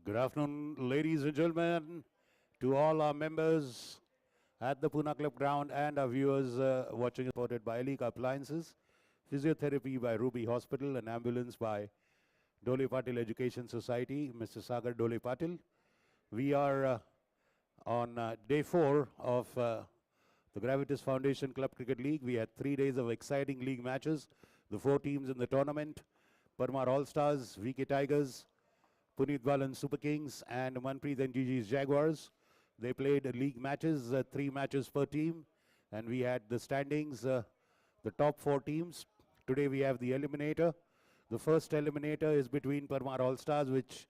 Good afternoon, ladies and gentlemen, to all our members at the Pune Club ground and our viewers watching, supported by Elite Appliances, physiotherapy by Ruby Hospital, and ambulance by Dole Patil Education Society, Mr. Sagar Dole Patil. We are on day 4 of the Gravitas Foundation Club Cricket League. We had 3 days of exciting league matches. The 4 teams in the tournament: Parmar All-Stars, VK Tigers, PUNIT BALAN Super Kings, and Manpreet and GG's Jaguars. They played league matches, 3 matches per team, and we had the standings, the top 4 teams. Today we have the eliminator. The first eliminator is between Parmar All-Stars, which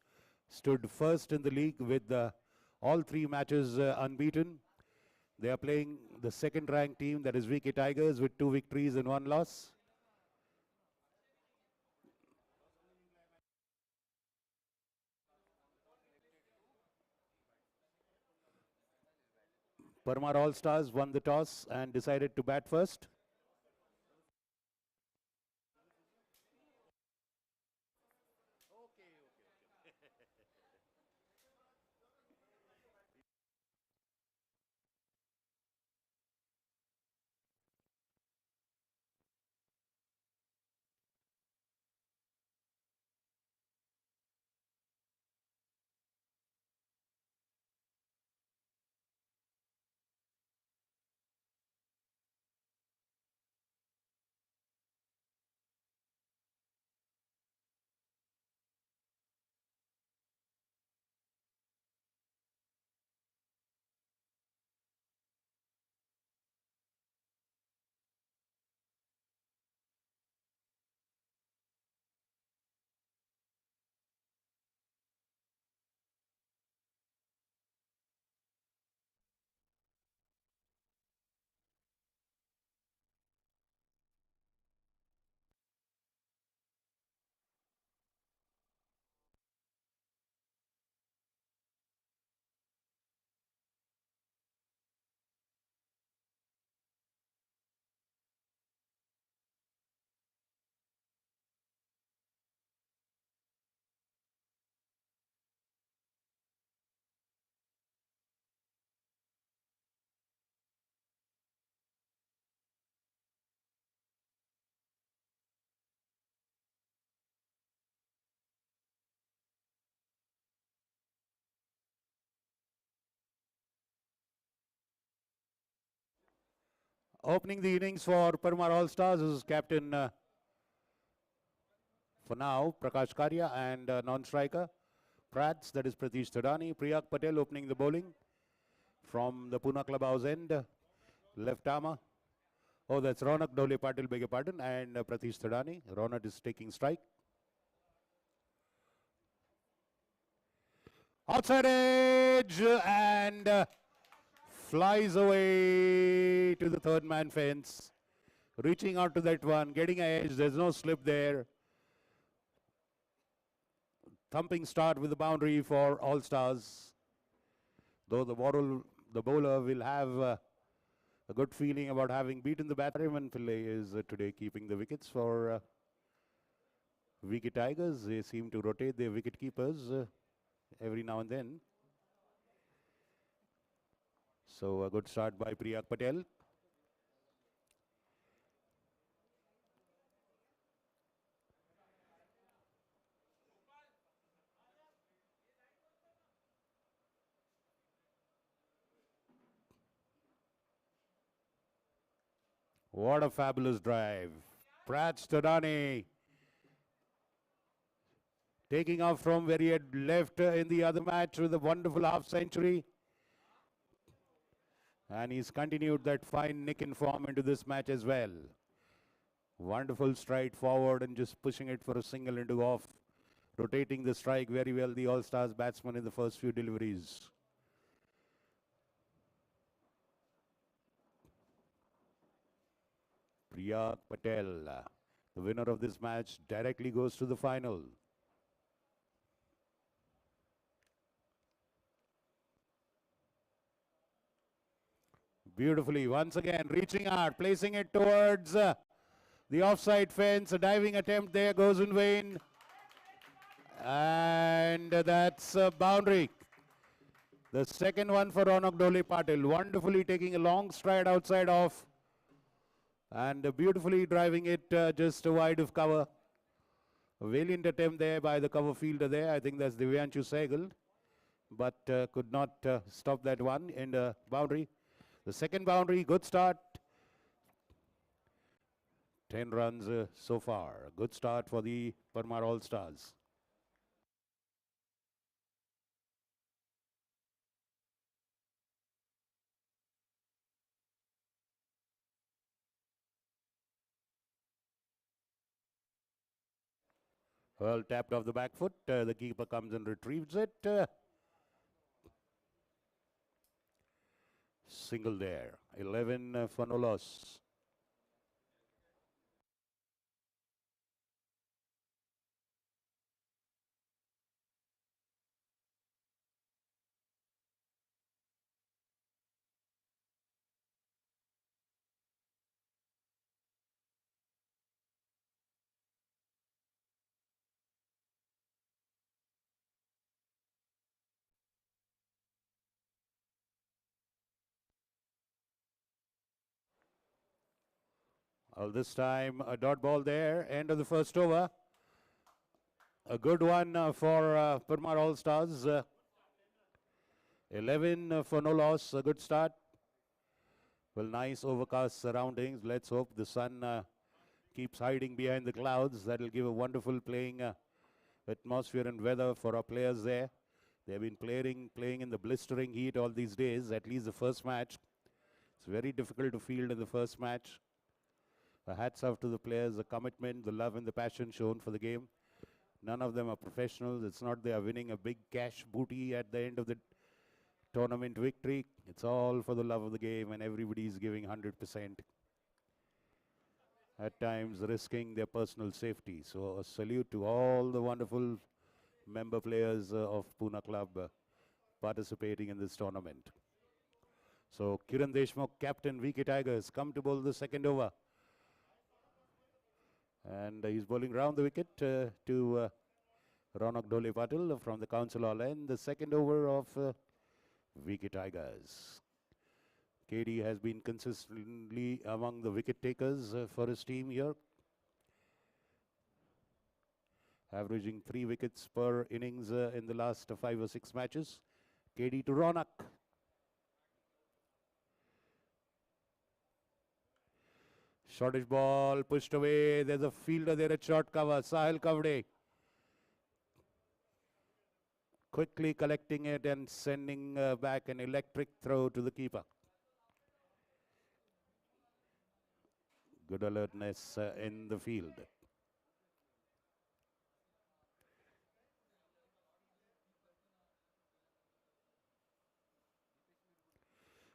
stood first in the league with all 3 matches unbeaten. They are playing the second-ranked team, that is VK Tigers, with 2 victories and 1 loss. Parmar All-Stars won the toss and decided to bat first. Opening the innings for Parmar All-Stars is captain, for now, Prakash Karya, and non-striker, Prats, that is Pratish Thadani. Priyak Patel opening the bowling from the Pune clubhouse end, left armour. Oh, that's Ronak Dole Patil, beg your pardon, and Pratish Thadani. Ronak is taking strike. Outside edge, and flies away to the third man fence. Reaching out to that one, getting a edge, there's no slip there. Thumping start with the boundary for All-Stars. Though the bowler will have a good feeling about having beaten the batter. Raman Pillai is today keeping the wickets for VK Tigers. They seem to rotate their wicket keepers every now and then. So a good start by Priyak Patel. What a fabulous drive. Prats Thadani taking off from where he had left in the other match with a wonderful half century. And he's continued that fine nick in form into this match as well. Wonderful stride forward and just pushing it for a single into off. Rotating the strike very well, the All-Stars batsman in the first few deliveries. Priyak Patel, the winner of this match, directly goes to the final. Beautifully, once again, reaching out, placing it towards the offside fence. A diving attempt there goes in vain. And that's a boundary. The second one for Ronak Dole Patil, wonderfully taking a long stride outside off and beautifully driving it just wide of cover. A valiant attempt there by the cover fielder there. I think that's Divyanshu Sehgal, but could not stop that one in the boundary. The second boundary, good start. 10 runs so far. Good start for the Parmar All-Stars. Well, tapped off the back foot. The keeper comes and retrieves it. Single there. 11 for no loss. This time a dot ball there. End of the first over. A good one for Parmar All-Stars. 11 for no loss. A good start. Well, nice overcast surroundings. Let's hope the sun keeps hiding behind the clouds. That will give a wonderful playing atmosphere and weather for our players there. They've been playing in the blistering heat all these days, at least the first match. It's very difficult to field in the first match. Hats off to the players, the commitment, the love and the passion shown for the game. None of them are professionals. It's not they are winning a big cash booty at the end of the tournament victory. It's all for the love of the game and everybody is giving 100%. At times risking their personal safety. So a salute to all the wonderful member players of Pune Club participating in this tournament. So Kiran Deshmukh, captain VK Tigers, come to bowl the second over. And he's bowling round the wicket to Ronak Dole Patil from the Council Hall end. The second over of VK Tigers. KD has been consistently among the wicket takers for his team here. Averaging 3 wickets per innings in the last 5 or 6 matches. KD to Ronak. Shortish ball pushed away. There's a fielder there at short cover. Sahil Kavde. Quickly collecting it and sending back an electric throw to the keeper. Good alertness in the field.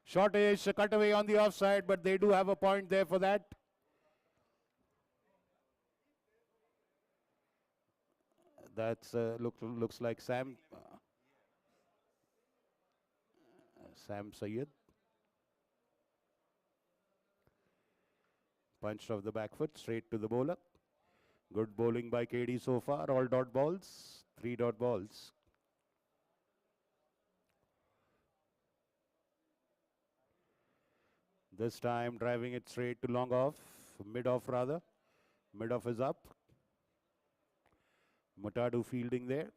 Shortish cut away on the offside, but they do have a point there for that. That's looks like Sam Sayed. Punched off the back foot, straight to the bowler. Good bowling by KD so far. All dot balls, 3 dot balls. This time driving it straight to long off, mid off rather. Mid off is up. Mutadu fielding there.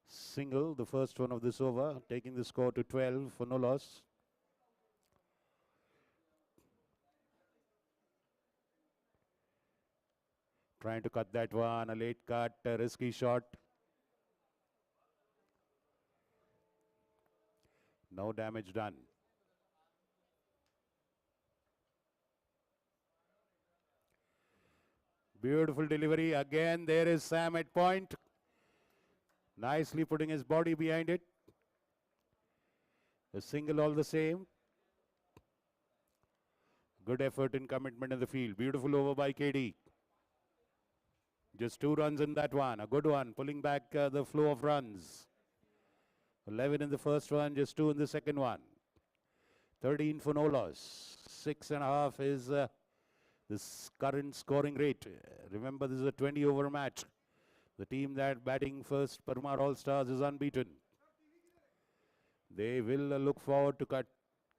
Single, the first one of this over, taking the score to 12 for no loss. Trying to cut that one, a late cut, a risky shot. No damage done. Beautiful delivery. Again, there is Sam at point. Nicely putting his body behind it. A single all the same. Good effort and commitment in the field. Beautiful over by KD. Just 2 runs in that one. A good one. Pulling back the flow of runs. 11 in the first one, just 2 in the second one. 13 for no loss. 6.5 is this current scoring rate. Remember, this is a 20 over match. The team that batting first, Parmar All-Stars, is unbeaten. They will look forward to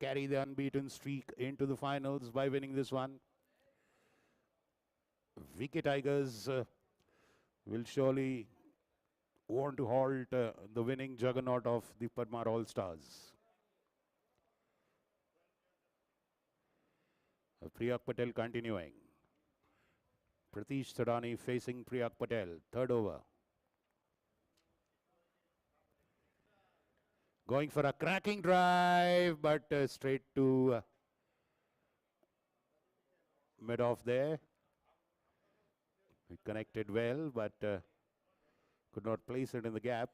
carry the unbeaten streak into the finals by winning this one. VK Tigers will surely want to halt the winning juggernaut of the Parmar All-Stars. Priyak Patel continuing. Pratish Thadani facing Priyak Patel. Third over. Going for a cracking drive, but straight to mid-off there. It connected well, but could not place it in the gap.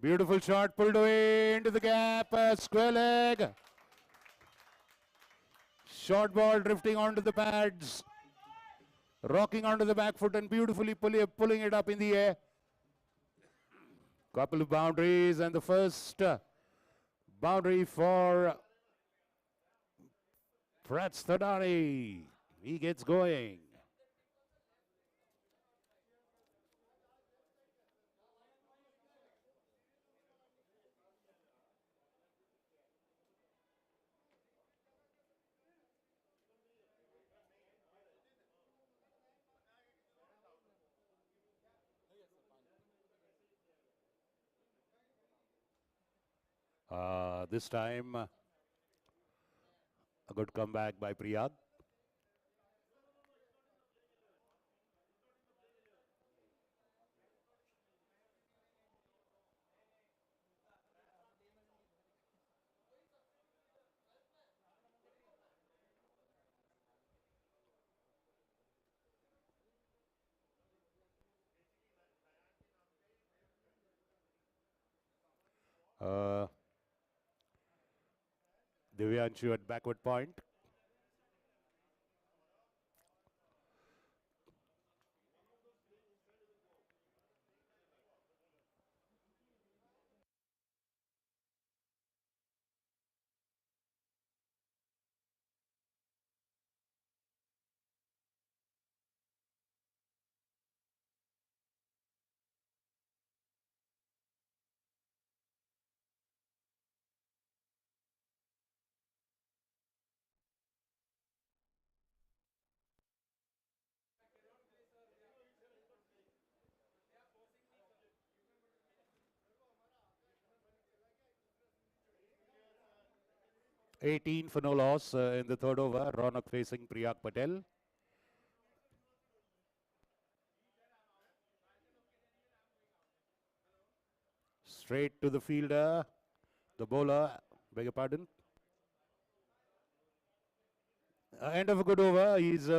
Beautiful shot, pulled away into the gap, square leg. Short ball drifting onto the pads, rocking onto the back foot and beautifully pulling it up in the air. Couple of boundaries, and the first boundary for Prats Thadani. He gets going. This time, a good comeback by Priyak. Divyanshu at backward point. (18 for no loss in the third over. Ronak facing Priyak Patel. Straight to the fielder, the bowler, beg your pardon. End of a good over. He's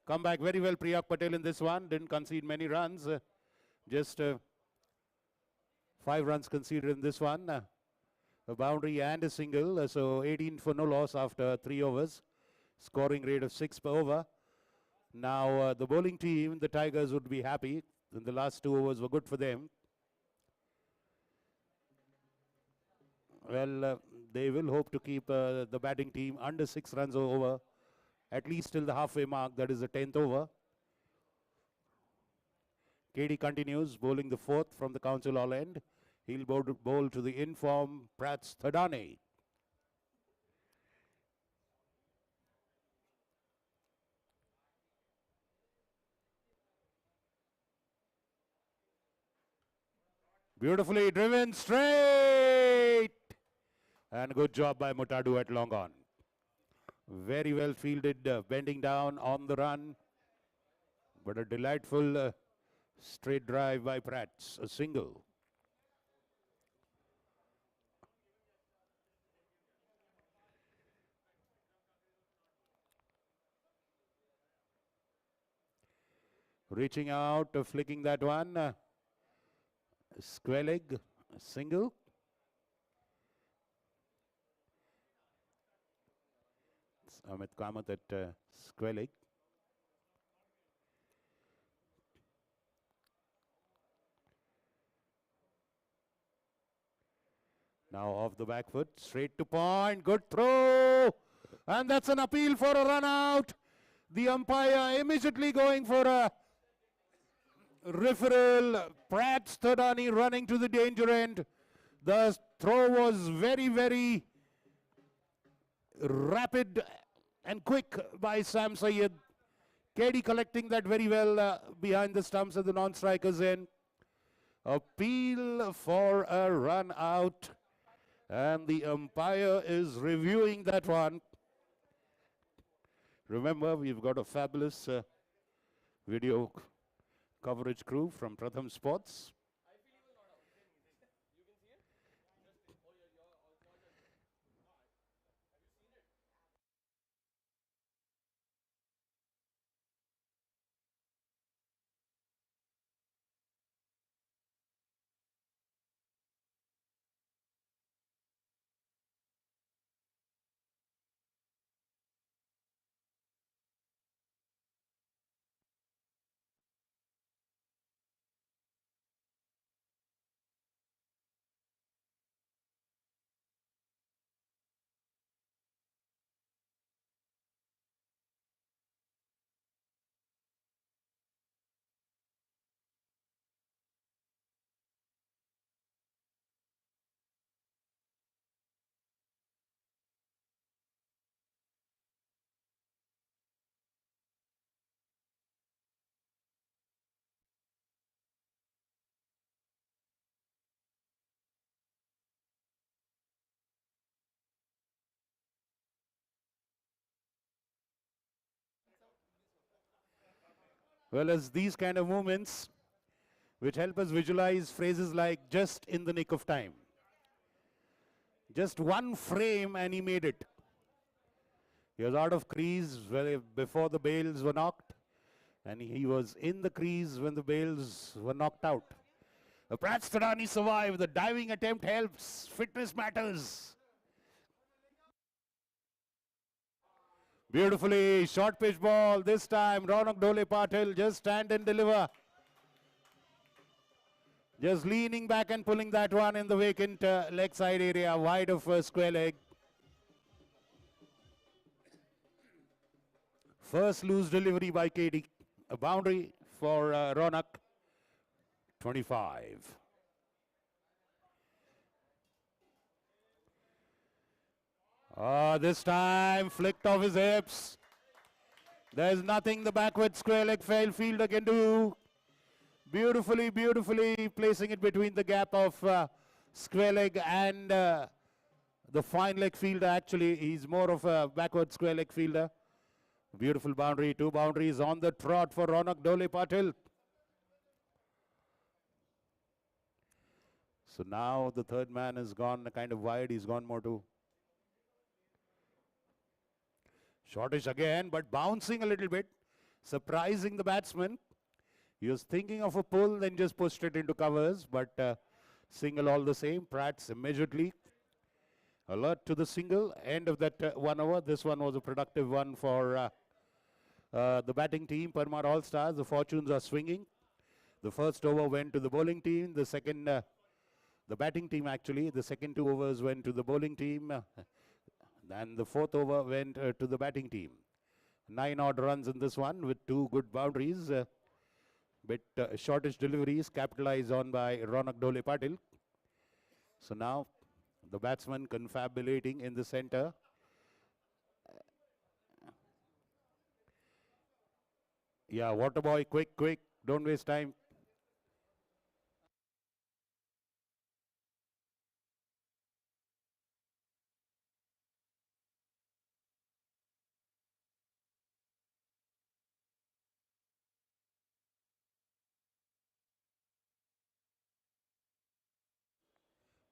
come back very well, Priyak Patel, in this one. Didn't concede many runs. Just 5 runs conceded in this one. A boundary and a single. So 18 for no loss after 3 overs. Scoring rate of 6 per over. Now the bowling team, the Tigers, would be happy. And the last 2 overs were good for them. Well, they will hope to keep the batting team under 6 runs over, at least till the halfway mark, that is the 10th over. KD continues, bowling the 4th from the council all end. He'll bowl to the in-form Prats Thadani. Beautifully driven straight. And good job by Mutadu at long on. Very well fielded, bending down on the run. But a delightful straight drive by Prats, a single. Reaching out, flicking that one. Square leg, single. Amit Kamath at square leg. Now off the back foot, straight to point, good throw. And that's an appeal for a run out. The umpire immediately going for a referral. Pratt Stodani running to the danger end. The throw was very, very rapid and quick by Sam Sayed. KD collecting that very well behind the stumps at the non-strikers end. Appeal for a run out. And the umpire is reviewing that one. Remember, we've got a fabulous video coverage crew from Pratham Sports. Well, as these kind of moments which help us visualize phrases like just in the nick of time. Just one frame and he made it. He was out of crease before the bails were knocked, and he was in the crease when the bails were knocked out. Pratt Stodani survived. The diving attempt helps. Fitness matters. Beautifully short pitch ball. This time Ronak Dole Patil just stand and deliver. Just leaning back and pulling that one in the vacant leg side area, wide of square leg. First loose delivery by KD. A boundary for Ronak. 25. This time flicked off his hips. There's nothing the backward square leg fielder can do. Beautifully, beautifully placing it between the gap of square leg and the fine leg fielder. Actually, he's more of a backward square leg fielder. Beautiful boundary, 2 boundaries on the trot for Ronak Dole Patil. So now the third man has gone kind of wide. He's gone more to shortish again, but bouncing a little bit, surprising the batsman. He was thinking of a pull, then just pushed it into covers, but single all the same. Pratt's immediately alert to the single. End of that 1 over. This one was a productive one for the batting team, Parmar All-Stars. The fortunes are swinging. The first over went to the bowling team. The second, the batting team actually. The second 2 overs went to the bowling team. And the fourth over went to the batting team. 9 odd runs in this one with 2 good boundaries. Shortish deliveries capitalized on by Ronak Dole Patil. So now the batsman confabulating in the center. Yeah, water boy, quick, quick, don't waste time.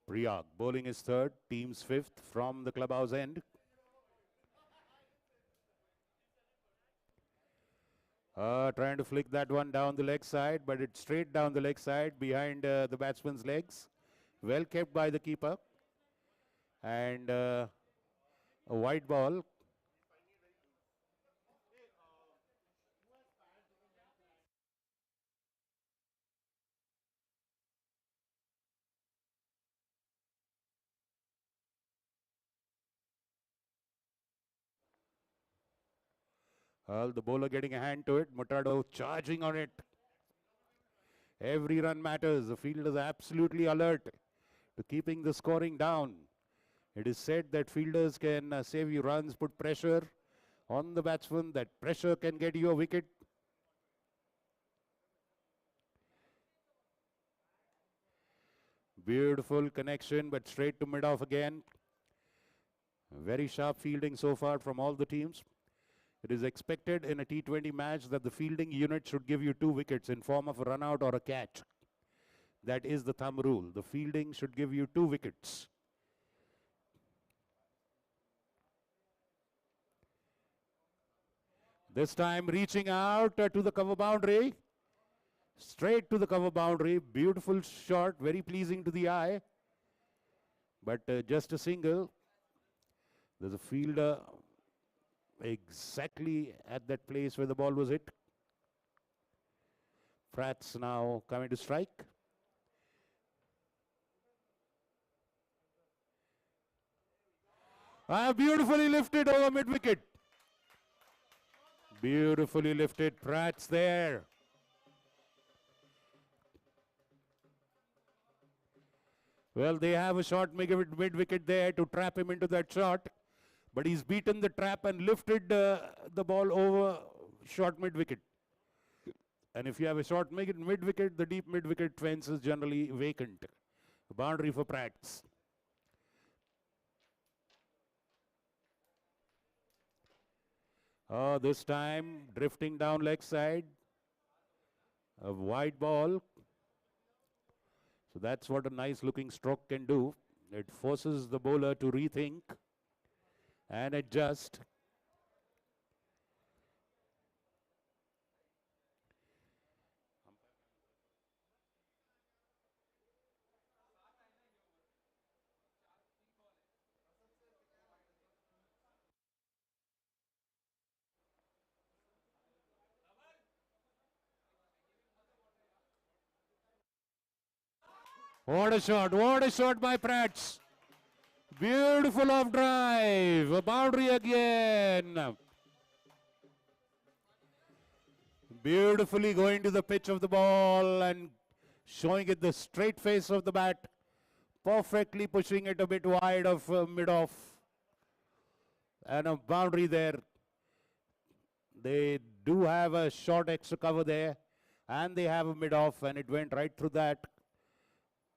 Priyag bowling is third, team's 5th from the clubhouse end. Trying to flick that one down the leg side, but it's straight down the leg side behind the batsman's legs. Well kept by the keeper. And a wide ball. The bowler getting a hand to it. Murtado charging on it. Every run matters. The field is absolutely alert to keeping the scoring down. It is said that fielders can save you runs, put pressure on the batsman. That pressure can get you a wicket. Beautiful connection, but straight to mid-off again. Very sharp fielding so far from all the teams. It is expected in a T20 match that the fielding unit should give you 2 wickets in form of a run out or a catch. That is the thumb rule. The fielding should give you 2 wickets. This time reaching out to the cover boundary. Straight to the cover boundary. Beautiful shot, very pleasing to the eye. But just a single. There's a fielder exactly at that place where the ball was hit. Pratt's now coming to strike. Beautifully lifted over mid-wicket. Beautifully lifted. Pratt's there. Well, they have a short mid-wicket there to trap him into that shot. But he's beaten the trap and lifted the ball over short mid-wicket. And if you have a short mid-wicket, the deep mid-wicket fence is generally vacant. Boundary for Pratt's. This time drifting down leg side. A wide ball. So that's what a nice looking stroke can do. It forces the bowler to rethink and adjust. What a shot by Pratt's. Beautiful off drive, a boundary again. Beautifully going to the pitch of the ball and showing it the straight face of the bat. Perfectly pushing it a bit wide of mid-off. And a boundary there. They do have a short extra cover there. And they have a mid-off and it went right through that.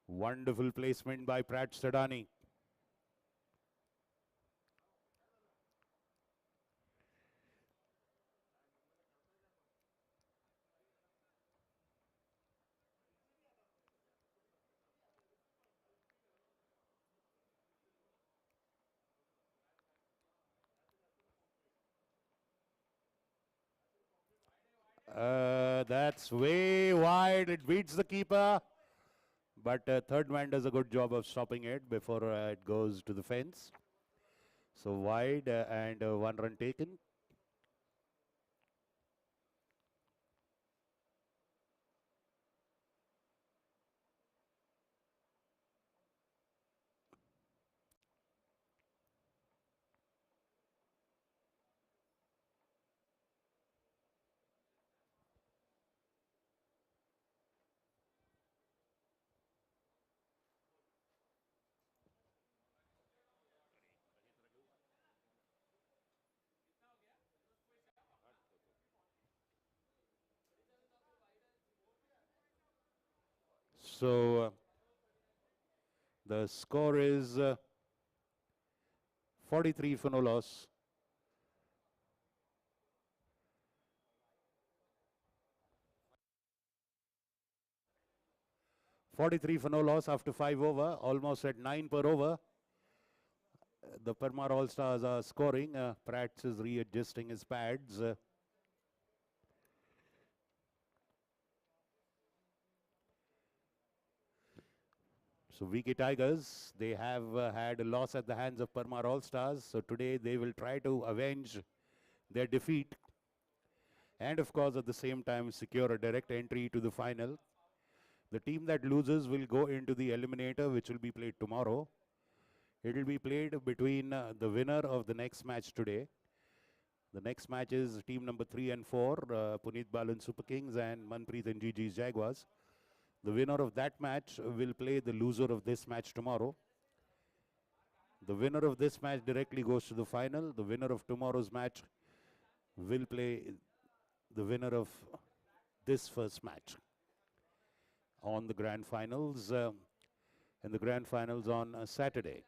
Wonderful placement by Pratt Sedani. That's way wide. It beats the keeper. But third man does a good job of stopping it before it goes to the fence. So wide and 1 run taken. So the score is 43 for no loss. .43 for no loss after 5 over, almost at 9 per over. The Parmar All-Stars are scoring. Prats is readjusting his pads. So VK Tigers, they have had a loss at the hands of Parmar All-Stars. So today they will try to avenge their defeat. And of course at the same time secure a direct entry to the final. The team that loses will go into the eliminator, which will be played tomorrow. It will be played between the winner of the next match today The next match is team number 3 and 4, Punit Balan Super Kings and Manpreet and GG's Jaguars. The winner of that match will play the loser of this match tomorrow. The winner of this match directly goes to the final. The winner of tomorrow's match will play the winner of this first match on the grand finals, in the grand finals on Saturday.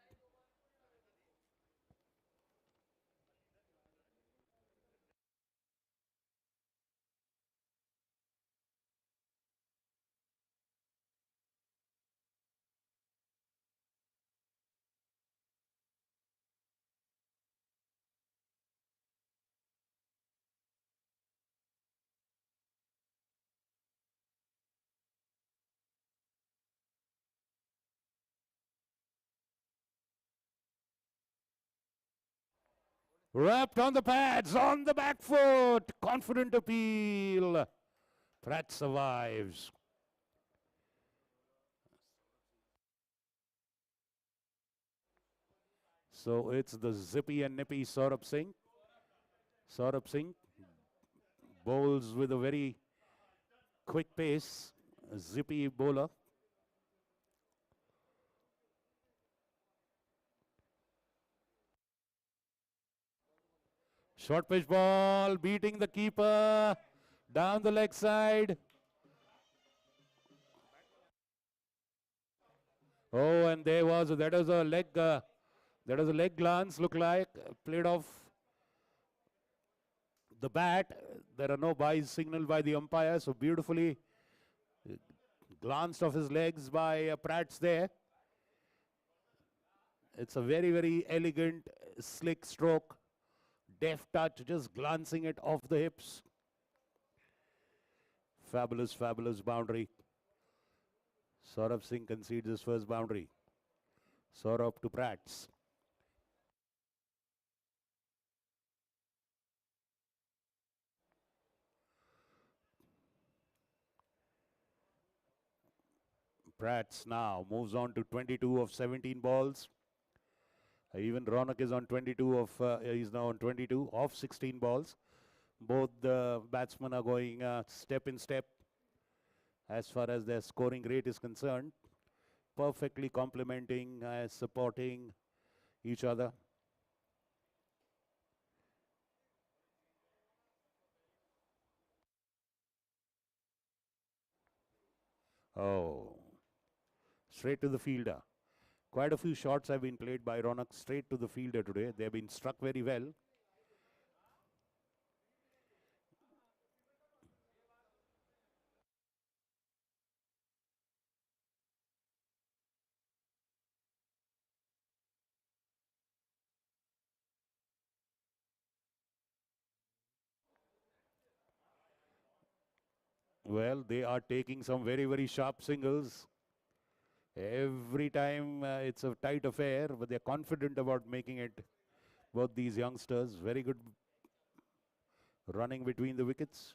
Wrapped on the pads, on the back foot, confident appeal. Pratt survives. So it's the zippy and nippy Saurabh Singh. Saurabh Singh bowls with a very quick pace, a zippy bowler. Short pitch ball, beating the keeper, down the leg side. Oh, and that was a leg glance, look like, played off the bat. There are no byes signaled by the umpire, so beautifully glanced off his legs by Prats there. It's a very, very elegant, slick stroke. Deft touch, just glancing it off the hips. Fabulous, fabulous boundary. Saurabh Singh concedes his first boundary. Saurabh to Prats. Prats now moves on to 22 of 17 balls. Even Ronak is on 22 of, he's now on 22 of 16 balls. Both the batsmen are going step in step as far as their scoring rate is concerned. Perfectly complementing, supporting each other. Oh, straight to the fielder. Quite a few shots have been played by Ronak straight to the fielder today. They have been struck very well. Well, they are taking some very, very sharp singles. Every time it's a tight affair, but they're confident about making it. Both these youngsters, very good running between the wickets.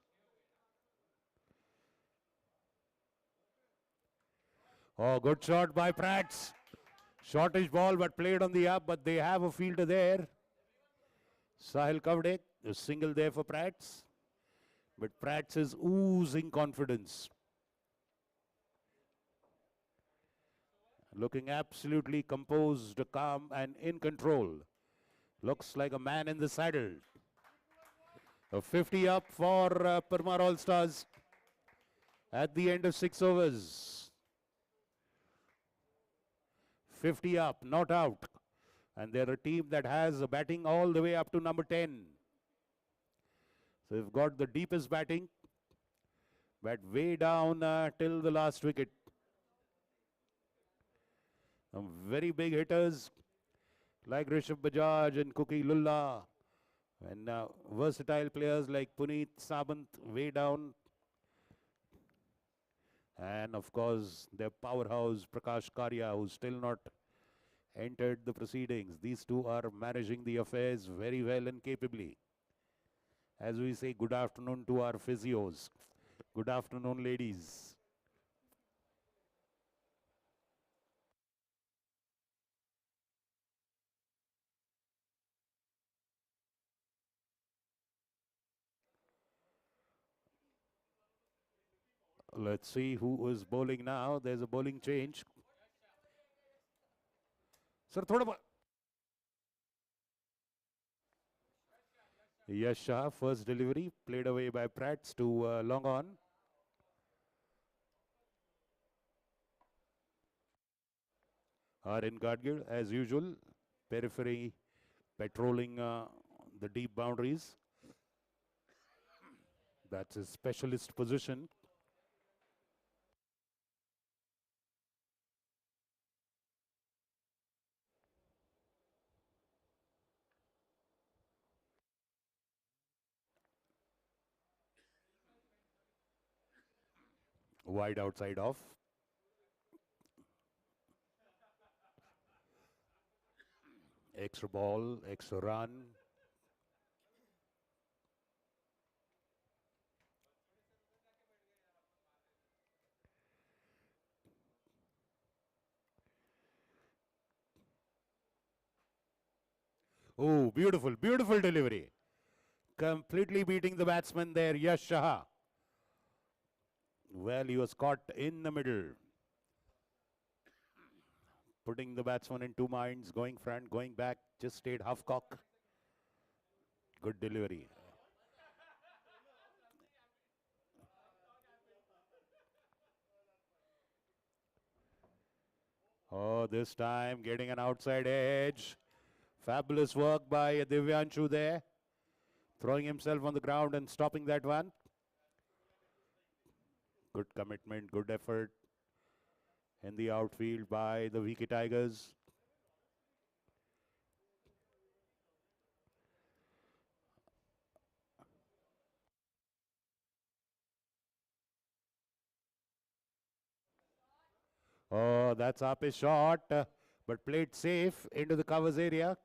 Oh, good shot by Prats. Shortish ball, but played on the up, but they have a fielder there. Sahil Kavde, a single there for Prats. But Prats is oozing confidence. Looking absolutely composed, calm, and in control. Looks like a man in the saddle. A 50 up for Parmar All-Stars at the end of 6 overs. 50 up, not out. And they're a team that has a batting all the way up to number 10. So they've got the deepest batting, but way down till the last wicket. Some very big hitters like Rishabh Bajaj and Cookie Lulla. And versatile players like Punit, Sabant, way down. And of course, their powerhouse Prakash Karya, who's still not entered the proceedings. These two are managing the affairs very well and capably. As we say, good afternoon to our physios. Good afternoon, ladies. Let's see who is bowling now. There's a bowling change. Sir, thoda Yash Shah, first delivery, played away by Prats to long on. Are in Gadgir, as usual, periphery patrolling the deep boundaries. That's his specialist position. Wide outside off. Extra ball, extra run. Oh, beautiful, beautiful delivery. Completely beating the batsman there, Yash Shah. Well, he was caught in the middle. Putting the batsman in two minds, going front, going back, just stayed half cock. Good delivery. Oh, this time getting an outside edge. Fabulous work by Divyanshu there. Throwing himself on the ground and stopping that one. Good commitment, good effort in the outfield by the VK Tigers. Oh, that's up his shot, but played safe into the covers area.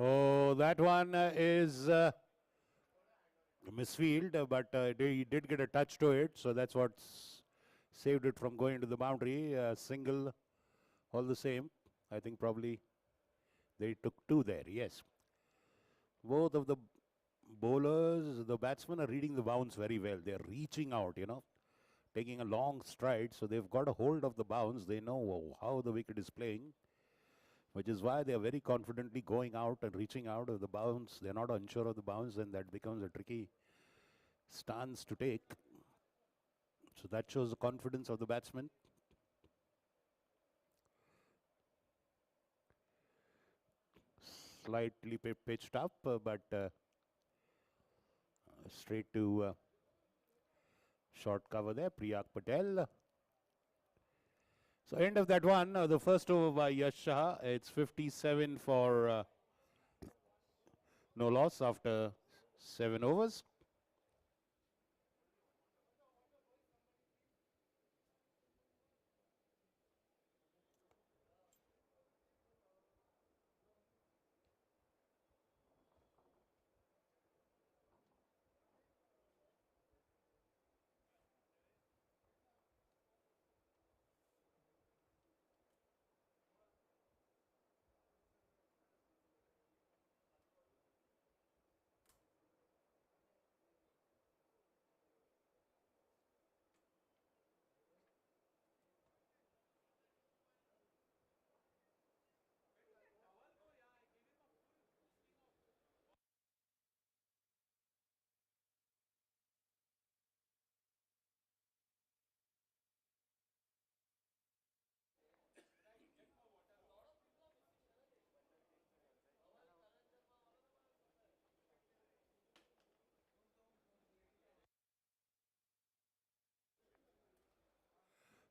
Oh, that one is misfield, but he did get a touch to it, so that's what saved it from going to the boundary. Single, all the same. I think probably they took two there, yes. Both of the bowlers, the batsmen are reading the bounce very well. They're reaching out, taking a long stride, so they've got a hold of the bounce. They know how the wicket is playing, which is why they are very confidently going out and reaching out of the bounce. They're not unsure of the bounce, and that becomes a tricky stance to take. So that shows the confidence of the batsman. Slightly pitched up, but straight to short cover there, Priyak Patel. So end of that one, the first over by Yash Shah. It's 57 for no loss after 7 overs.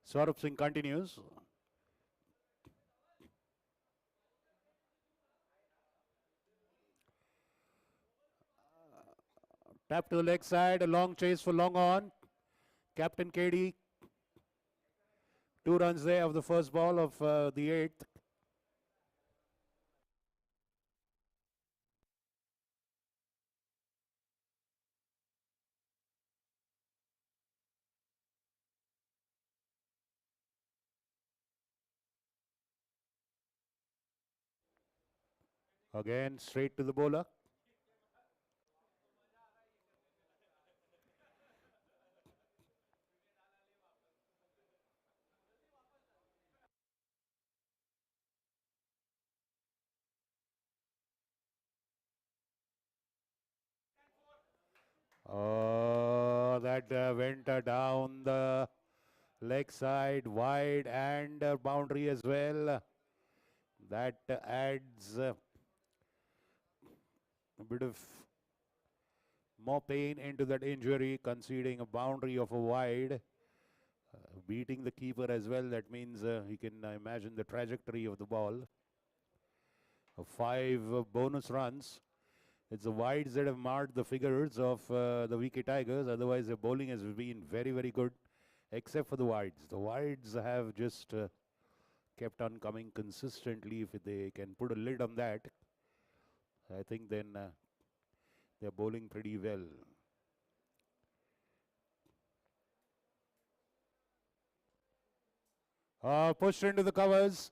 Saurabh Singh continues. Tap to the leg side, a long chase for long on. Captain KD, 2 runs there of the first ball of the 8th. Again, straight to the bowler. Oh, that went down the leg side, wide, and boundary as well. That adds a bit of more pain into that injury, conceding a boundary of a wide, beating the keeper as well. That means you can imagine the trajectory of the ball. 5 bonus runs. It's the wides that have marred the figures of the VK Tigers. Otherwise, the bowling has been very, very good, except for the wides. The wides have just kept on coming consistently. If they can put a lid on that, I think then they're bowling pretty well. Pushed into the covers.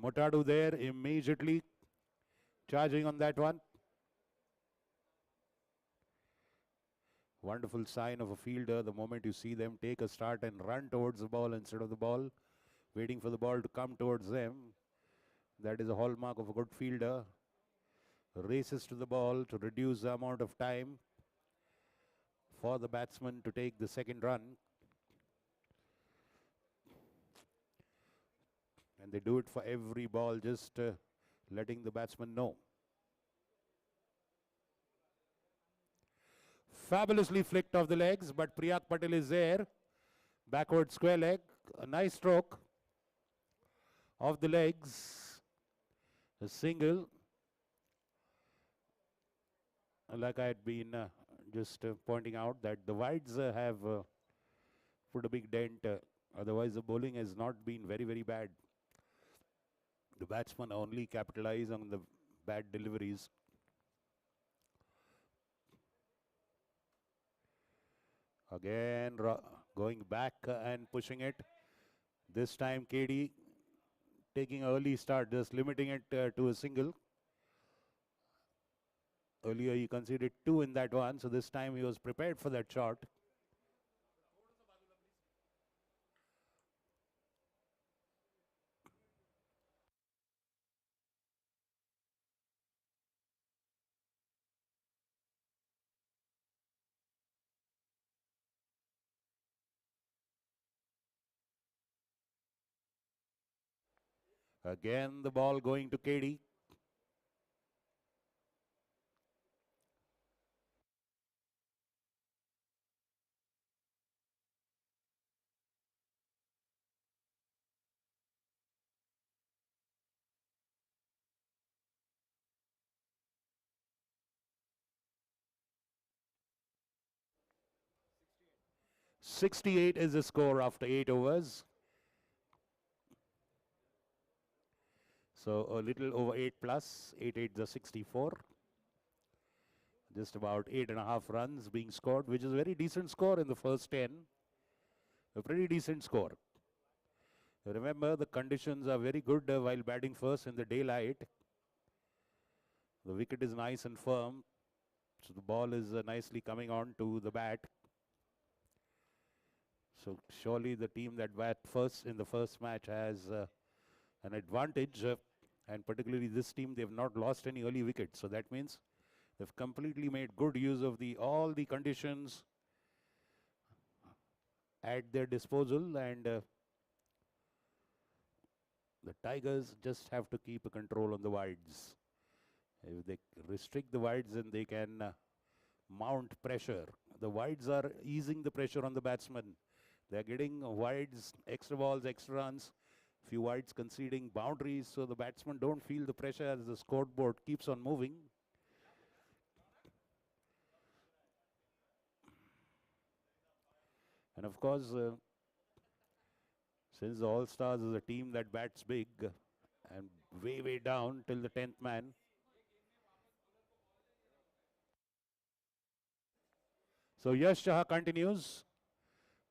Motadu there immediately charging on that one. Wonderful sign of a fielder the moment you see them take a start and run towards the ball instead of the ball waiting for the ball to come towards them. That is a hallmark of a good fielder. Races to the ball to reduce the amount of time for the batsman to take the second run. And they do it for every ball, just letting the batsman know. Fabulously flicked off the legs, but Priyak Patel is there. Backward square leg, a nice stroke off the legs. A single. Like I had been just pointing out that the wides have put a big dent. Otherwise, the bowling has not been very, very bad. The batsman only capitalize on the bad deliveries. Again, going back and pushing it. This time, KD taking early start, just limiting it to a single. Earlier, he conceded 2 in that one, so this time he was prepared for that shot. Again, the ball going to KD. .68 is the score after 8 overs. So a little over 8 plus, 8 is 64. Just about 8.5 runs being scored, which is a very decent score in the first 10. A pretty decent score. Remember, the conditions are very good while batting first in the daylight. The wicket is nice and firm, so the ball is nicely coming on to the bat. So surely the team that bat first in the first match has an advantage, and particularly this team, they have not lost any early wickets. So that means they've completely made good use of all the conditions at their disposal, and the Tigers just have to keep a control on the wides. If they restrict the wides, then they can mount pressure. The wides are easing the pressure on the batsman. They're getting wides, extra balls, extra runs, few wides conceding boundaries, so the batsmen don't feel the pressure as the scoreboard keeps on moving. And of course, since the All-Stars is a team that bats big and way, way down till the 10th man. So Yash Shah continues,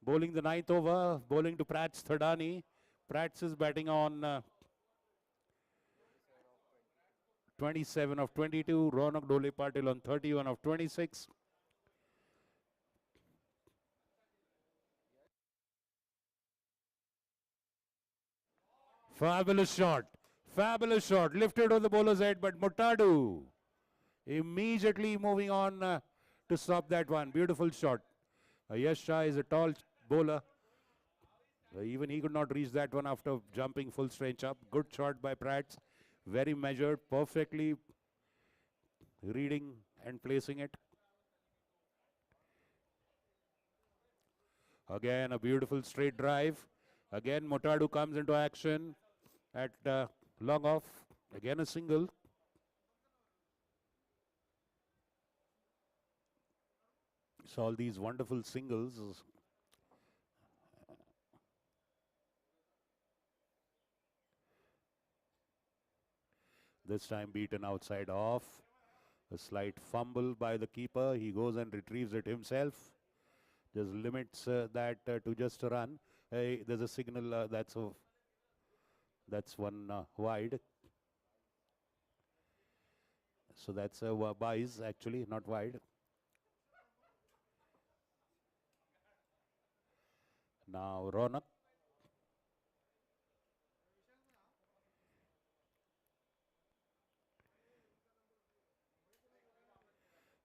bowling the 9th over, bowling to Prats Thadani. Prats is batting on 27 of 22. Ronak Dole Patil on 31 of 26. Fabulous shot. Fabulous shot. Lifted over the bowler's head, but Mutadu immediately moving on to stop that one. Beautiful shot. Yash Shah is a tall bowler. Even he could not reach that one after jumping full strength up. Good shot by Prats. Very measured, perfectly reading and placing it. Again, a beautiful straight drive. Again, Mutadu comes into action at long off. Again, a single. So all these wonderful singles. This time beaten outside off. A slight fumble by the keeper. He goes and retrieves it himself. Just limits that to just a run. Hey, there's a signal that's one wide. So that's buys actually, not wide. Now Ronak.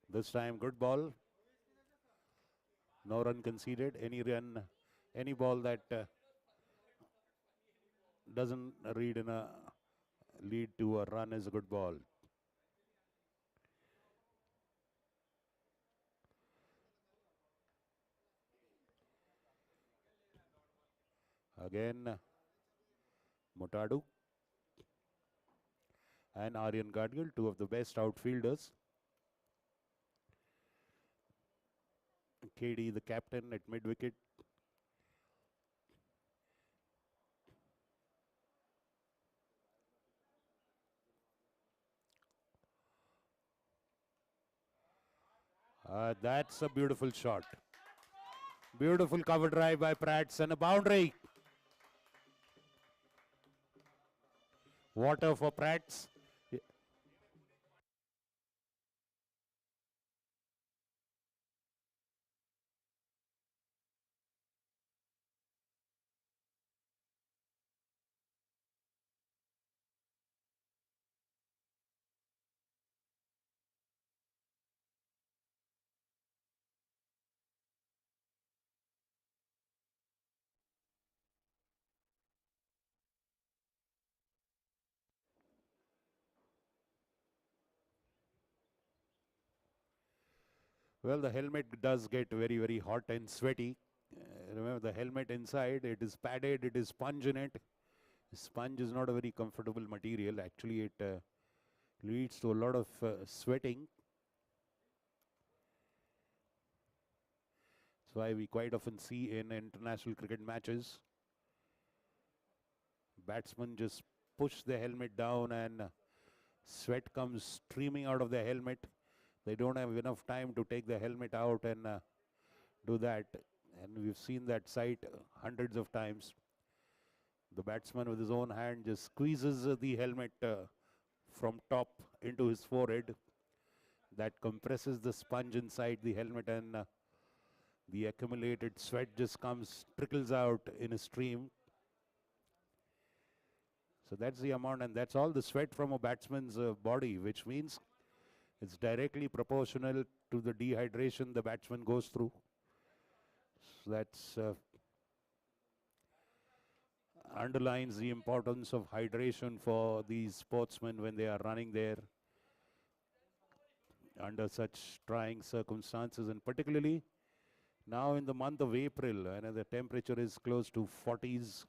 This time good ball. No run conceded. Any run, any ball that doesn't lead to a run is a good ball. Again, Mutadu and Aryan Gadgil, two of the best outfielders. KD, the captain at mid-wicket. That's a beautiful shot. Beautiful cover drive by Prats and a boundary. Water for Prats. Well, the helmet does get very, very hot and sweaty. Remember, the helmet inside, it is padded, it is sponge in it. Sponge is not a very comfortable material. Actually, it leads to a lot of sweating. That's why we quite often see in international cricket matches, batsmen just push the helmet down and sweat comes streaming out of the helmet. They don't have enough time to take the helmet out and do that. And we've seen that sight hundreds of times. The batsman with his own hand just squeezes the helmet from top into his forehead. That compresses the sponge inside the helmet, and the accumulated sweat just trickles out in a stream. So that's the amount, and that's all the sweat from a batsman's body, which means it's directly proportional to the dehydration the batsman goes through. So that's underlines the importance of hydration for these sportsmen when they are running there under such trying circumstances, and particularly now in the month of April, and the temperature is close to 40s,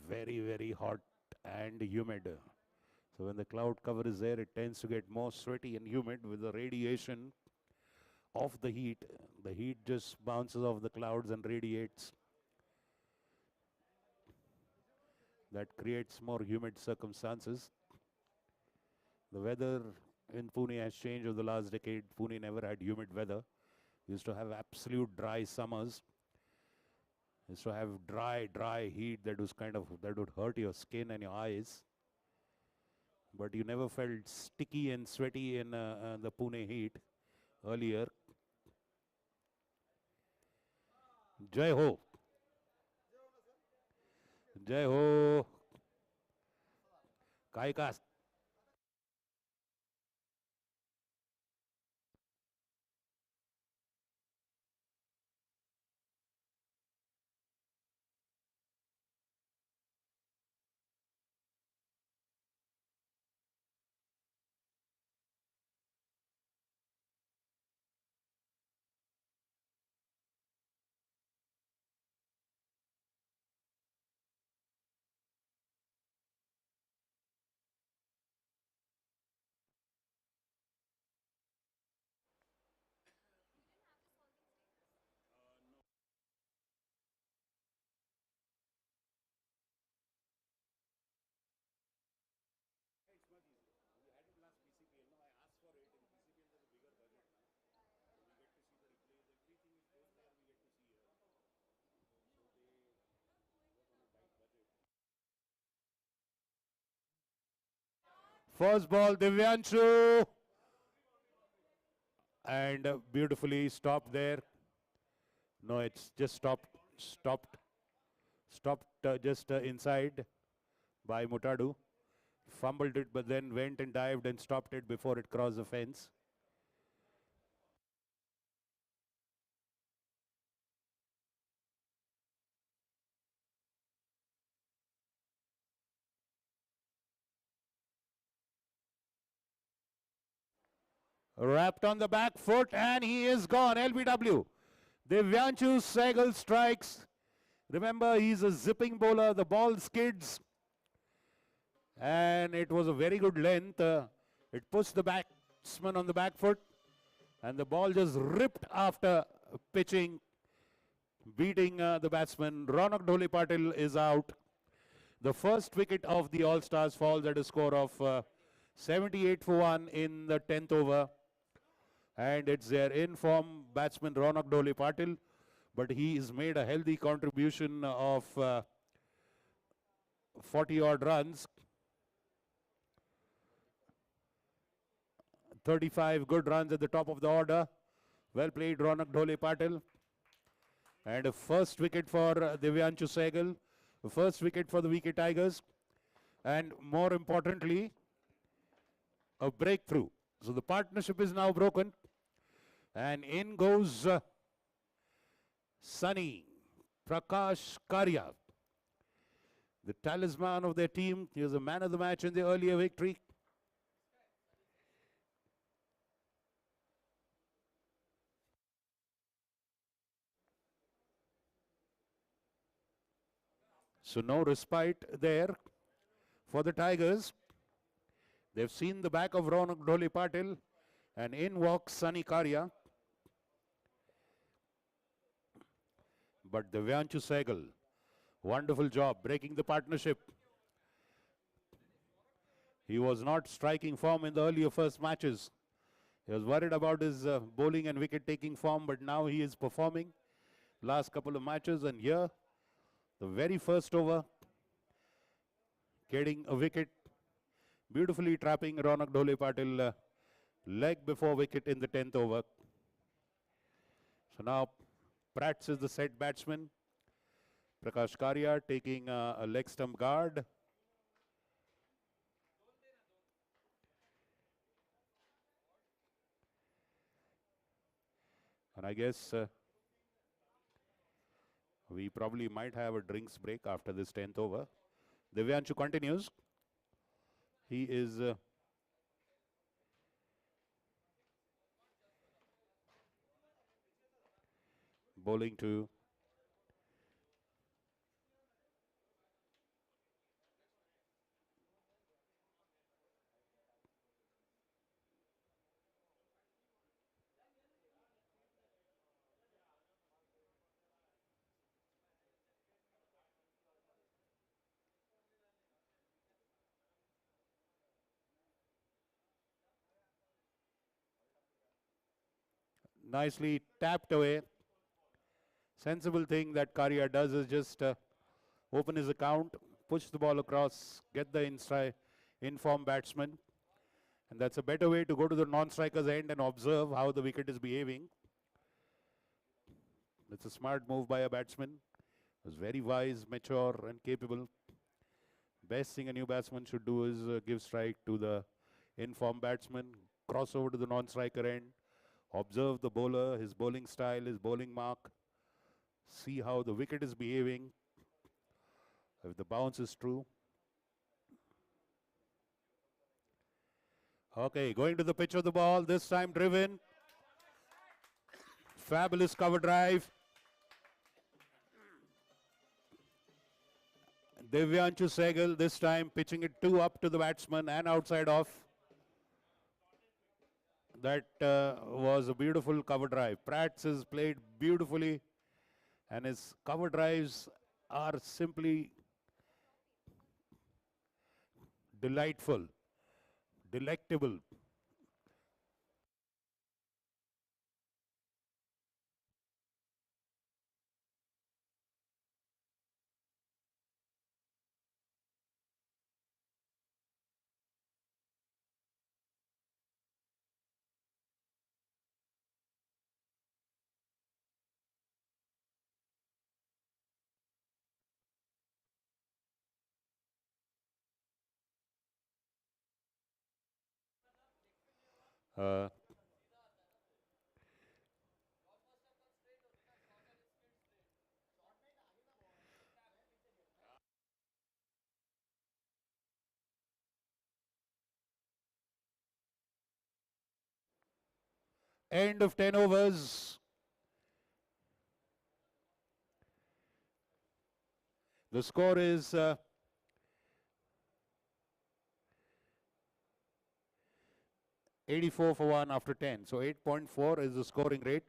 very, very hot and humid. So when the cloud cover is there, it tends to get more sweaty and humid with the radiation of the heat. The heat just bounces off the clouds and radiates. That creates more humid circumstances. The weather in Pune has changed over the last decade. Pune never had humid weather. We used to have absolute dry summers. We used to have dry heat that would hurt your skin and your eyes. but you never felt sticky and sweaty in the Pune heat earlier. Jai Ho. Jai Ho. Kai ka. First ball, Divyanshu. And beautifully stopped there. No, it's just stopped just inside by Mutadu. Fumbled it, but then went and dived and stopped it before it crossed the fence. Wrapped on the back foot, and he is gone. LBW. Divyanshu Sehgal strikes. Remember, he's a zipping bowler. The ball skids. And it was a very good length. It pushed the batsman on the back foot. And the ball just ripped after pitching, beating the batsman. Ronak Dhole Patil is out. The first wicket of the All-Stars falls at a score of 78 for 1 in the 10th over. And it's their in-form batsman Ronak Dhole Patil. But he has made a healthy contribution of 40-odd runs. 35 good runs at the top of the order. Well played, Ronak Dhole Patil. And a first wicket for Divyanshu Sehgal. The first wicket for the VK Tigers. And more importantly, a breakthrough. So the partnership is now broken. And in goes Sunny Prakash Karya, the talisman of their team. He was a man of the match in the earlier victory. So no respite there for the Tigers. They've seen the back of Ronak Dhole Patil, and in walks Sunny Karya. But Divyanshu Sehgal, wonderful job breaking the partnership. He was not striking form in the earlier first matches. He was worried about his bowling and wicket-taking form, but now he is performing last couple of matches. And here, the very first over, getting a wicket, beautifully trapping Ronak Dhole Patil, leg before wicket in the 10th over. So now Prats is the set batsman. Prakash Karya taking a leg stump guard. And I guess we probably might have a drinks break after this 10th over. Divyanshu continues. He is bowling to nicely tapped away. Sensible thing that Karya does is just open his account, push the ball across, get the in-form batsman. And that's a better way to go to the non-striker's end and observe how the wicket is behaving. It's a smart move by a batsman. He was very wise, mature and capable. Best thing a new batsman should do is give strike to the in-form batsman, cross over to the non-striker end, observe the bowler, his bowling style, his bowling mark, see how the wicket is behaving, if the bounce is true. Okay, going to the pitch of the ball, this time driven. Fabulous cover drive. Divyanshu Sehgal this time pitching it 2 up to the batsman and outside off. That was a beautiful cover drive. Prats has played beautifully and his cover drives are simply delightful, delectable. Uh, End of 10 overs. The score is 84 for 1 after 10. So 8.4 is the scoring rate.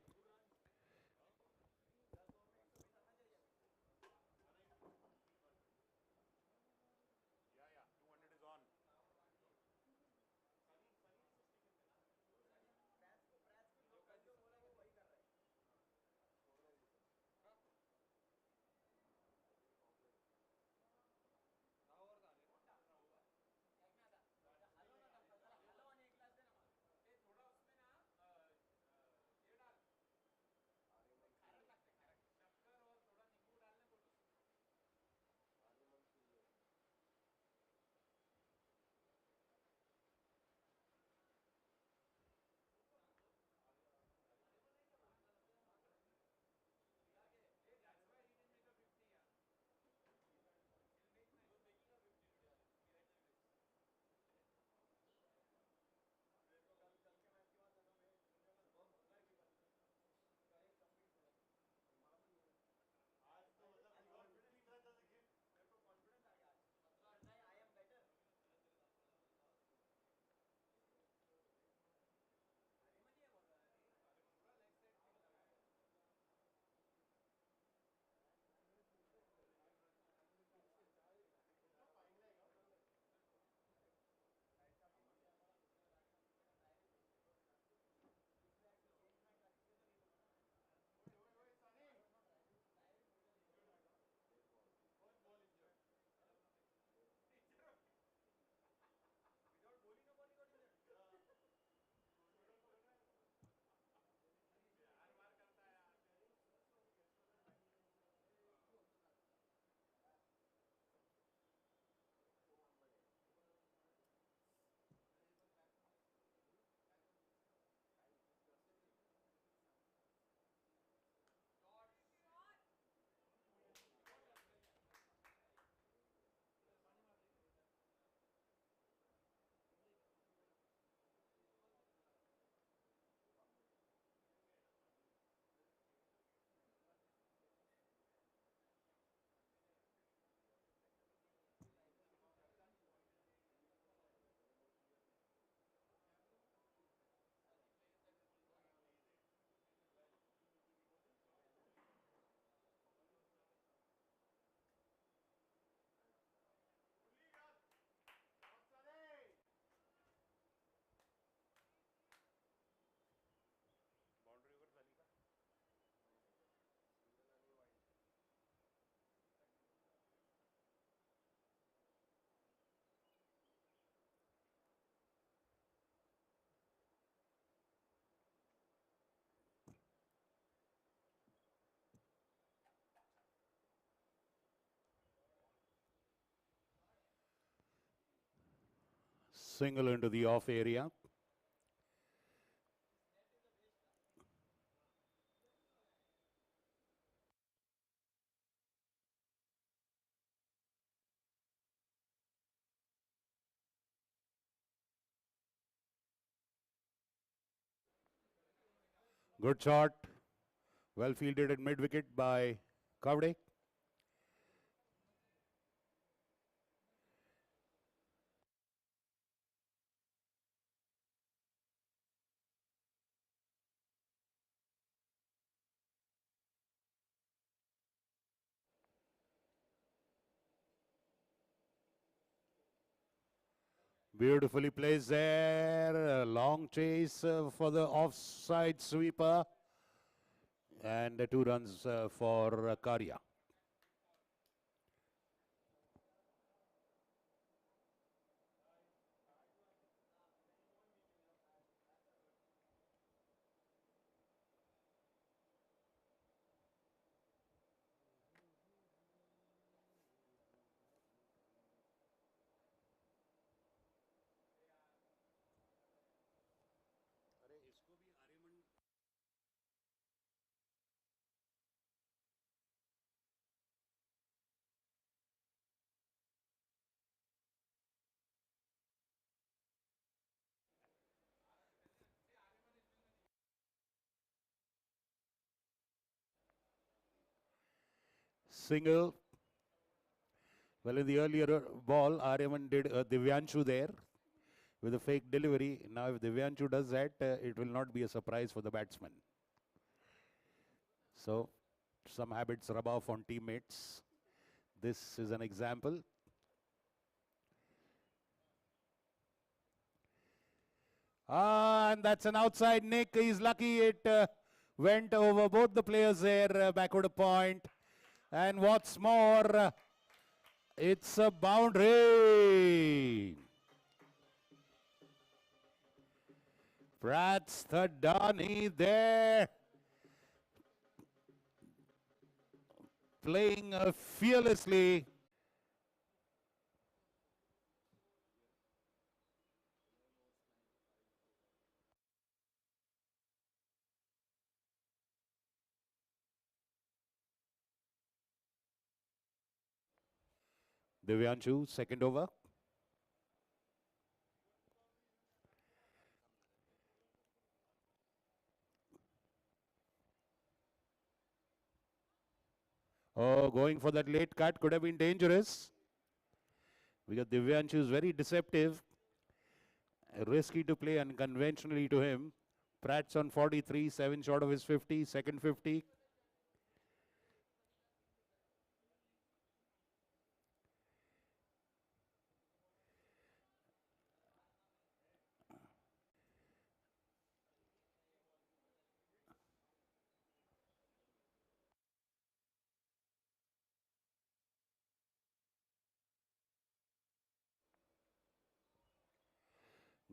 Single into the off area. Good shot. Well fielded at mid wicket by Kavde. Beautifully placed there. A long chase for the offside sweeper. And 2 runs for Karya. Single. Well, in the earlier ball, Aryaman did Divyanshu there with a fake delivery. Now, if Divyanshu does that, it will not be a surprise for the batsman. So, some habits rub off on teammates. This is an example. And that's an outside nick. He's lucky it went over both the players there, backward a point. And what's more, it's a boundary. Prats Thadani there. Playing fearlessly. Divyanshu, second over. Oh, going for that late cut could have been dangerous. Because Divyanshu is very deceptive. Risky to play unconventionally to him. Pratt's on 43, 7 short of his 50, second 50.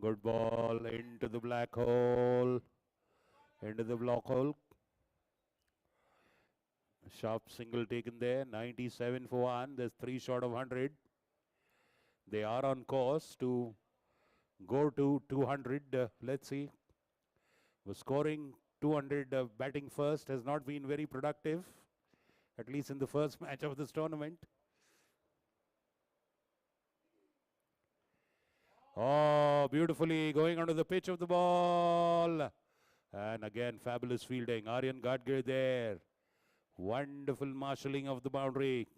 Good ball into the black hole, into the block hole. Sharp single taken there, 97 for 1. There's 3 short of 100. They are on course to go to 200. Let's see. Was scoring 200 batting first has not been very productive, at least in the first match of this tournament. Oh, beautifully going onto the pitch of the ball. And again, fabulous fielding. Aryan Gadgir there. Wonderful marshalling of the boundary.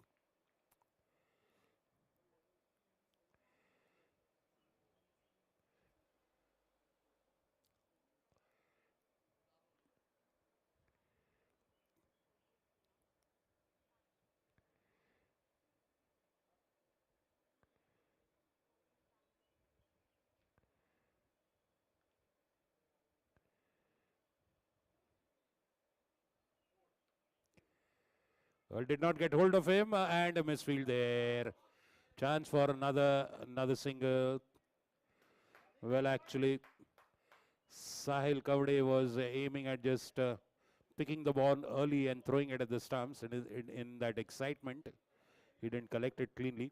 Well, did not get hold of him and a misfield there. Chance for another single. Well, actually, Sahil Kavde was aiming at just picking the ball early and throwing it at the stumps. And in that excitement, he didn't collect it cleanly.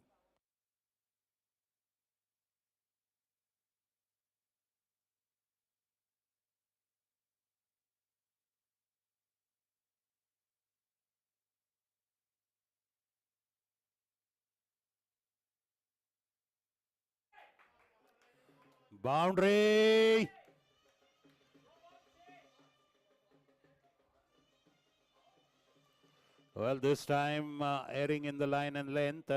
Boundary. Well, this time airing in the line and length.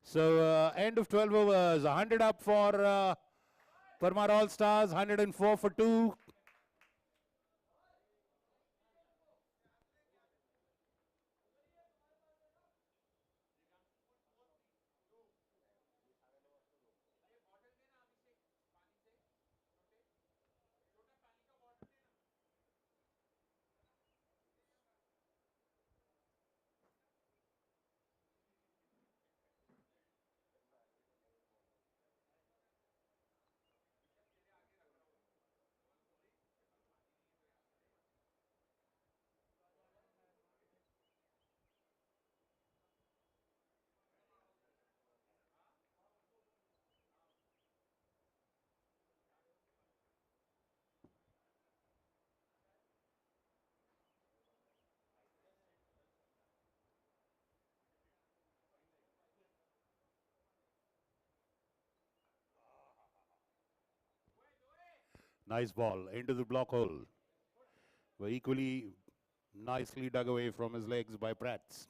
So end of 12 overs, 100 up for Parmar All Stars, 104 for 2. Nice ball into the block hole. Were equally nicely dug away from his legs by Prats.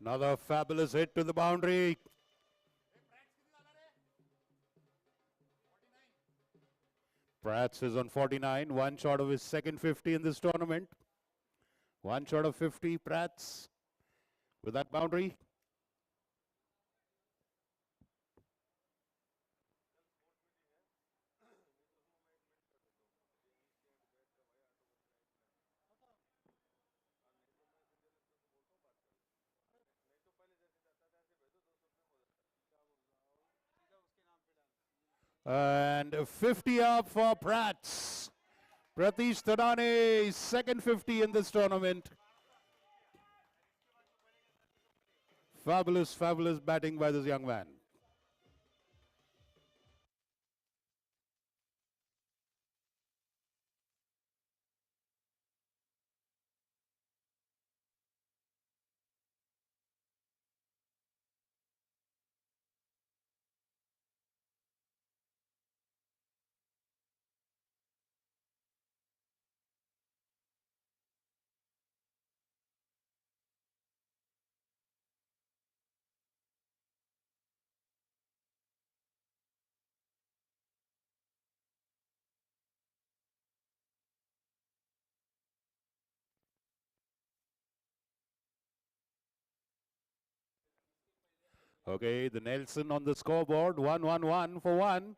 Another fabulous hit to the boundary. Prats is on 49, one shot of his second 50 in this tournament. One shot of 50, Prats with that boundary. And 50 up for Prats. Pratish Thadane, second 50 in this tournament. Fabulous, fabulous batting by this young man. Okay, the Nelson on the scoreboard, 1-1-1 for 1.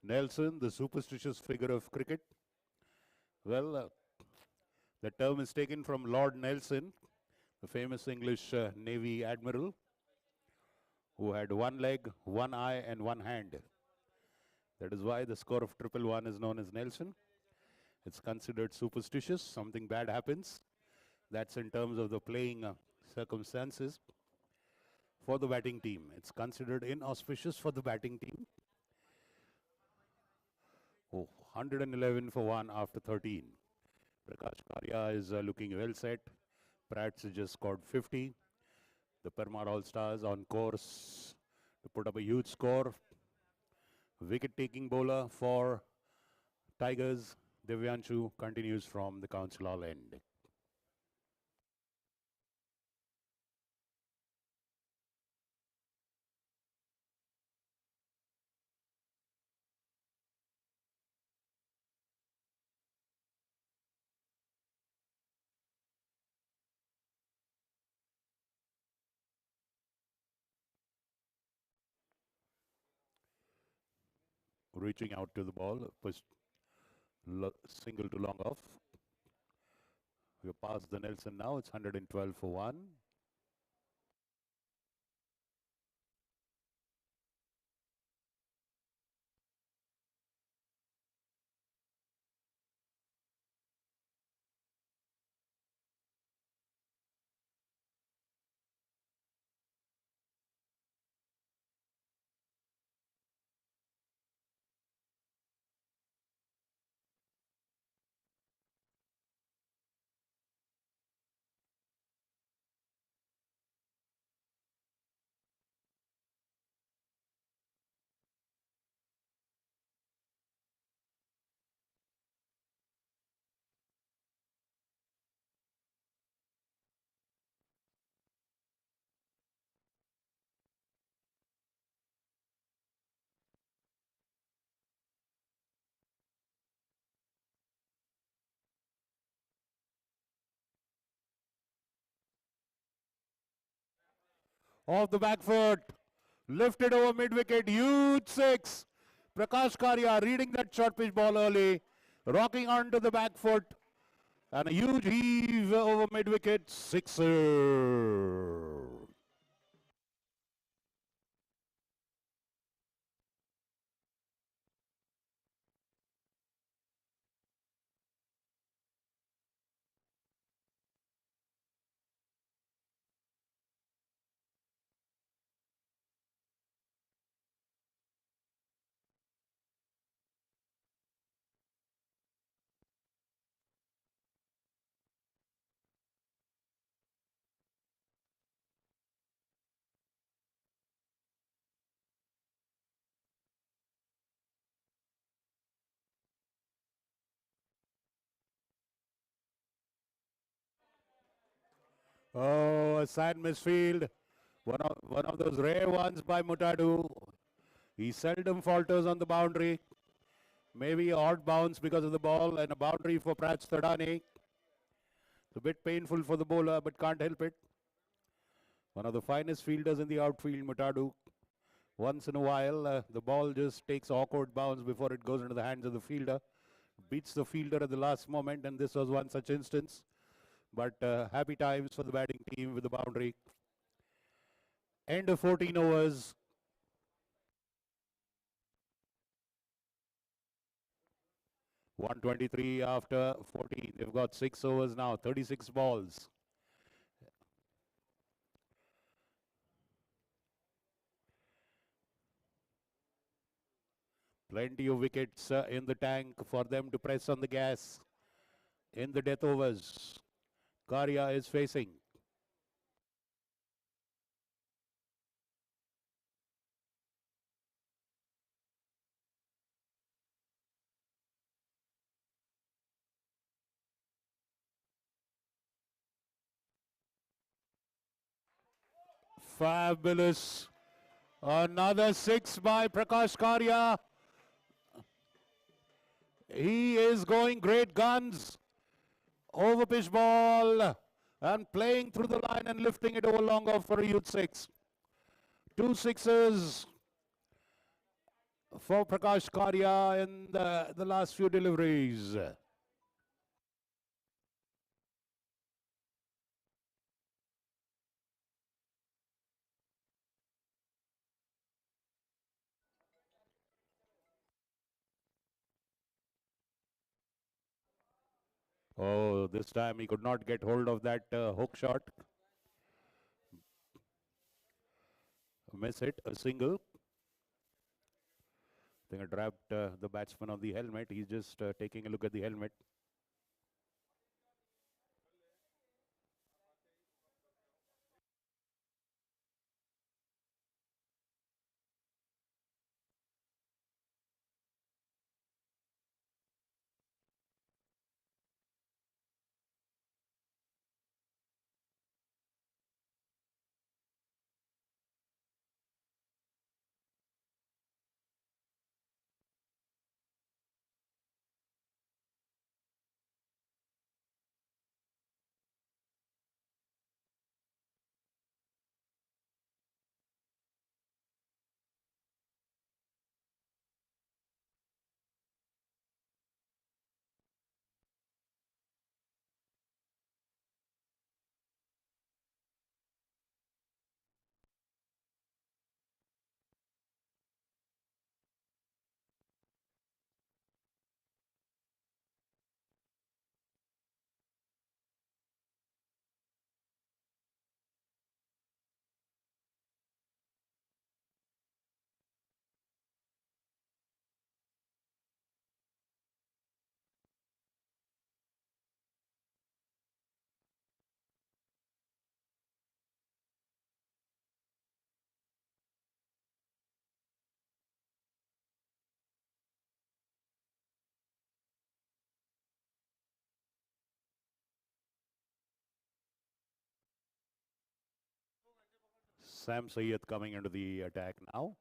Nelson, the superstitious figure of cricket. Well, the term is taken from Lord Nelson, the famous English Navy admiral, who had one leg, one eye, and one hand. That is why the score of 1-1 is known as Nelson. It's considered superstitious, something bad happens. That's in terms of the playing circumstances for the batting team. It's considered inauspicious for the batting team. Oh, 111 for 1 after 13. Prakash Karya is looking well set. Prats has just scored 50. The Parmar All-Stars on course to put up a huge score. Wicket-taking bowler for Tigers, Divyanshu, continues from the council hall end. Reaching out to the ball, pushed single to long off. We're past the Nelson now. It's 112 for 1. Off the back foot, lifted over mid-wicket, huge six. Prakash Karia reading that short pitch ball early, rocking onto the back foot, and a huge heave over mid-wicket, sixer. Oh, a sad misfield. One of those rare ones by Mutadu. He seldom falters on the boundary. Maybe odd bounce because of the ball and a boundary for Prats Thadani. It's a bit painful for the bowler, but can't help it. One of the finest fielders in the outfield, Mutadu. Once in a while, the ball just takes awkward bounce before it goes into the hands of the fielder. Beats the fielder at the last moment, and this was one such instance. But happy times for the batting team with the boundary. End of 14 overs. 123 after 14. They've got 6 overs now, 36 balls. Plenty of wickets in the tank for them to press on the gas in the death overs. Karia is facing. Fabulous. Another 6 by Prakash Karia. He is going great guns. Over pitch ball and playing through the line and lifting it over long off for a huge 6. 2 sixes for Prakash Karia in the last few deliveries. Oh, this time he could not get hold of that hook shot. Miss it, a single. I think I dropped the batsman on the helmet. He's just taking a look at the helmet. Sam Sayyed coming into the attack now.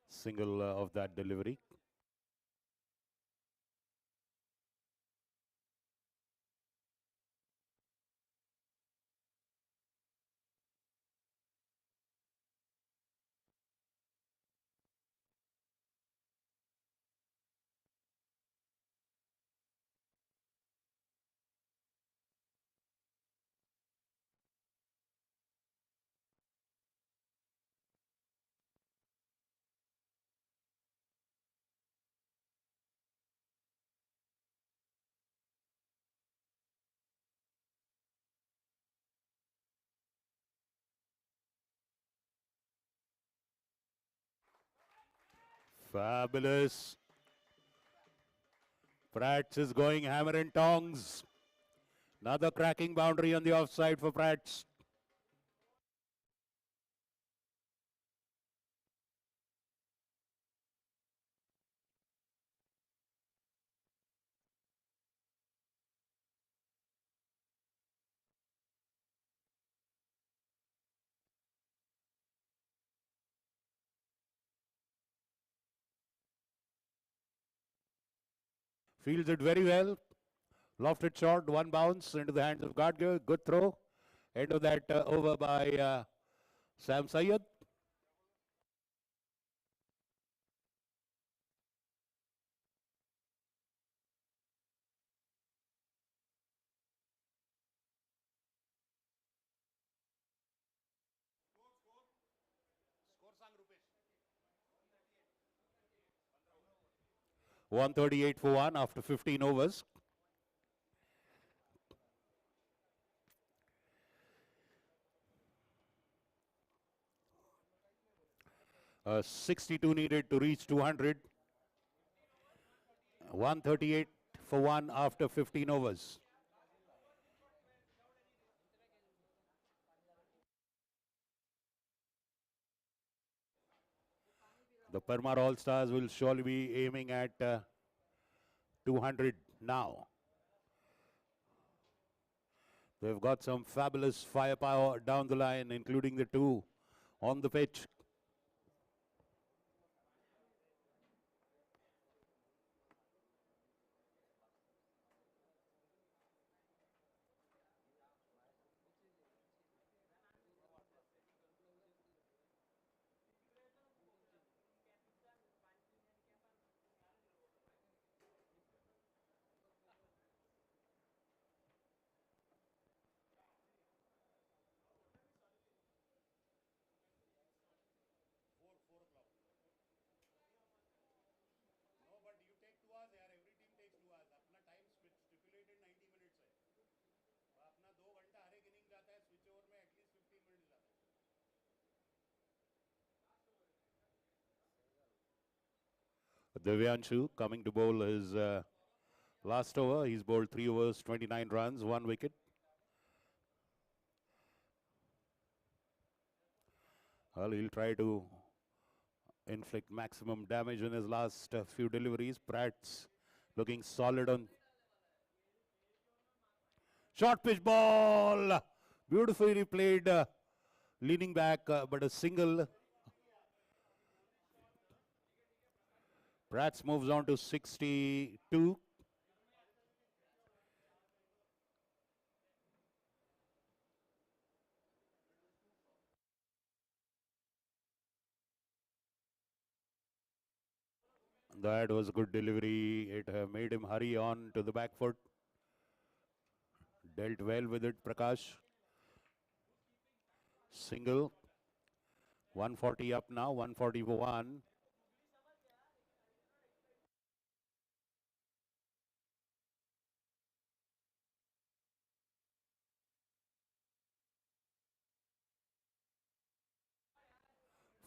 Single of that delivery. Fabulous. Prats is going hammer and tongs. Another cracking boundary on the offside for Prats. Fields it very well. Lofted shot, one bounce into the hands of Gadgir. Good throw. End of that over by Sam Sayyed. Score 138 for 1 after 15 overs. 62 needed to reach 200. 138 for 1 after 15 overs. The Parmar All-Stars will surely be aiming at 200 now. They've got some fabulous firepower down the line, including the two on the pitch. Divyanshu coming to bowl his last over. He's bowled 3 overs, 29 runs, 1 wicket. Well, he'll try to inflict maximum damage in his last few deliveries. Pratt's looking solid on short pitch ball. Beautifully played, leaning back, but a single. Prats moves on to 62. That was a good delivery. It made him hurry on to the back foot. Dealt well with it, Prakash. Single. 140 up now, 140 for 1.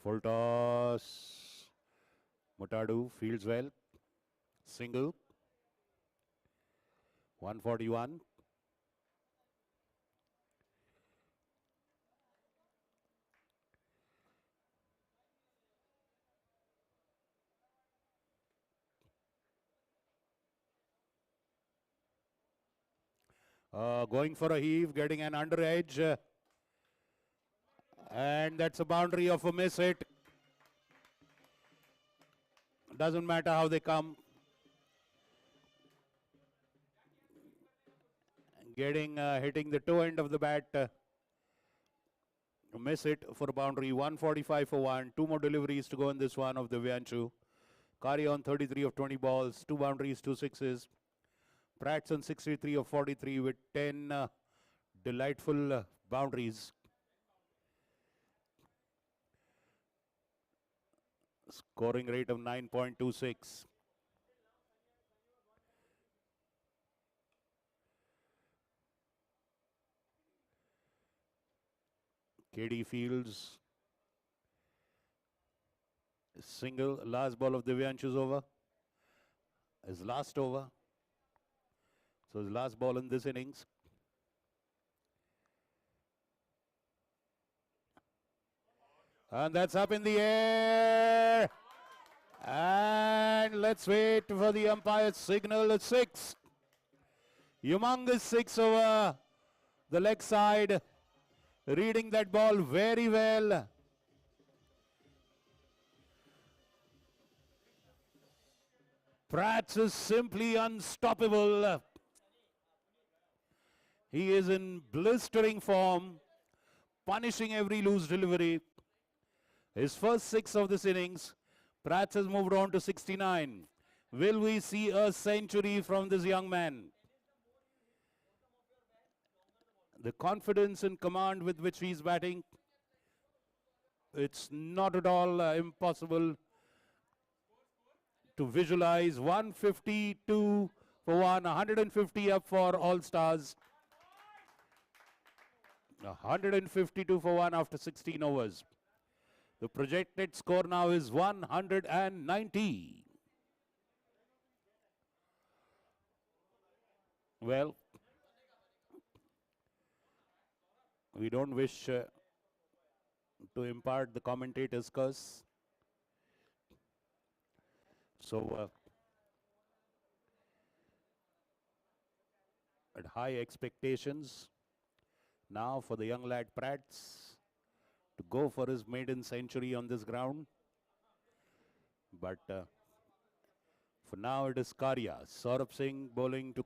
Full toss. Mutadu fields well. Single. 141. Going for a heave, getting an under edge. And that's a boundary of a miss hit. Doesn't matter how they come. Hitting the toe end of the bat. Miss it for a boundary. 145 for 1. 2 more deliveries to go in this one of Divyanshu. Kari on 33 of 20 balls. 2 boundaries, 2 sixes. Pratt's on 63 of 43 with 10 delightful boundaries. Scoring rate of 9.26. KD Fields. Single. Last ball of Divyanshu's over. His last over. So his last ball in this innings. And that's up in the air. And let's wait for the umpire's signal. It's 6. Humongous 6 over the leg side. Reading that ball very well. Prats is simply unstoppable. He is in blistering form, punishing every loose delivery. His first 6 of this innings, Prats has moved on to 69. Will we see a century from this young man? The confidence and command with which he's batting, it's not at all impossible to visualize. 152 for 1, 150 up for All Stars. 152 for 1 after 16 overs. The projected score now is 190. Well, we don't wish to impart the commentator's curse. So, at high expectations now for the young lad Prats to go for his maiden century on this ground. But for now it is Karya. Saurabh Singh bowling to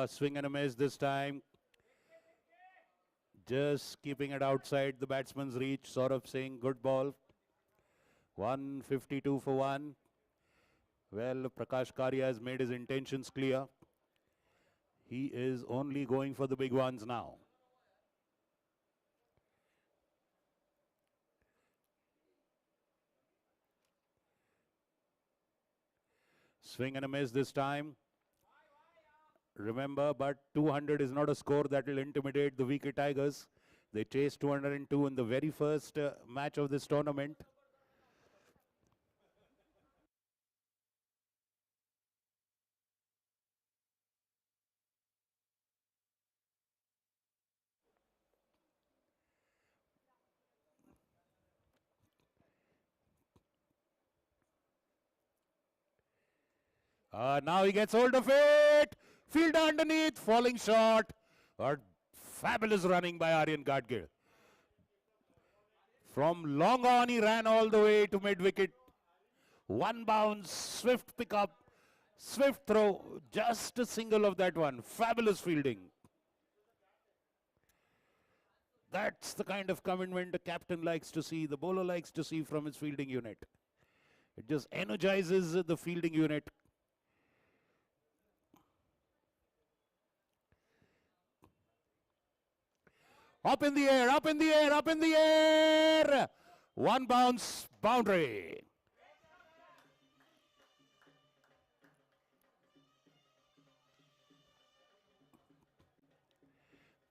swing and a miss this time. Just keeping it outside the batsman's reach. Saurabh Singh, good ball. 152 for 1. Well, Prakash Karya has made his intentions clear. He is only going for the big ones now. Swing and a miss this time. Remember, but 200 is not a score that will intimidate the VK Tigers. They chased 202 in the very first match of this tournament. Now he gets hold of it. Fielder underneath, falling short. But fabulous running by Aryan Gadgir. From long on, he ran all the way to mid-wicket. One bounce, swift pickup, swift throw. Just a single of that one. Fabulous fielding. That's the kind of commitment the captain likes to see, the bowler likes to see from his fielding unit. It just energizes the fielding unit. Up in the air, up in the air, up in the air. One bounce, boundary.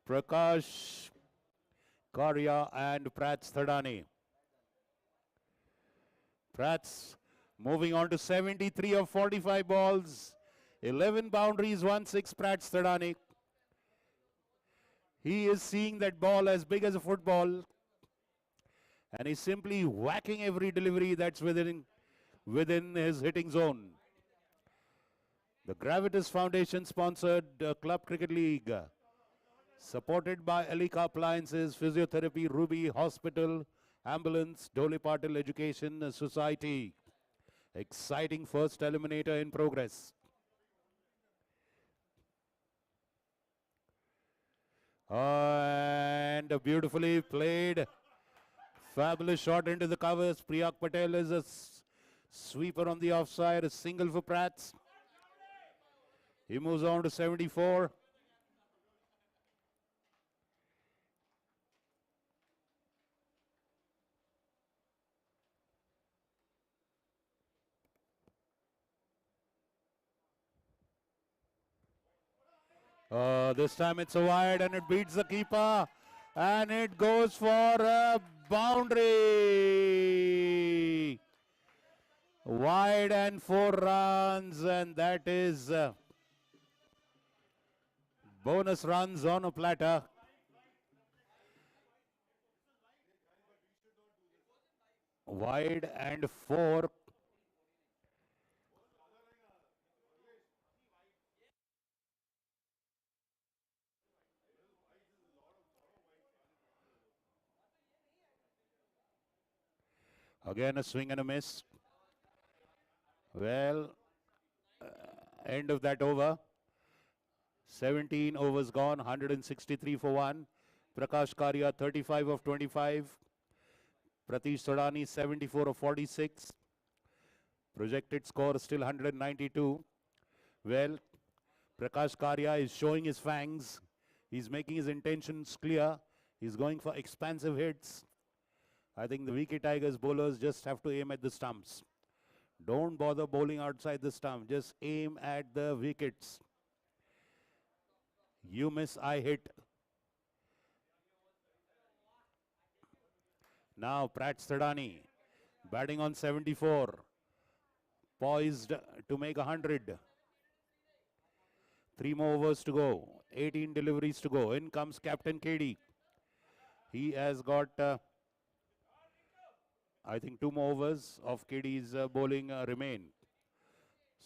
Prakash Karya and Prats Thadani. Prats moving on to 73 of 45 balls. 11 boundaries, 1-6 Prats Thadani. He is seeing that ball as big as a football. And he's simply whacking every delivery that's within his hitting zone. The Gravitas Foundation sponsored Club Cricket League, supported by Alika Appliances, Physiotherapy, Ruby Hospital, Ambulance, Dole Patil Education Society. Exciting first eliminator in progress. And beautifully played. Fabulous shot into the covers. Priyak Patel is a sweeper on the offside. A single for Prats. He moves on to 74. This time it's a wide and it beats the keeper. And it goes for a boundary. Wide and 4 runs, and that is bonus runs on a platter. Wide and 4. Again a swing and a miss. Well, end of that over. 17 overs gone, 163 for 1. Prakash Karia 35 of 25. Pratish Sodani 74 of 46. Projected score still 192. Well, Prakash Karia is showing his fangs. He's making his intentions clear. He's going for expansive hits. I think the VK Tigers bowlers just have to aim at the stumps. Don't bother bowling outside the stump. Just aim at the wickets. You miss, I hit. Now Prat Sadani batting on 74. Poised to make 100. 3 more overs to go. 18 deliveries to go. In comes Captain KD. He has got, I think, 2 more overs of KD's bowling remain.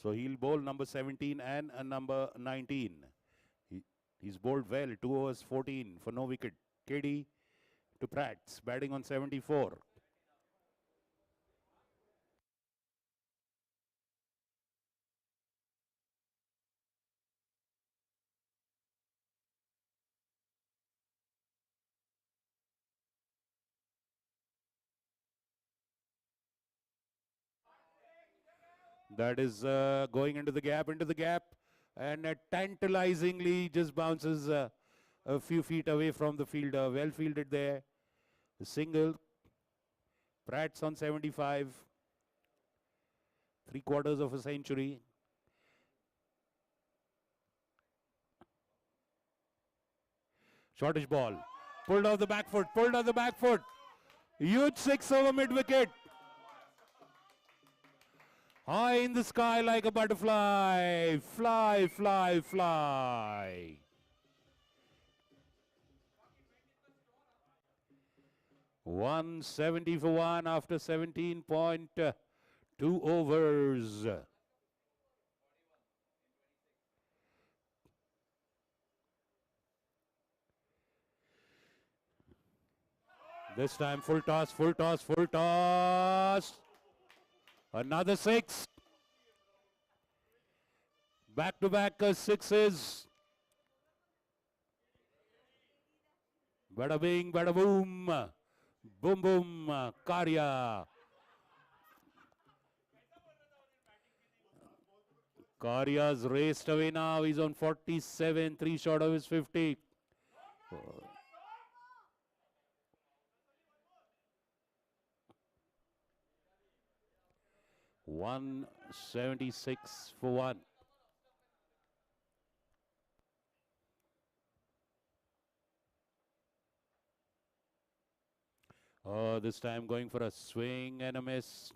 So he'll bowl number 17 and number 19. He's bowled well. 2 overs, 14 for no wicket. KD to Prats, batting on 74. That is going into the gap, and tantalizingly just bounces a few feet away from the fielder. Well fielded there. The single. Prats on 75. 3/4 of a century. Shortish ball. Pulled off the back foot. Huge 6 over mid wicket. High in the sky like a butterfly. Fly, fly, fly. $170 for 1 after 17.2 overs. This time full toss. Another 6. Back-to-back sixes. Bada bing, bada boom. Boom, boom. Karia. Karia's raced away now. He's on 47, 3 short of his 50. 176 for 1. Oh, this time going for a swing and a miss.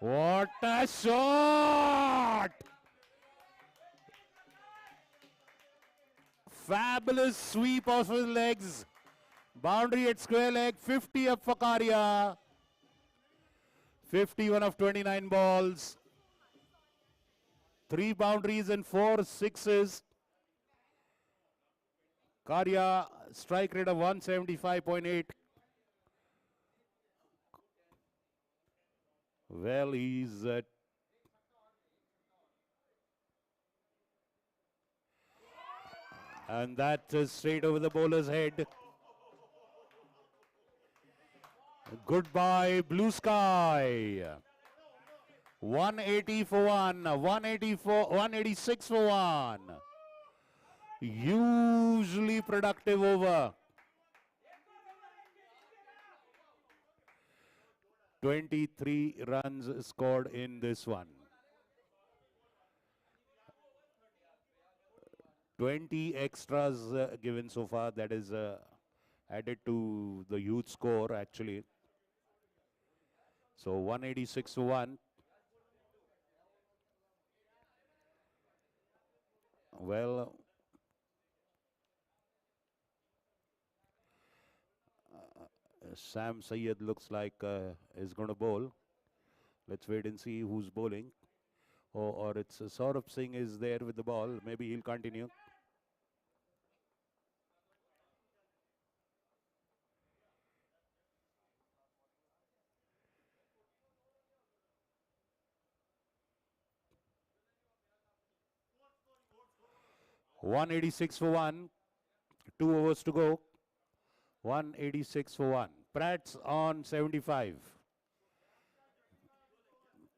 What a shot! Fabulous sweep of his legs. Boundary at square leg, 50 up for Karya. 51 of 29 balls. 3 boundaries and 4 sixes. Karya strike rate of 175.8. Well, he's and that is straight over the bowler's head. Goodbye, blue sky. 180 for 1, 186 for 1. Hugely productive over. 23 runs scored in this one. 20 extras given so far. That is added to the huge score actually. So 186 for 1. Well, Sam Syed looks like is going to bowl. Let's wait and see who's bowling. Or it's Saurabh Singh is there with the ball. Maybe he'll continue. $186 for 1. 2 overs to go. 186 for 1. Pratt's on 75.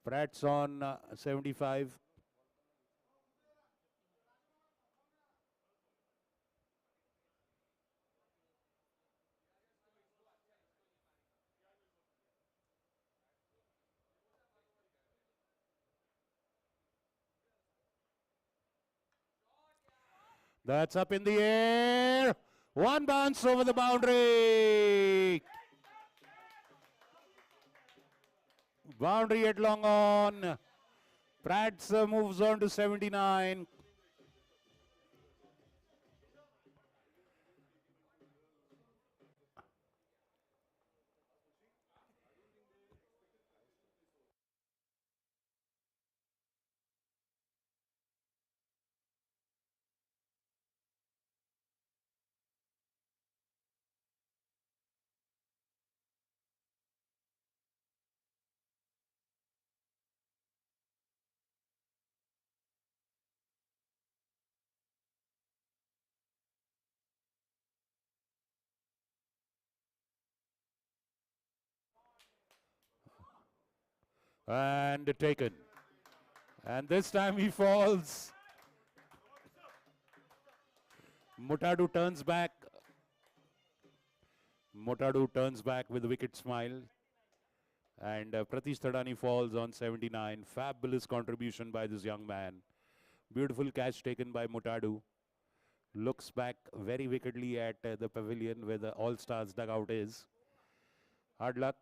Pratt's on 75. That's up in the air. One bounce over the boundary. Boundary at long on. Pratt moves on to 79. And taken. And this time he falls. Mutadu turns back. Mutadu turns back with a wicked smile. And Pratish Thadani falls on 79. Fabulous contribution by this young man. Beautiful catch taken by Mutadu. Looks back very wickedly at the pavilion where the All-Stars dugout is. Hard luck.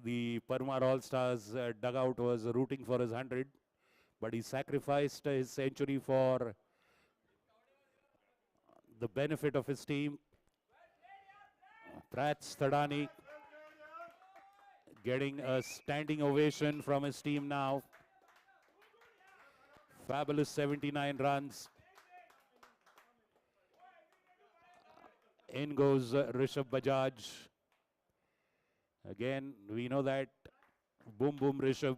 The Parmar All-Stars dugout was rooting for his 100, but he sacrificed his century for the benefit of his team. Prats Thadani getting a standing ovation from his team now. Fabulous 79 runs. In goes Rishabh Bajaj. Again, we know that boom boom Rishabh.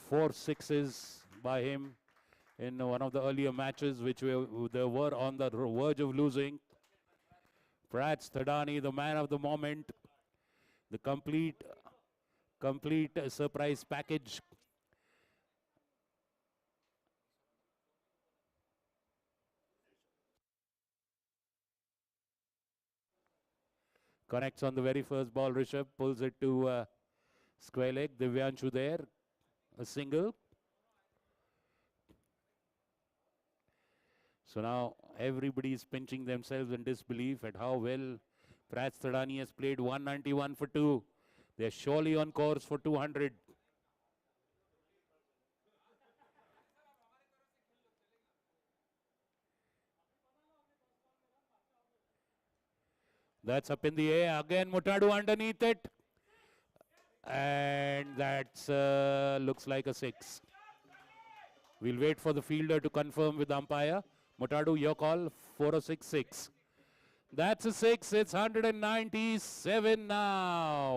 4 sixes by him in one of the earlier matches which they were on the verge of losing. Prats Thadani, the man of the moment. The complete surprise package. Connects on the very first ball. Rishabh pulls it to square leg. Divyanshu there. A single. So now everybody is pinching themselves in disbelief at how well Prats Thadani has played. 191 for 2. They're surely on course for 200. That's up in the air. Again, Mutadu underneath it. And that's looks like a 6. We'll wait for the fielder to confirm with the umpire. Mutadu, your call. 4 or 6, 6. That's a 6. It's 197 now.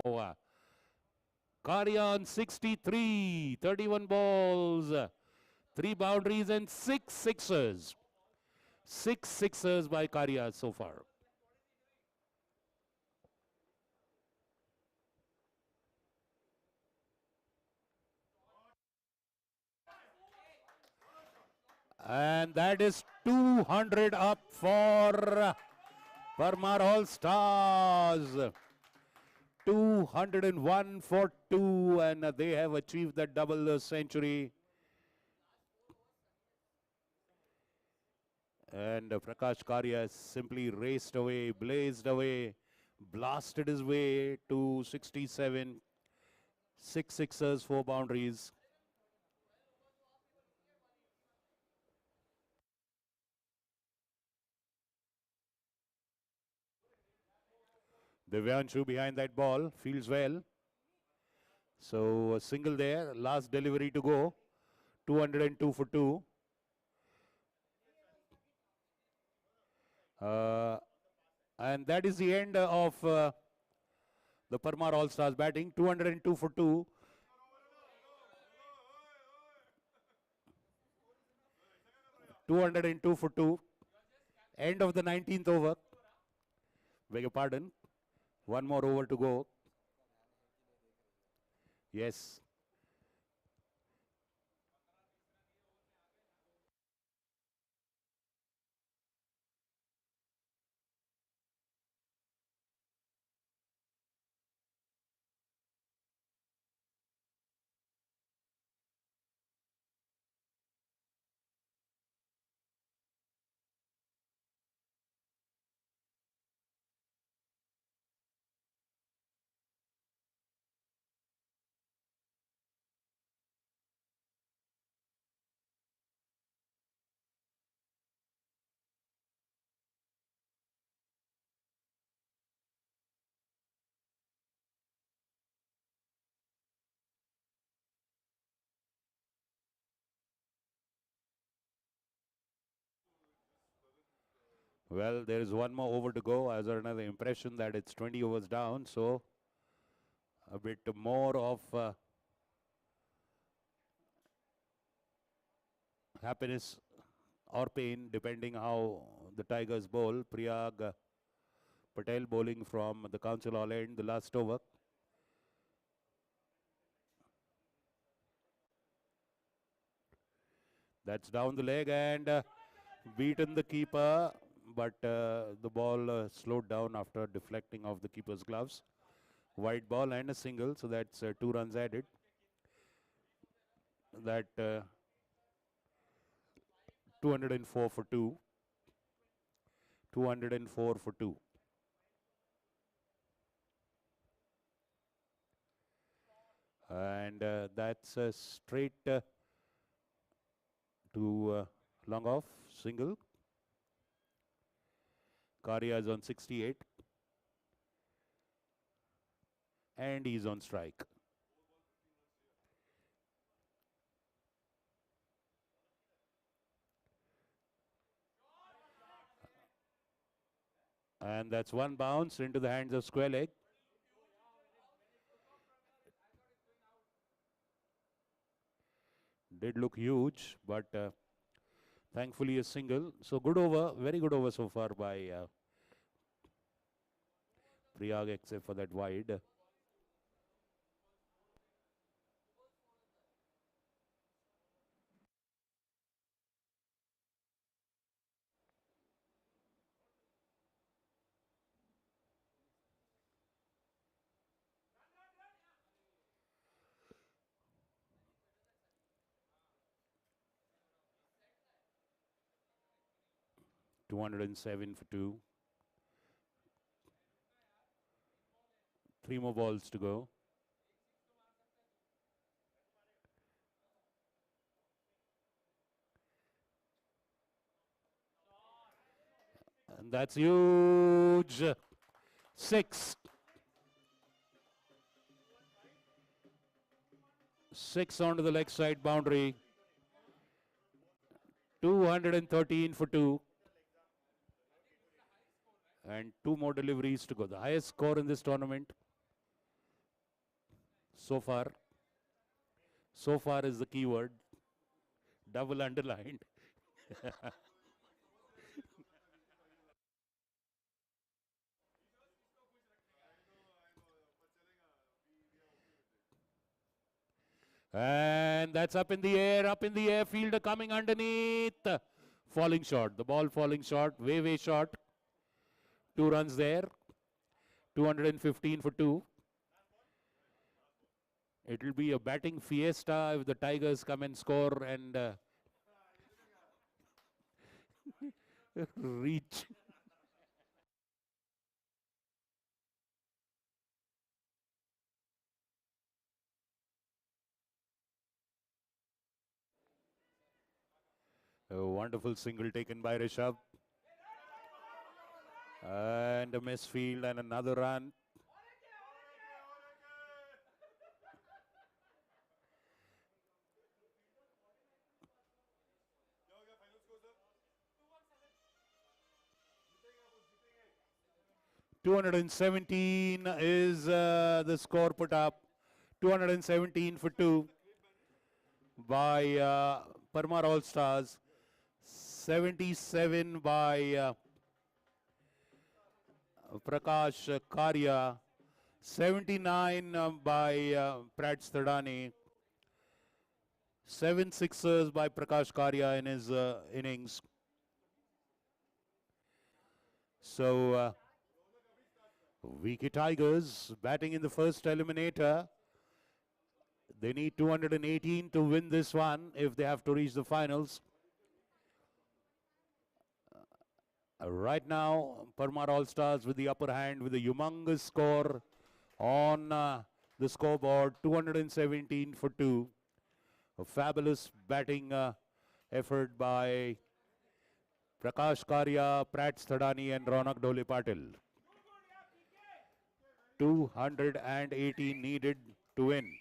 Karya on 63. 31 balls. 3 boundaries and 6 sixers. 6 sixers by Karya so far. And that is 200 up for Parmar All Stars. 201 for 2, and they have achieved the double century. And Prakash Karya simply raced away, blazed away, blasted his way to 67. 6 sixers, 4 boundaries. Divyanshu behind that ball, feels well. So a single there, last delivery to go. 202 for 2. And that is the end of the Parmar All-Stars batting. 202 for 2. $202 for 2. End of the 19th over. Beg your pardon. One more over to go. Yes. Well, there is one more over to go. As another impression that it's 20 overs down, so a bit more of happiness or pain depending how the Tigers bowl. Priyag Patel bowling from the Council Hall end, the last over. That's down the leg and beaten the keeper, but the ball slowed down after deflecting off the keeper's gloves. White ball and a single, so that's 2 runs added. That 204 for 2. 204 for 2. And that's a straight to long off, single. Karya is on 68. And he's on strike. And that's one bounce into the hands of square leg. Did look huge, but thankfully a single. So good over, very good over so far by Priyag, except for that wide. $207 for 2. 3 more balls to go. And that's huge. 6. 6 onto the leg side boundary. 213 for 2. And 2 more deliveries to go. The highest score in this tournament so far. So far is the key word. Double underlined. And that's up in the air, fielder coming underneath. Falling short, the ball falling short, way short. 2 runs there. 215 for 2. It will be a batting fiesta if the Tigers come and score and reach. A wonderful single taken by Rishabh. And a misfield and another run. .217 is the score put up. 217 for 2 by Parmar All Stars. 77 by Prakash Karya. 79 by Prats Thadani. 7 sixers by Prakash Karya in his innings. So, Vicky Tigers batting in the first eliminator. They need 218 to win this one if they have to reach the finals. Right now, Parmar All Stars with the upper hand with a humongous score on the scoreboard, 217 for 2. A fabulous batting effort by Prakash Karya, Prats Thadani and Ronak Dole Patil. 218 needed to win.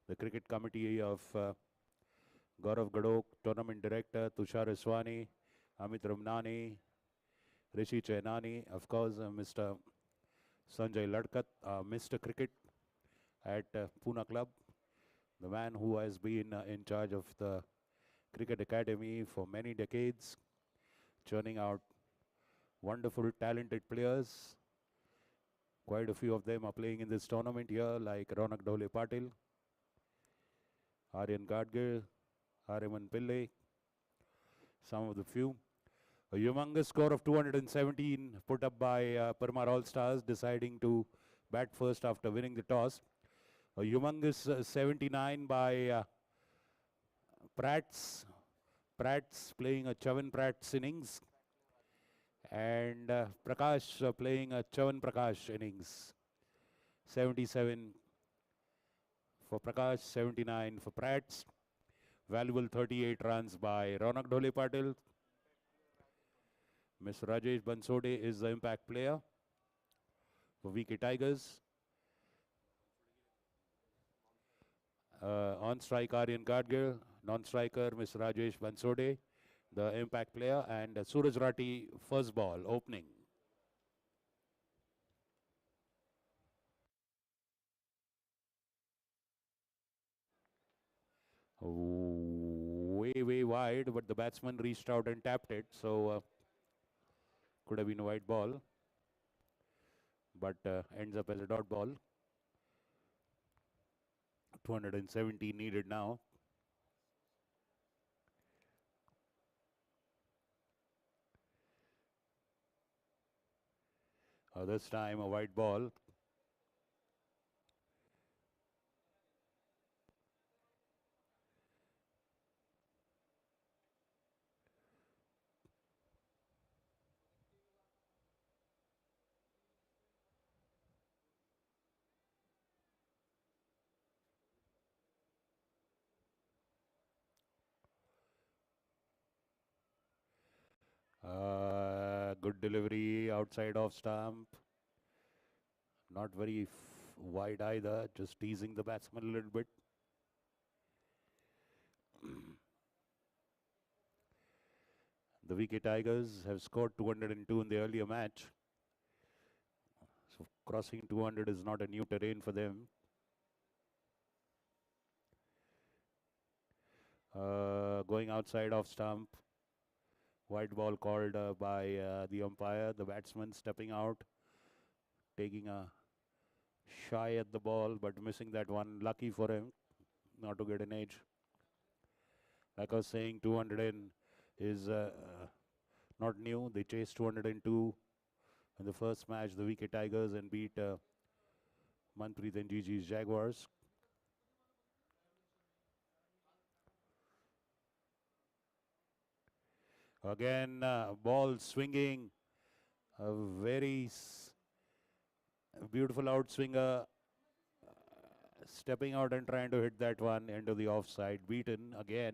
The cricket committee of Gaurav Gadok, tournament director Tushar Iswani, Amit Ramnani, Rishi Chainani, of course, Mr. Sanjay Ladkat, Mr. Cricket at Pune Club, the man who has been in charge of the Cricket Academy for many decades, churning out wonderful, talented players. Quite a few of them are playing in this tournament here, like Ronak Dhole Patil, Aryan Gadgir, Hariman Pillai, some of the few. A humongous score of 217 put up by Parmar All-Stars, deciding to bat first after winning the toss. A humongous 79 by Prats. Prats playing a Chavan Prats innings. And Prakash playing a Chavan Prakash innings. 77 for Prakash, 79 for Prats. Valuable 38 runs by Ronak Dhole Patil. Mr. Rajesh Bansode is the impact player for VK Tigers. On strike Aryan Gadgir, non-striker Mr. Rajesh Bansode, the impact player, and Suraj Rati first ball opening. Way wide, but the batsman reached out and tapped it, so could have been a wide ball, but ends up as a dot ball. 270 needed now. This time a wide ball. Good delivery outside off stump. Not very wide either, just teasing the batsman a little bit. The VK Tigers have scored 202 in the earlier match. So crossing 200 is not a new terrain for them. Going outside off stump. White ball called by the umpire. The batsman stepping out, taking a shy at the ball, but missing that one. Lucky for him not to get an edge. Like I was saying, 200 is not new. They chased 202 in the first match, the VK Tigers, and beat Manpreet and Gigi's Jaguars. Again, ball swinging, a very beautiful outswinger, stepping out and trying to hit that one into the offside. Beaten again.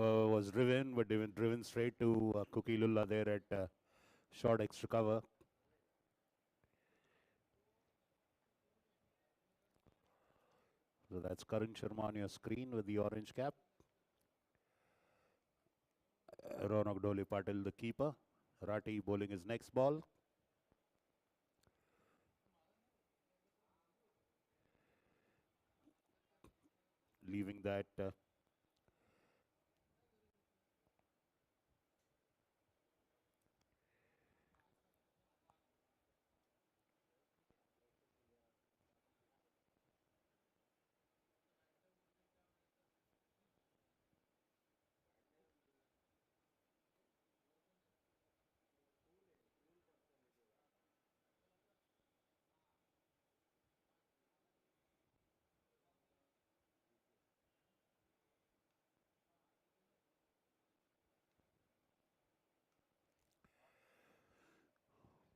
Was driven, but driven straight to Kukilullah there at short extra cover. So that's Karan Sharma on your screen with the orange cap. Ronak Dhole Patil, the keeper. Rati bowling his next ball. Leaving that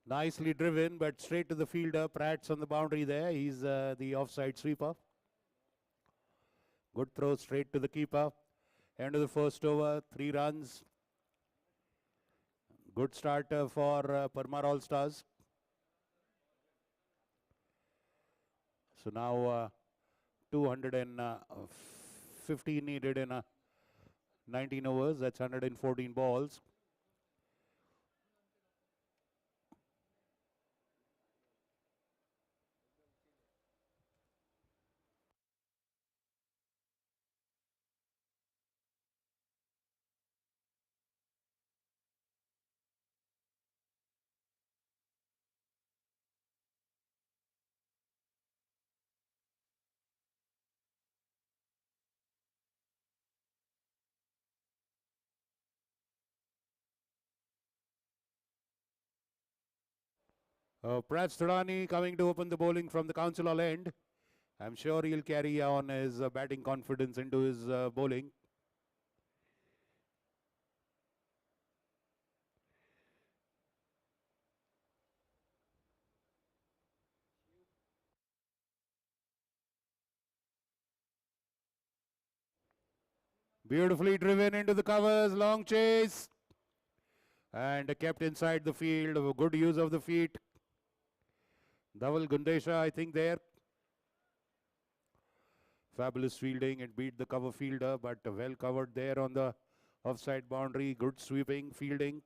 Nicely driven, but straight to the fielder. Pratt's on the boundary there. He's the offside sweeper. Good throw straight to the keeper. End of the first over, 3 runs. Good start for Parmar All Stars. So now 250 needed in 19 overs. That's 114 balls. Prats Thadani coming to open the bowling from the council hall end. I'm sure he'll carry on his batting confidence into his bowling. Beautifully driven into the covers, long chase. And kept inside the field, good use of the feet. Dhaval Gundesha, I think there. Fabulous fielding, it beat the cover fielder, but well covered there on the offside boundary. Good sweeping, fielding.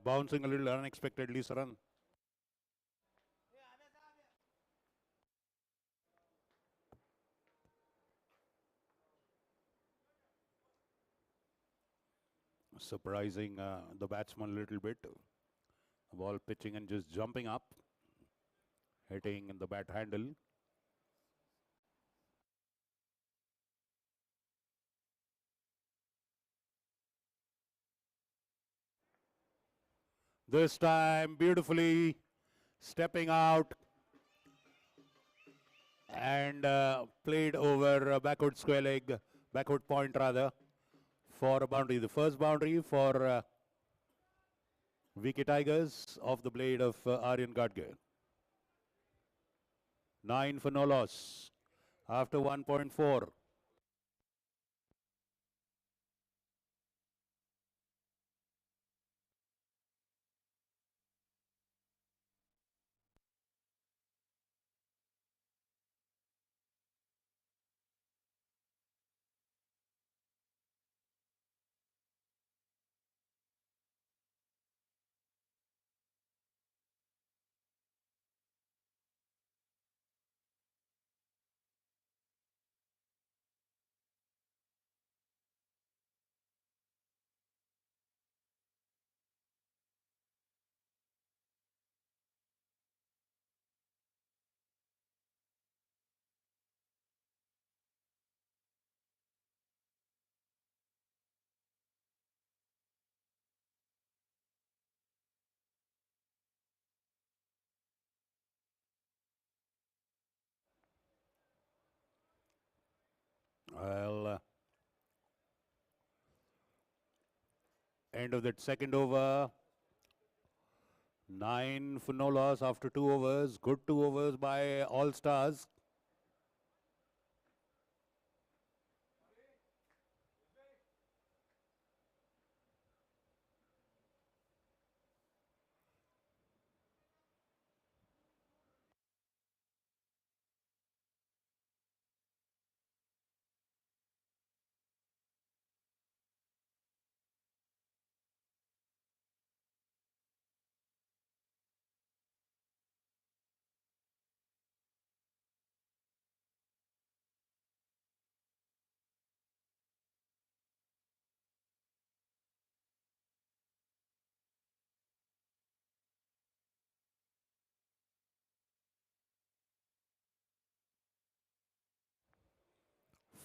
Bouncing a little unexpectedly, Saran. Surprising the batsman a little bit. The ball pitching and just jumping up, hitting the bat handle. This time beautifully stepping out and played over backward square leg, backward point rather, for a boundary. The first boundary for VK Tigers off the blade of Aryan Gadge. 9 for no loss after 1.4. Well, end of that second over. 9 for no loss after 2 overs. Good 2 overs by All Stars.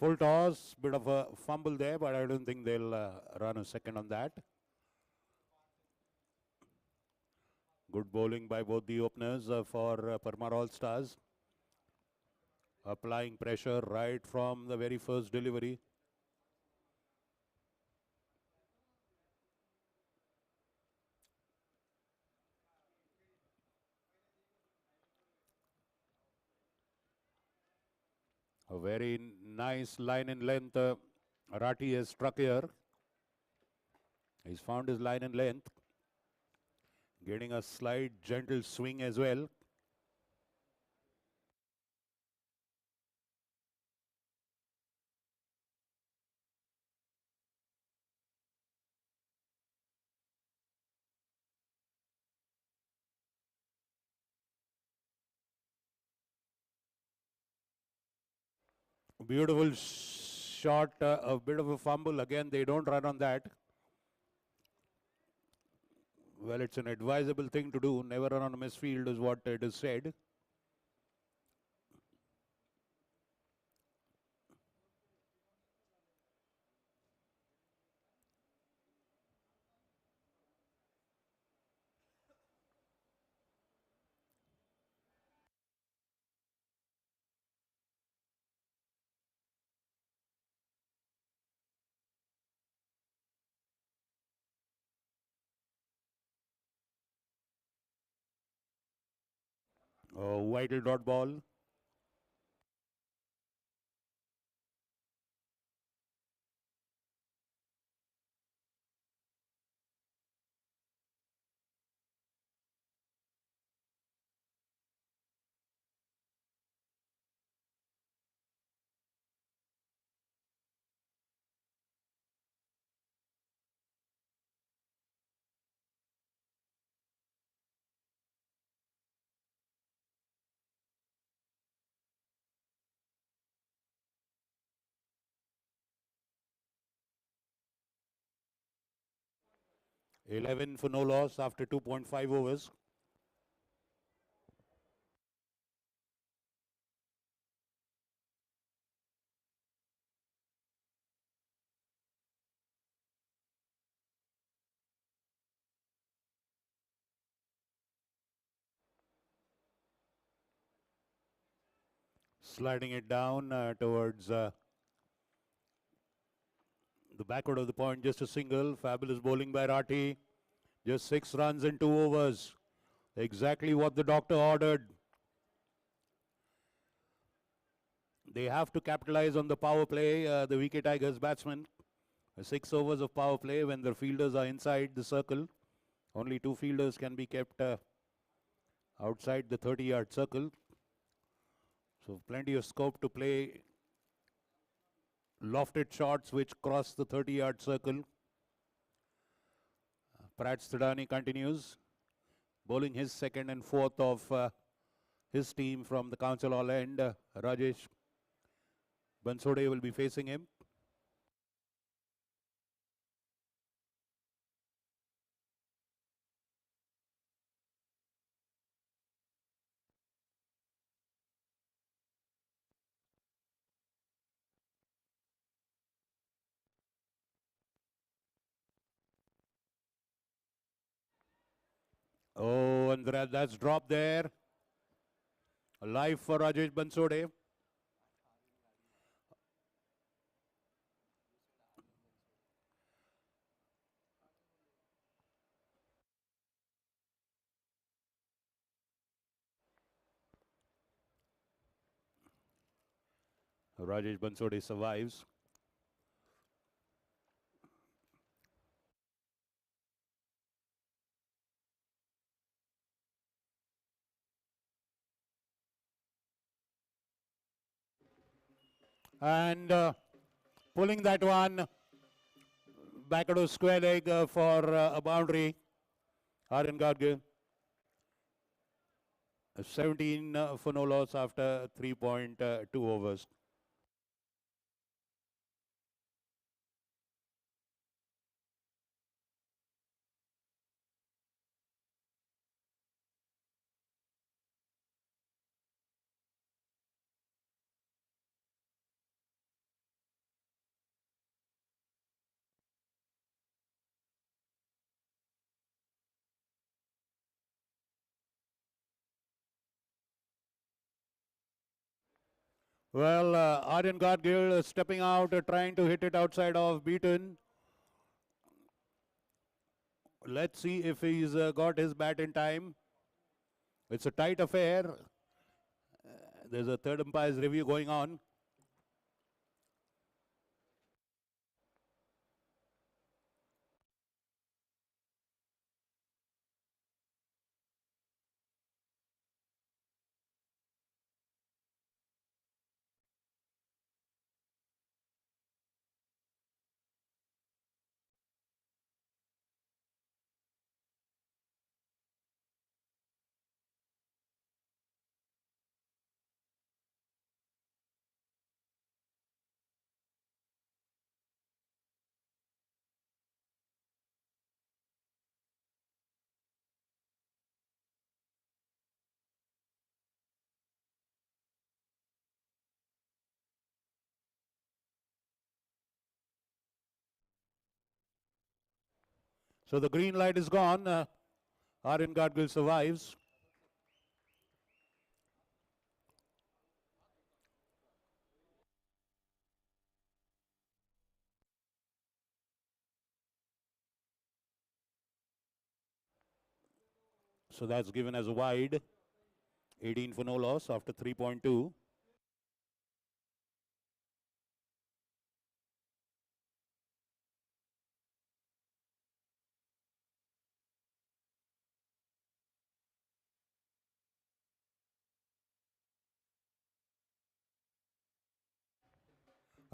Full toss, bit of a fumble there, but I don't think they'll run a second on that. Good bowling by both the openers for Parmar All-Stars. Applying pressure right from the very first delivery. A very nice line in length Rathi has struck here. He's found his line in length. Getting a slight gentle swing as well. Beautiful shot, a bit of a fumble. Again, they don't run on that. Well, it's an advisable thing to do. Never run on a misfield is what it is said. Vital dot ball. Eleven for no loss after 2.5 overs. Sliding it down towards the backward of the point, just a single. Fabulous bowling by Rathi. Just 6 runs in 2 overs. Exactly what the doctor ordered. They have to capitalize on the power play, the VK Tigers batsmen. 6 overs of power play when their fielders are inside the circle. Only 2 fielders can be kept outside the 30-yard circle. So plenty of scope to play lofted shots which cross the 30-yard circle. Prat Stadani continues, bowling his second and fourth of his team from the Council Hall end. Rajesh Bansode will be facing him. Oh, and that's dropped there. A life for Rajesh Bansode. Rajesh Bansode survives. And pulling that one back to square leg for a boundary. Aryan Gadge. 17 for no loss after 3.2 overs. Well, Aryan Gadgil stepping out, trying to hit it outside of Beaton. Let's see if he's got his bat in time. It's a tight affair. There's a third umpire's review going on. So the green light is gone. Aryan Gadgil survives. So that's given as a wide. 18 for no loss after 3.2.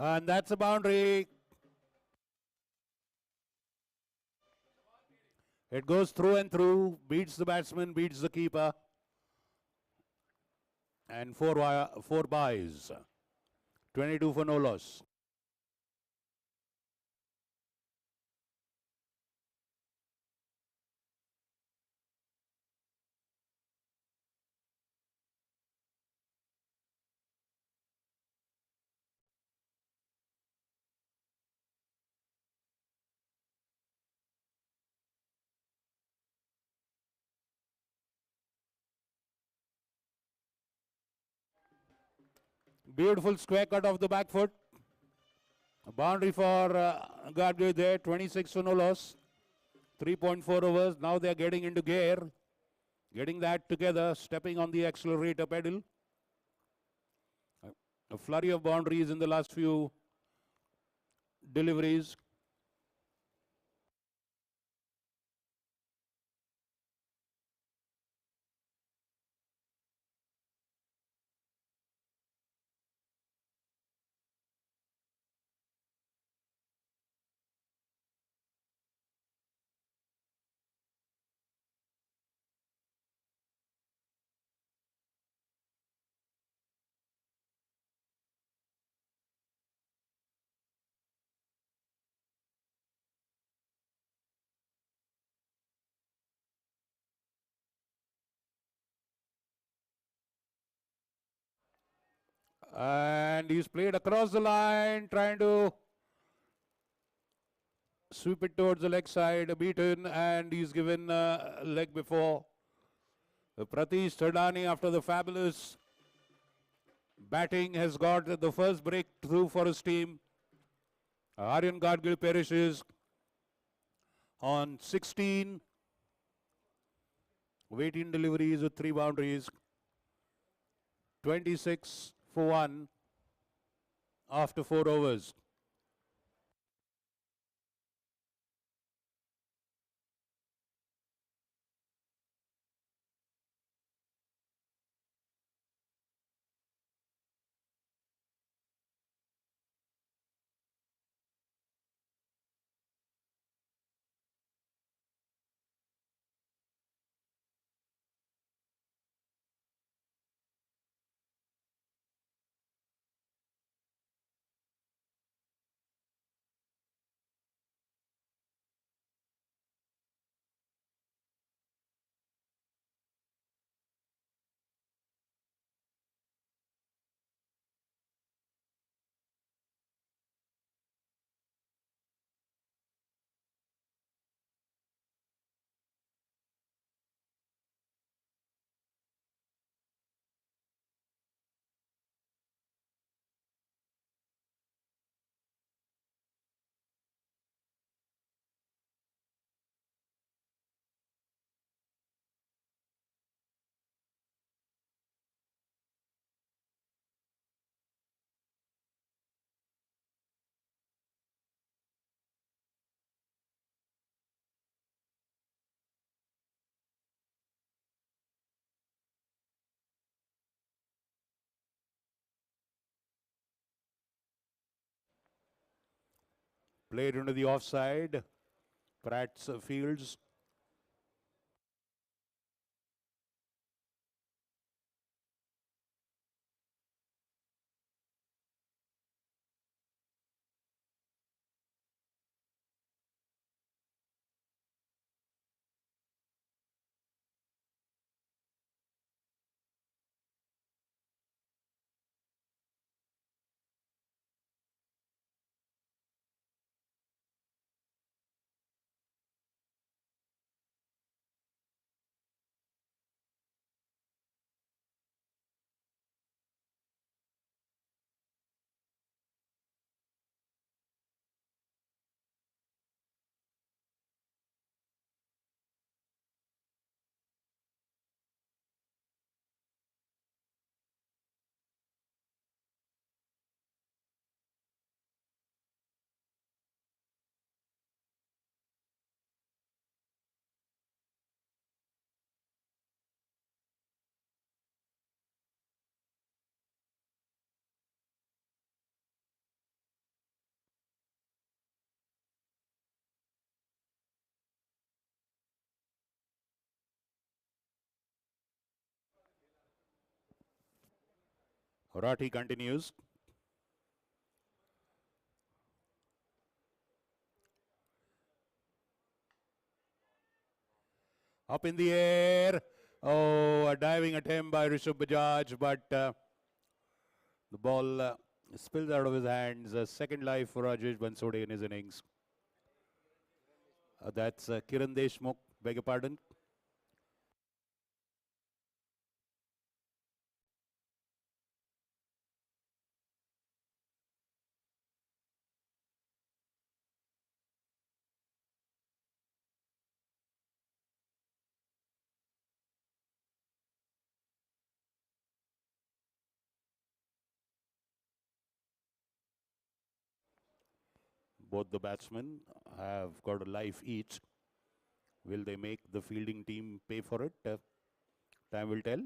And that's a boundary. It goes through and through, beats the batsman, beats the keeper. And four byes. 22 for no loss. Beautiful square cut off the back foot. A boundary for Gadgil there, 26 for no loss. 3.4 overs. Now they're getting into gear. Getting that together, stepping on the accelerator pedal. A flurry of boundaries in the last few deliveries. And he's played across the line, trying to sweep it towards the leg side, beaten, and he's given leg before. Pratish Thadani, after the fabulous batting, has got the first breakthrough for his team. Aryan Gadgil perishes on 16, 18 deliveries with 3 boundaries, 26 for 1 after 4 overs. Played into the offside. Pratt's fields. Rathi continues. Up in the air. Oh, a diving attempt by Rishabh Bajaj, but the ball spills out of his hands. Second life for Rajesh Bansode in his innings. That's Kiran Deshmukh, beg your pardon. Both the batsmen have got a life each. Will they make the fielding team pay for it? Time will tell.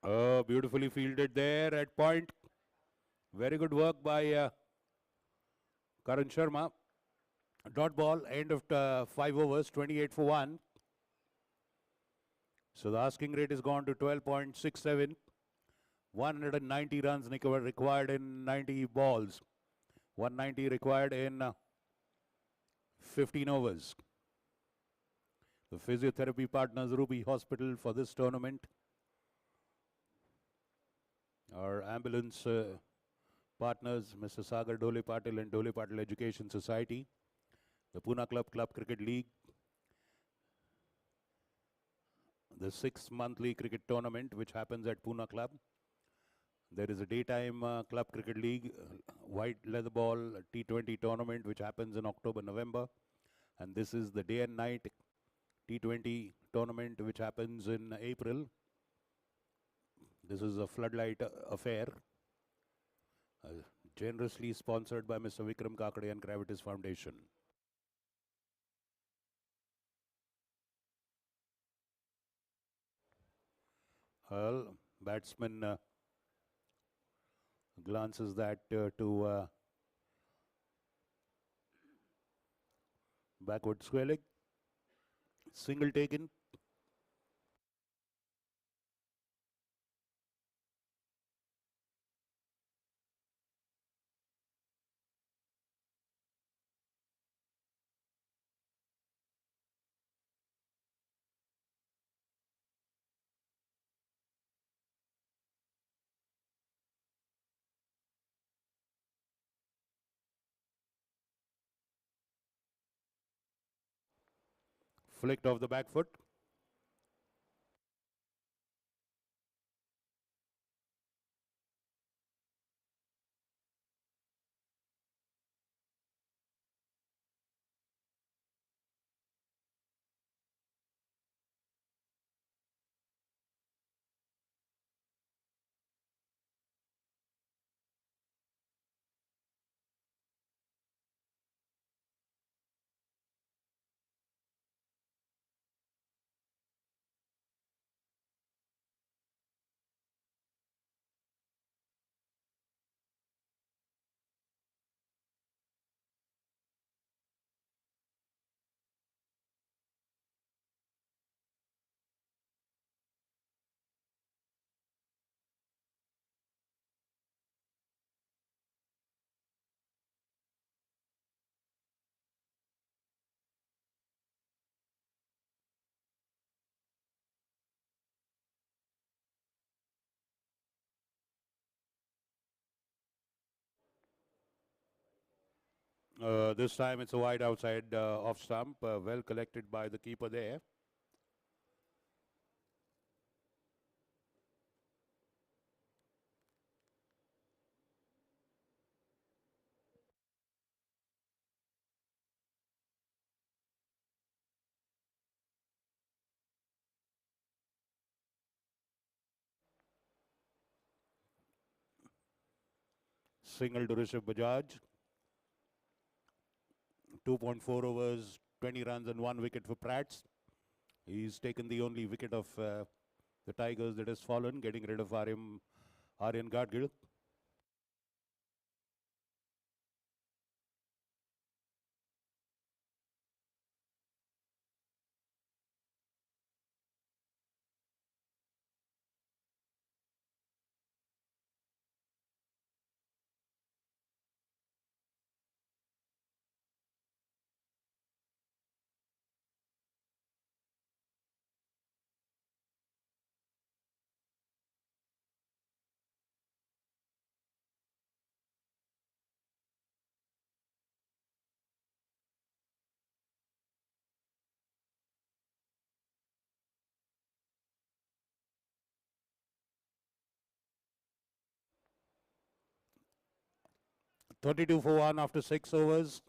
Oh, beautifully fielded there at point. Very good work by Karan Sharma. Dot ball, end of 5 overs, 28 for 1. So the asking rate is gone to 12.67. 190 runs required in 90 balls. 190 required in 15 overs. The physiotherapy partners, Ruby Hospital, for this tournament. Our ambulance partners, Mr. Sagar Dhole Patil and Dhole Patil Education Society. The Pune Club Cricket League. The 6th monthly cricket tournament which happens at Pune Club. There is a daytime club cricket league, white leather ball T20 tournament which happens in October, November. And this is the day and night T20 tournament which happens in April. This is a floodlight affair, generously sponsored by Mr. Vikram Kakade and Gravitas Foundation. Well, batsman glances that to backward square. Single taken. Flicked off the back foot. This time it's a wide outside off stump, well collected by the keeper there. Single to Rishabh Bajaj. 2.4 overs, 20 runs and 1 wicket for Prats. He's taken the only wicket of the Tigers that has fallen, getting rid of Aryan Gadgil. .32 for 1 after 6 overs.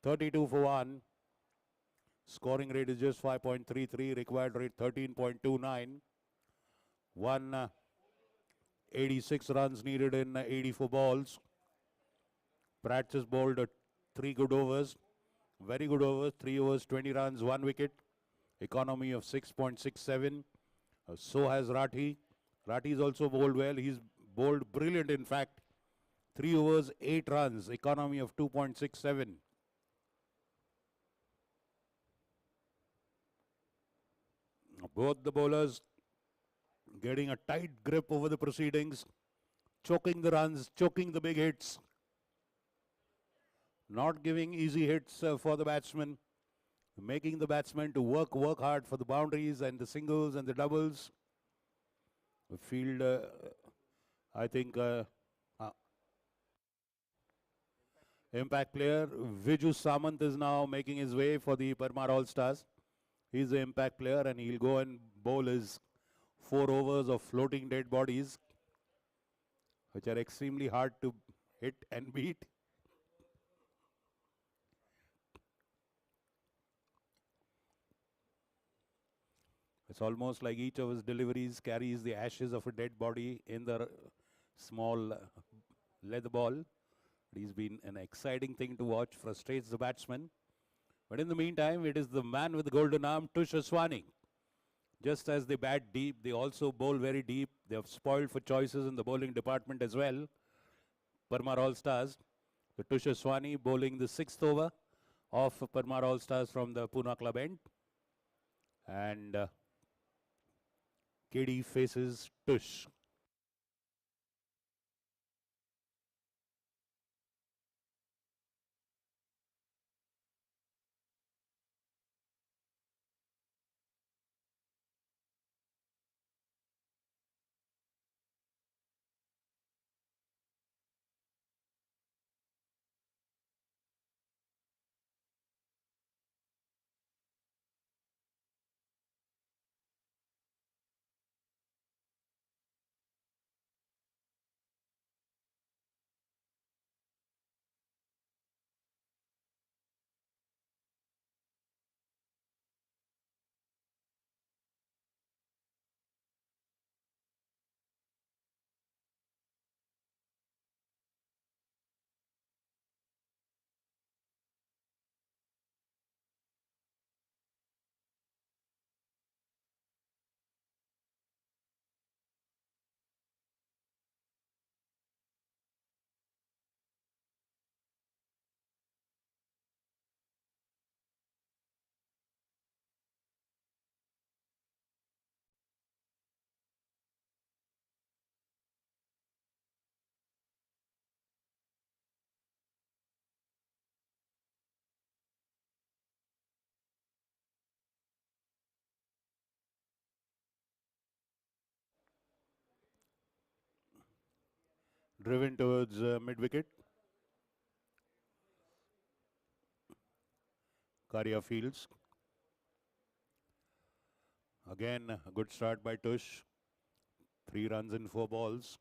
32 for 1. Scoring rate is just 5.33. Required rate 13.29. 186 runs needed in 84 balls. Prats has bowled 3 good overs. Very good overs. 3 overs, 20 runs, 1 wicket. Economy of 6.67. So has Rathi. Rathi's also bowled well. He's bowled brilliant, in fact. 3 overs, 8 runs. Economy of 2.67. Both the bowlers getting a tight grip over the proceedings. Choking the runs, choking the big hits. Not giving easy hits for the batsmen. Making the batsmen to work hard for the boundaries and the singles and the doubles. The field, I think, impact player Viju Samant is now making his way for the Parmar All-Stars. He's the impact player and he'll go and bowl his 4 overs of floating dead bodies, which are extremely hard to hit and beat. It's almost like each of his deliveries carries the ashes of a dead body in the small leather ball. He's been an exciting thing to watch, frustrates the batsman. But in the meantime, it is the man with the golden arm, Tush Aswani. Just as they bat deep, they also bowl very deep. They have spoiled for choices in the bowling department as well. Parmar All-Stars. The Tush Aswani bowling the 6th over of Parmar All-Stars from the Pune Club end. And KD faces Tush. driven towards mid-wicket. Karya fields. Again, a good start by Tush. 3 runs in 4 balls.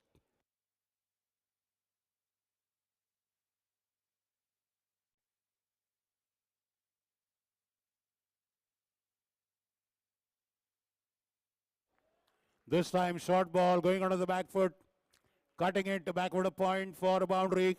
This time, short ball going onto the back foot, cutting it to backward a point for a boundary.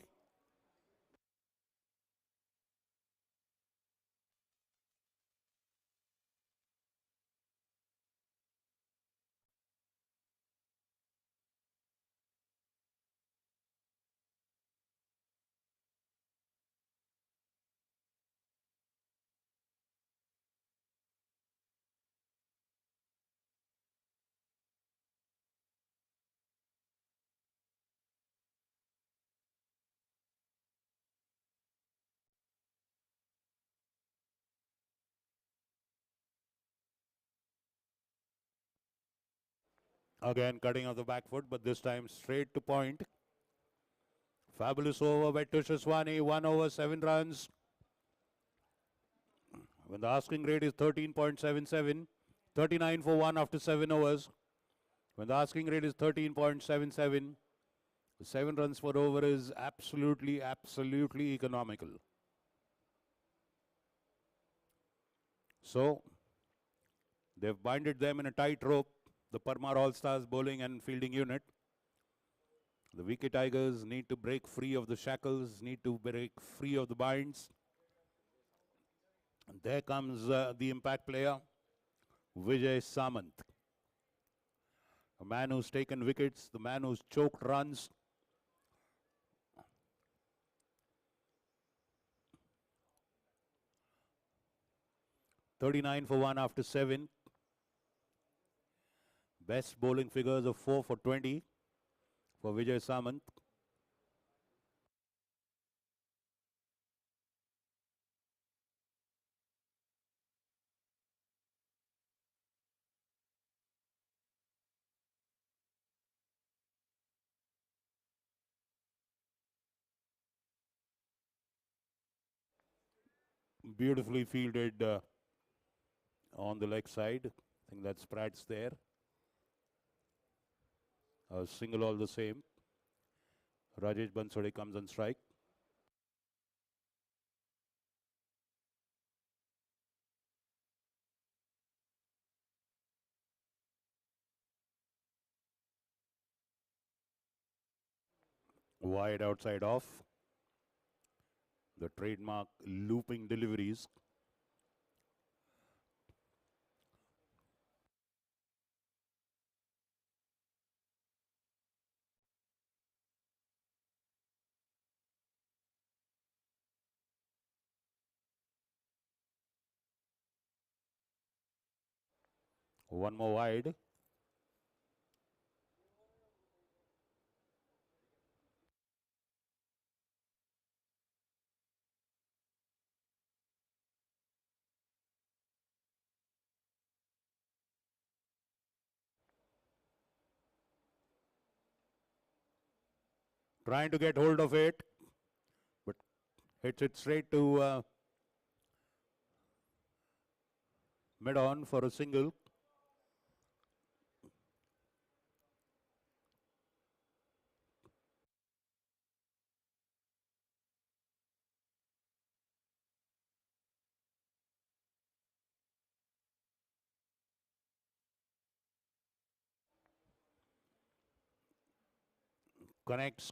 Again, cutting off the back foot, but this time straight to point. Fabulous over by Tushaswani, 1 over 7 runs. When the asking rate is 13.77, 39 for 1 after 7 overs. When the asking rate is 13.77, 7 runs per over is absolutely economical. So, they've binded them in a tight rope, the Parmar All-Stars bowling and fielding unit. The Wicket Tigers need to break free of the shackles, need to break free of the binds. And there comes the impact player, Vijay Samant. A man who's taken wickets, the man who's choked runs. .39 for 1 after 7. Best bowling figures of 4 for 20 for Vijay Samant. Beautifully fielded on the leg side. I think that's Pratt's there. A single all the same. Rajesh Bansode comes on strike. Wide outside off. The trademark looping deliveries. One more wide. Trying to get hold of it, but hits it straight to mid-on for a single.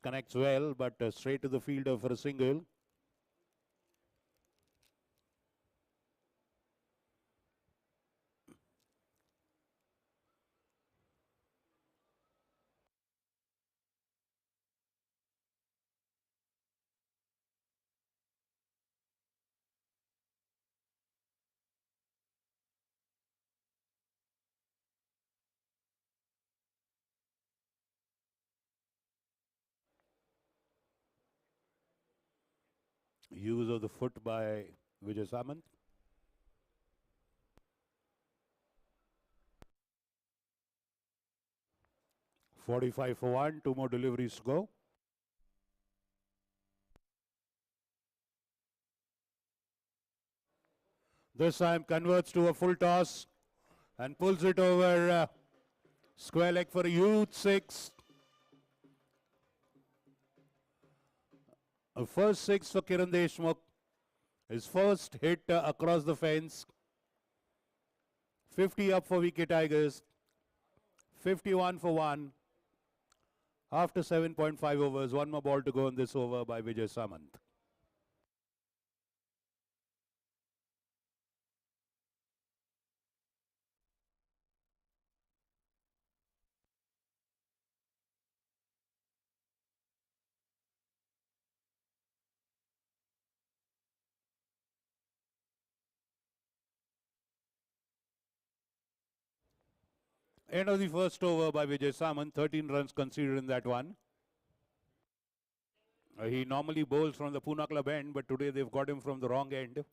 Connects well, but straight to the fielder for a single. Use of the foot by Vijay Samant. .45 for 1, 2 more deliveries to go. This time converts to a full toss and pulls it over square leg for a huge 6. A first 6 for Kiran Deshmukh. His first hit across the fence. 50 up for VK Tigers. 51 for 1. After 7.5 overs, one more ball to go in this over by Vijay Samant. End of the first over by Vijay Samant. 13 runs conceded in that one. He normally bowls from the Pune Club end, but today they've got him from the wrong end.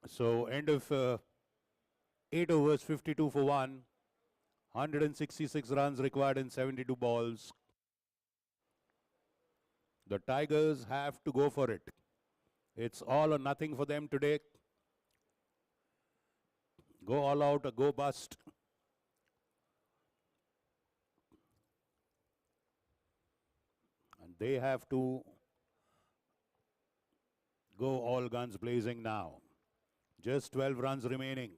So end of 8 overs, 52 for 1. 166 runs required in 72 balls. The Tigers have to go for it. It's all or nothing for them today. Go all out or go bust. And they have to go all guns blazing now. Just 12 runs remaining.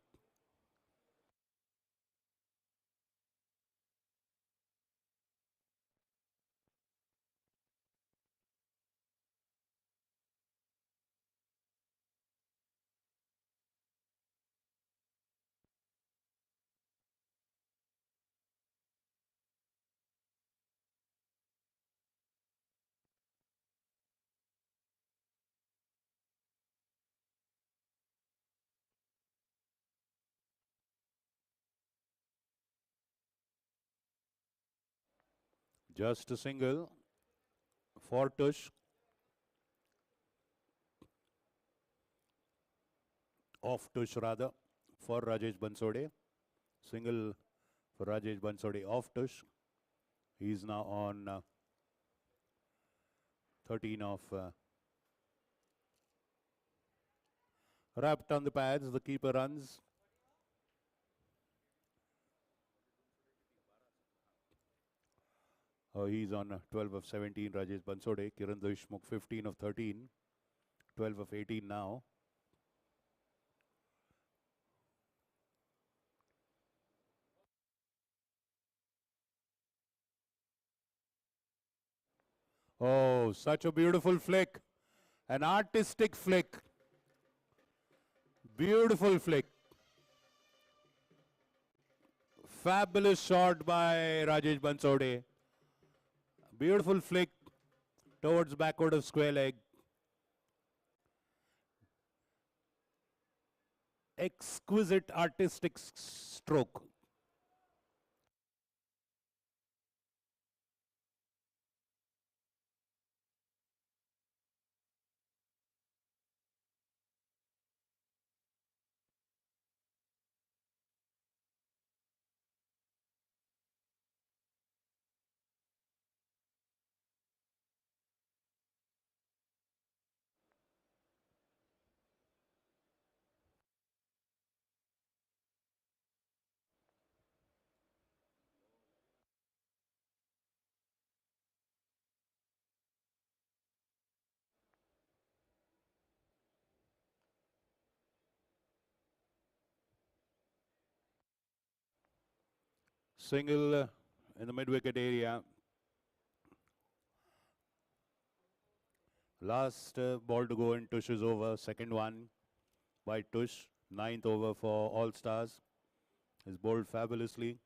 Just a single for Tush. Off Tush rather for Rajesh Bansode. Single for Rajesh Bansode off Tush. He's now on 13 of wrapped on the pads. The keeper runs. He's on 12 of 17, Rajesh Bansode. Kiran Deshmukh 15 of 13. 12 of 18 now. Oh, such a beautiful flick. An artistic flick. Beautiful flick. Fabulous shot by Rajesh Bansode. Beautiful flick towards backward of square leg. Exquisite artistic stroke. Single in the mid-wicket area. Last ball to go in Tush's over. Second one by Tush. 9th over for All Stars. He's bowled fabulously.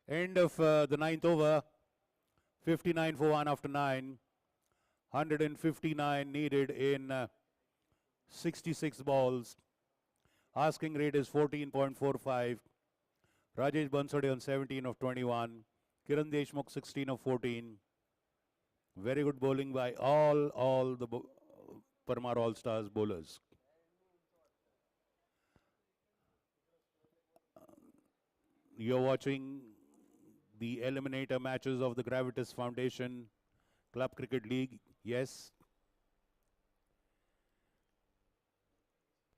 End of the 9th over. 59 for 1 after 9. 159 needed in 66 balls. Asking rate is 14.45. Rajesh Bansode on 17 of 21. Kiran Deshmukh 16 of 14. Very good bowling by all the Parmar All-Stars bowlers. You're watching the eliminator matches of the Gravitas Foundation Club Cricket League. Yes.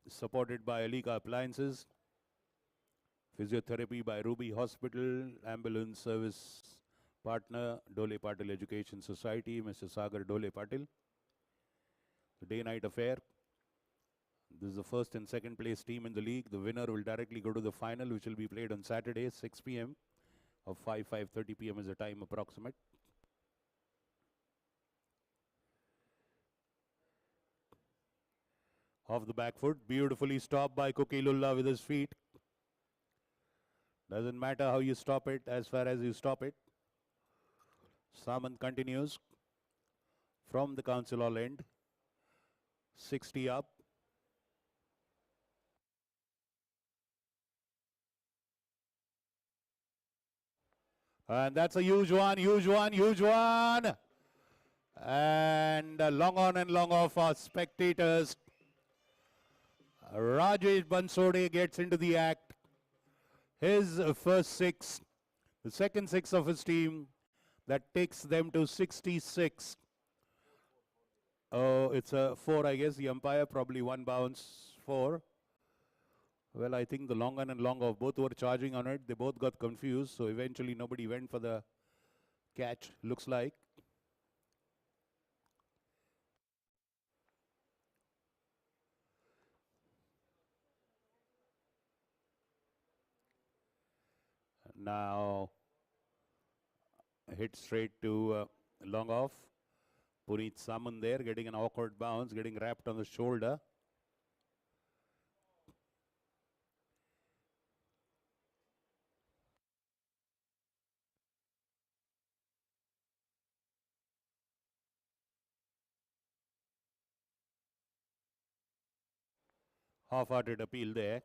Supported by Alika Appliances. Physiotherapy by Ruby Hospital. Ambulance service partner Dole Patil Education Society, Mr. Sagar Dole Patil. The day-night affair. This is the first and second place team in the league. The winner will directly go to the final, which will be played on Saturday, 6 p.m. or 5:30 p.m. is the time approximate. Off the back foot, beautifully stopped by Kokilullah with his feet. Doesn't matter how you stop it, as far as you stop it. Samant continues from the council hall end. 60 up. And that's a huge one, huge one, huge one. And long on and long off our spectators. Rajesh Bansode gets into the act. His first six, the second six of his team, that takes them to 66. Oh, it's a 4, I guess. The umpire probably one bounce 4. Well, I think the long on and long off, both were charging on it. They both got confused, so eventually nobody went for the catch, looks like. Now, hit straight to long off. Punit Saman there, getting an awkward bounce, getting wrapped on the shoulder. Half-hearted appeal there.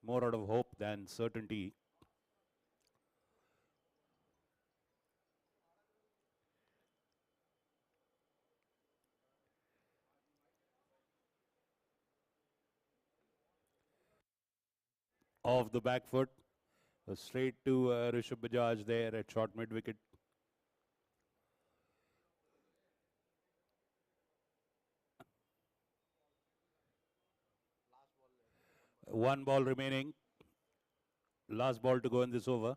More out of hope than certainty. Off the back foot. Straight to Rishabh Bajaj there at short mid-wicket. One ball remaining. Last ball to go in this over.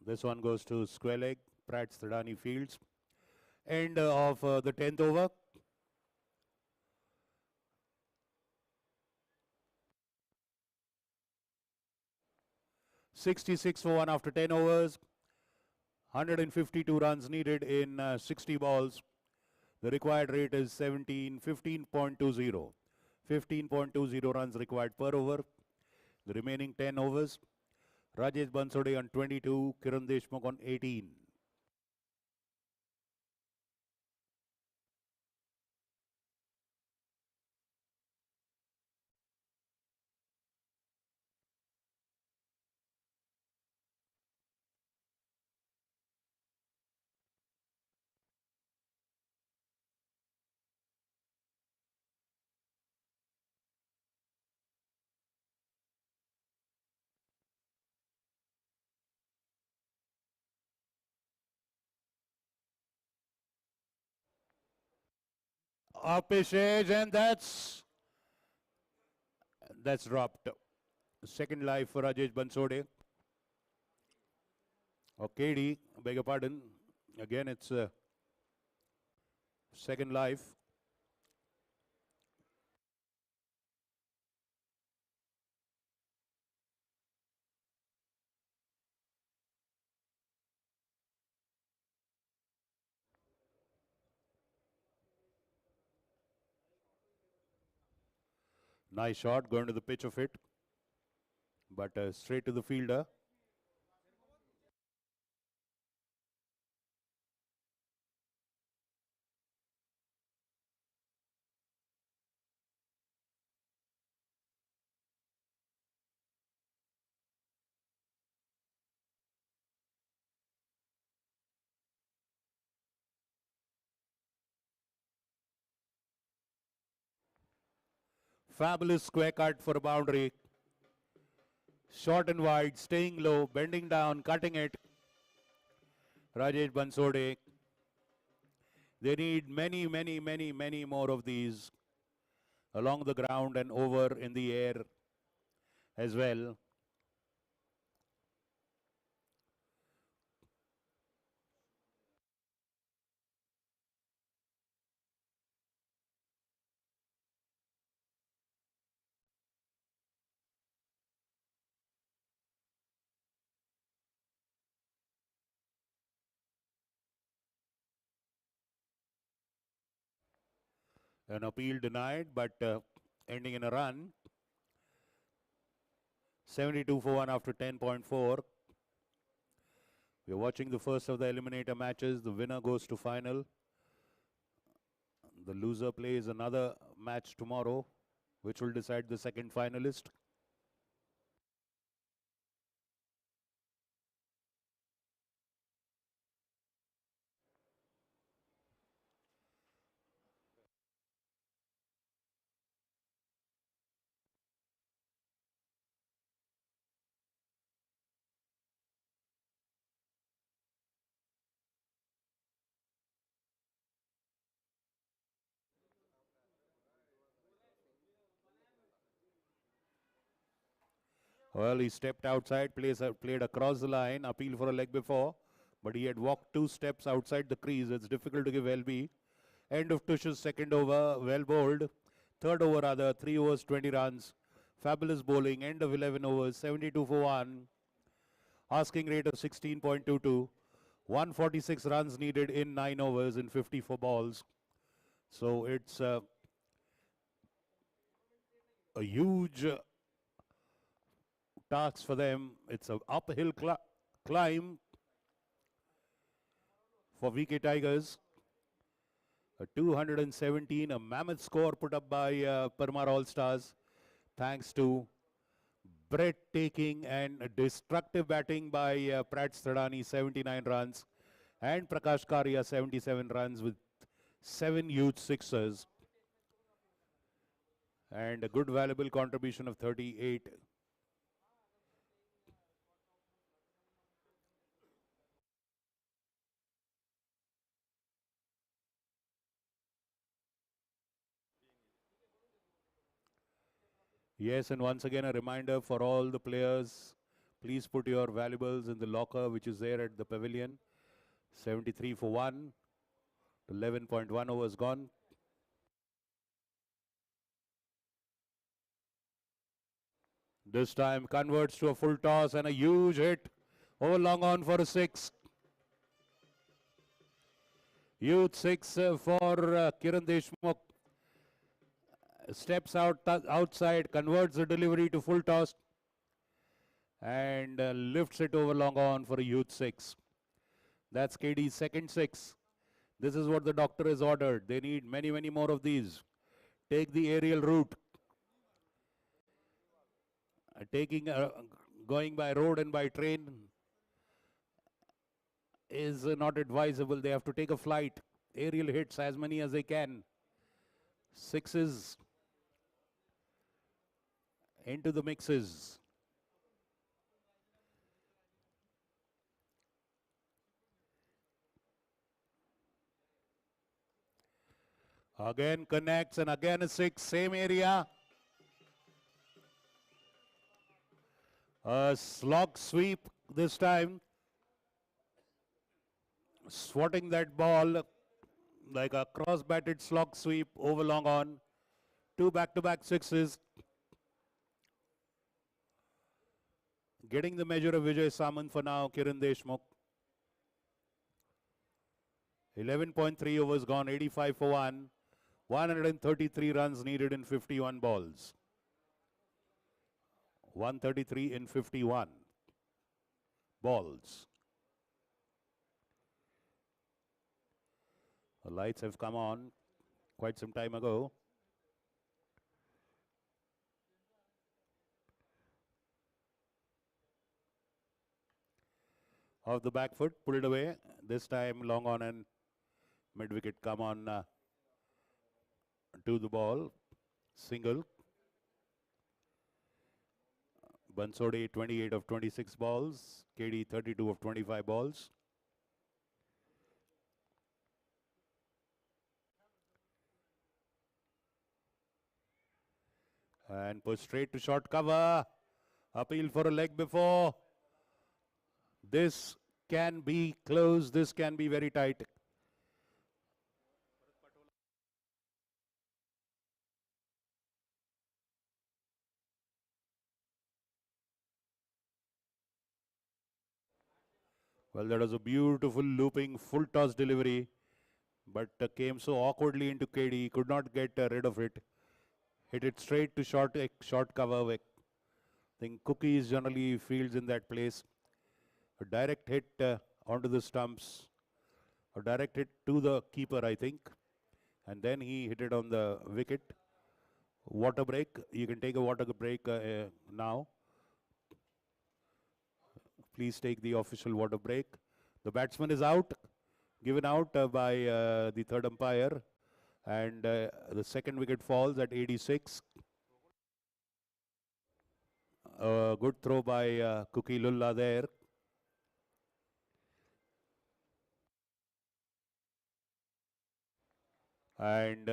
This one goes to square leg, Pratt Stradani Fields. End of the 10th over. .66 for 1 after 10 overs. 152 runs needed in 60 balls. The required rate is 15.20. 15.20 runs required per over. The remaining 10 overs. Rajesh Bansode on 22, Kiran Deshmukh on 18. Upish edge, and that's dropped. Second life for Rajesh Bansode. Or KD, beg your pardon. Again, it's second life. Nice shot, going to the pitch of it. But straight to the fielder. Fabulous square cut for a boundary. Short and wide, staying low, bending down, cutting it. Rajesh Bansode. They need many more of these along the ground and over in the air as well. An appeal denied, but ending in a run. 72 for 1 after 10.4. We're watching the first of the eliminator matches. The winner goes to final. The loser plays another match tomorrow, which will decide the second finalist. Well, he stepped outside, played across the line, appeal for a leg before, but he had walked 2 steps outside the crease. It's difficult to give LB. End of Tush's second over, well bowled. Third over rather, 3 overs, 20 runs. Fabulous bowling, end of 11 overs, 72 for 1. Asking rate of 16.22. 146 runs needed in 9 overs in 54 balls. So it's a huge task for them. It's an uphill climb for VK Tigers. A 217, a mammoth score put up by Parmar All-Stars, thanks to breathtaking and destructive batting by Prat Stradani, 79 runs, and Prakash Karia, 77 runs with 7 huge sixers, and a good valuable contribution of 38. Yes, and once again a reminder for all the players, please put your valuables in the locker which is there at the pavilion. 73 for 1, 11.1 overs gone. This time converts to a full toss and a huge hit. Oh, long on for a 6. Huge 6 for Kiran Deshmukh. Steps outside, converts the delivery to full toss, and lifts it over long on for a huge 6. That's KD's second 6. This is what the doctor has ordered. They need many more of these. Take the aerial route. Going by road and by train is not advisable. They have to take a flight. Aerial hits as many as they can. 6s into the mixes. Again connects and again a 6, same area. A slog sweep this time. Swatting that ball like a cross-batted slog sweep over long on. 2 back-to-back 6s. Getting the measure of Vijay Samant for now, Kiran Deshmukh. 11.3 overs gone, 85 for 1. 133 runs needed in 51 balls. 133 in 51 balls. The lights have come on quite some time ago. Off the back foot, pulled away. This time long on and mid wicket come on to the ball. Single. Bansode 28 of 26 balls. KD 32 of 25 balls. And push straight to short cover. Appeal for a leg before. This can be close. This can be very tight. Well, that was a beautiful looping full toss delivery, but came so awkwardly into KD. He could not get rid of it. Hit it straight to short cover. I think Cookies generally fields in that place. A direct hit onto the stumps. A direct hit to the keeper, I think. And then he hit it on the wicket. Water break. You can take a water break now. Please take the official water break. The batsman is out. Given out by the third umpire. And the second wicket falls at 86. Good throw by Cookie Lulla there. And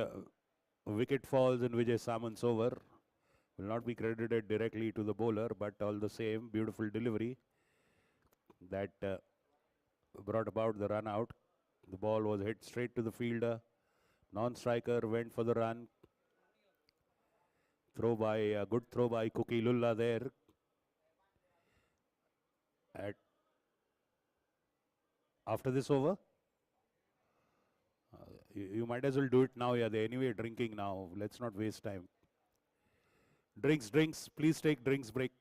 wicket falls in Vijay Samanth's over. Will not be credited directly to the bowler, but all the same, beautiful delivery that brought about the run out. The ball was hit straight to the fielder. Non-striker went for the run. Good throw by Cookie Lulla there. After this over, you might as well do it now. Yeah, they're anyway drinking now. Let's not waste time. Drinks. Please take drinks break.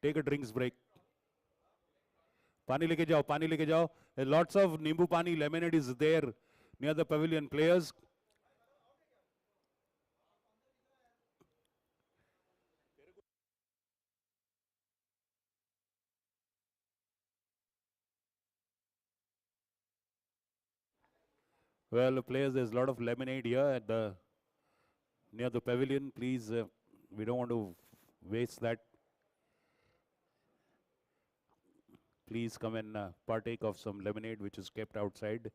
Take a drinks break. Pani leke jao. Lots of Nimbu Pani lemonade is there near the pavilion. Players. Well, players, there's a lot of lemonade here at near the pavilion. Please, we don't want to waste that. Please come and partake of some lemonade which is kept outside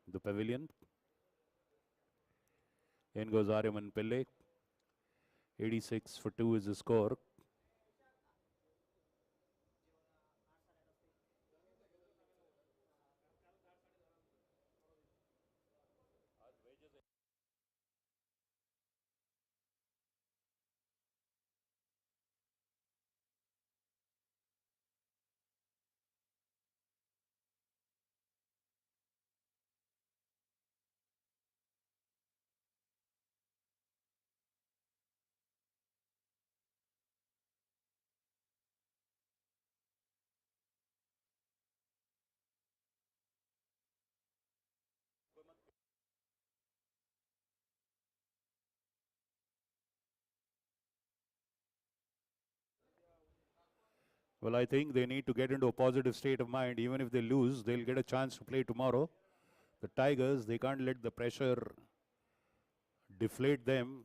the pavilion. In goes Aryaman Pillai. 86 for 2 is the score. Well, I think they need to get into a positive state of mind. Even if they lose, they'll get a chance to play tomorrow. The Tigers, they can't let the pressure deflate them.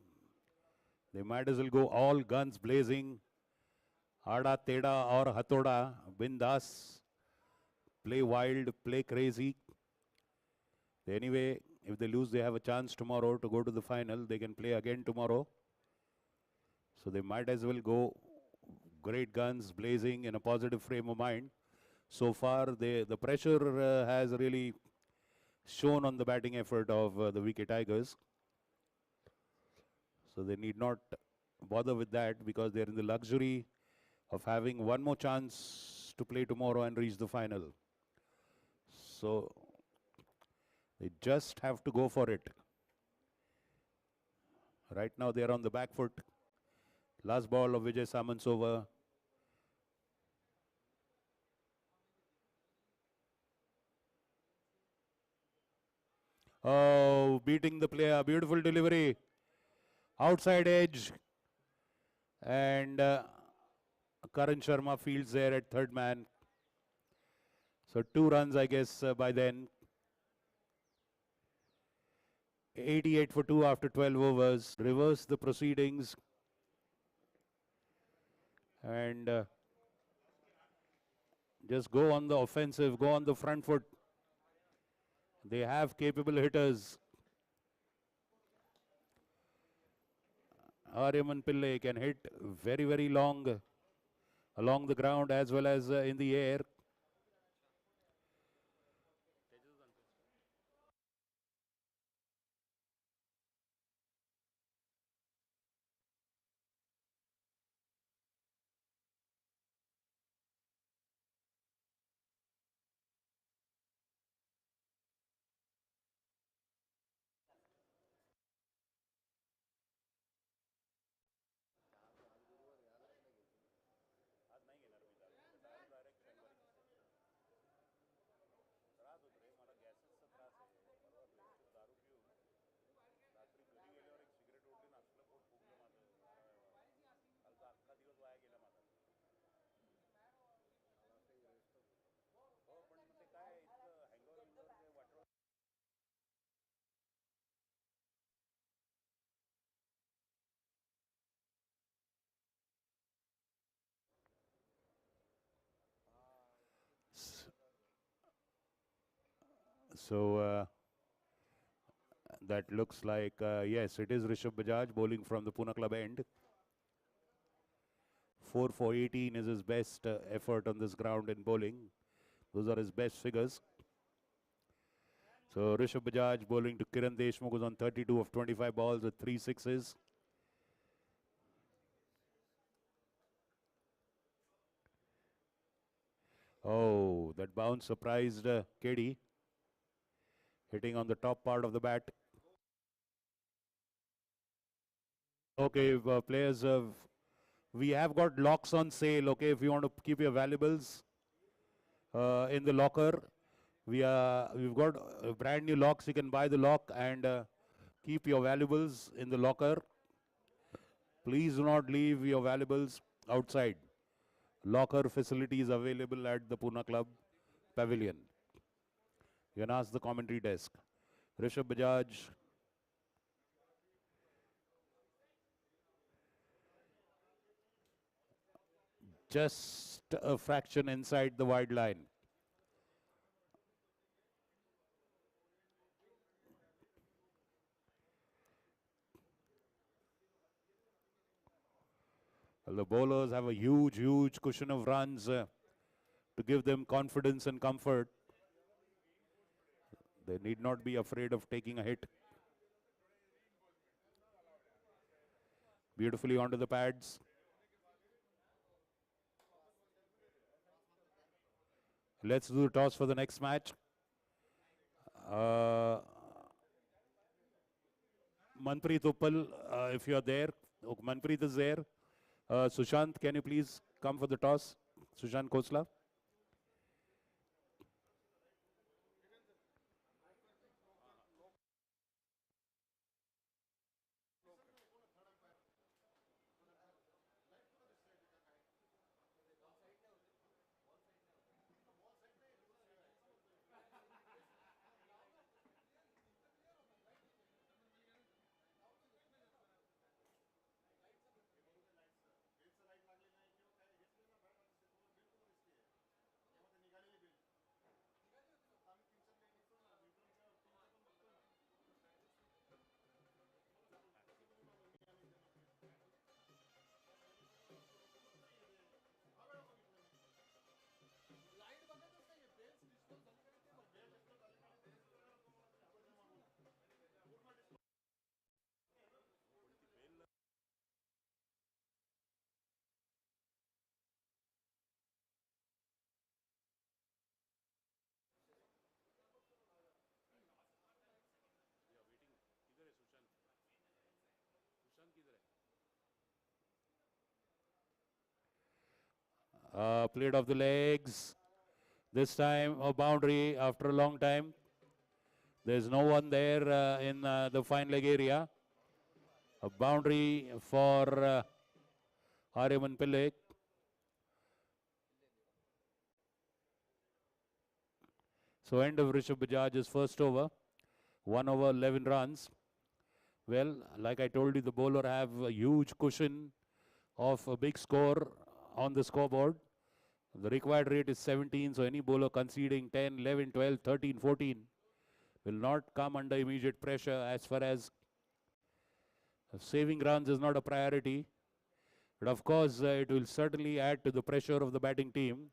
They might as well go all guns blazing. Ada, Teda or Hatoda, bindas. Play wild, play crazy. Anyway, if they lose, they have a chance tomorrow to go to the final. They can play again tomorrow. So they might as well go great guns blazing in a positive frame of mind. So far, the pressure has really shown on the batting effort of the VK Tigers. So they need not bother with that because they're in the luxury of having one more chance to play tomorrow and reach the final. So they just have to go for it. Right now they're on the back foot. Last ball of Vijay Samanth's over. Oh, beating the player. Beautiful delivery. Outside edge. And Karan Sharma fields there at third man. So 2 runs, I guess, by then. 88 for 2 after 12 overs. Reverse the proceedings. and just go on the offensive, go on the front foot. They have capable hitters. Aryaman Pillai can hit very, very long along the ground as well as in the air. So that looks like, yes, it is Rishabh Bajaj bowling from the Pune club end. 4 for 18 is his best effort on this ground in bowling. Those are his best figures. So Rishabh Bajaj bowling to Kiran Deshmukh, who's on 32 of 25 balls with 3 sixes. Oh, that bounce surprised KD, hitting on the top part of the bat. Okay, players, we have got locks on sale. Okay, if you want to keep your valuables in the locker, we've got brand new locks. You can buy the lock and keep your valuables in the locker. Please do not leave your valuables outside. Locker facilities available at the Pune Club Pavilion. You can ask the commentary desk. Rishabh Bajaj. Just a fraction inside the wide line. Well, the bowlers have a huge cushion of runs to give them confidence and comfort. They need not be afraid of taking a hit. Beautifully onto the pads. Let's do the toss for the next match. Manpreet Uppal, if you're there. Oh, Manpreet is there. Sushant, can you please come for the toss? Sushant Khosla. Played off the legs. This time a boundary after a long time. There's no one there in the fine leg area. A boundary for Aryaman Pillai. So end of Rishabh Bajaj's first over. 1 over 11 runs. Well, like I told you, the bowler have a huge cushion of a big score on the scoreboard. The required rate is 17, so any bowler conceding 10, 11, 12, 13, 14 will not come under immediate pressure. As far as saving runs is not a priority, but of course it will certainly add to the pressure of the batting team.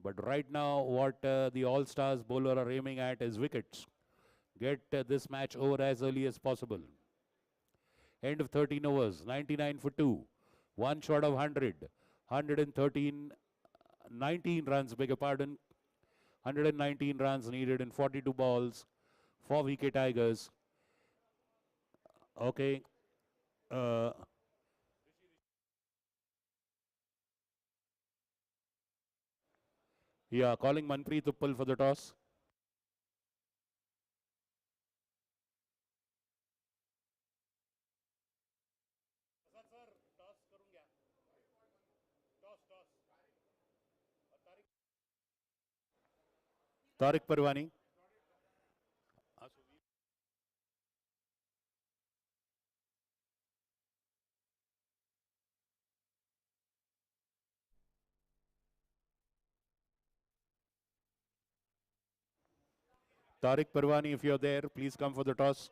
But right now what the All-Stars bowler are aiming at is wickets. Get this match over as early as possible. End of 13 overs, 99 for 2. One short of 100. 113, 19 runs, beg your pardon. 119 runs needed in 42 balls for VK Tigers. Okay. Yeah, calling Manpreet Uppal for the toss. Tariq Parwani. Tariq Parwani, if you're there, please come for the toss.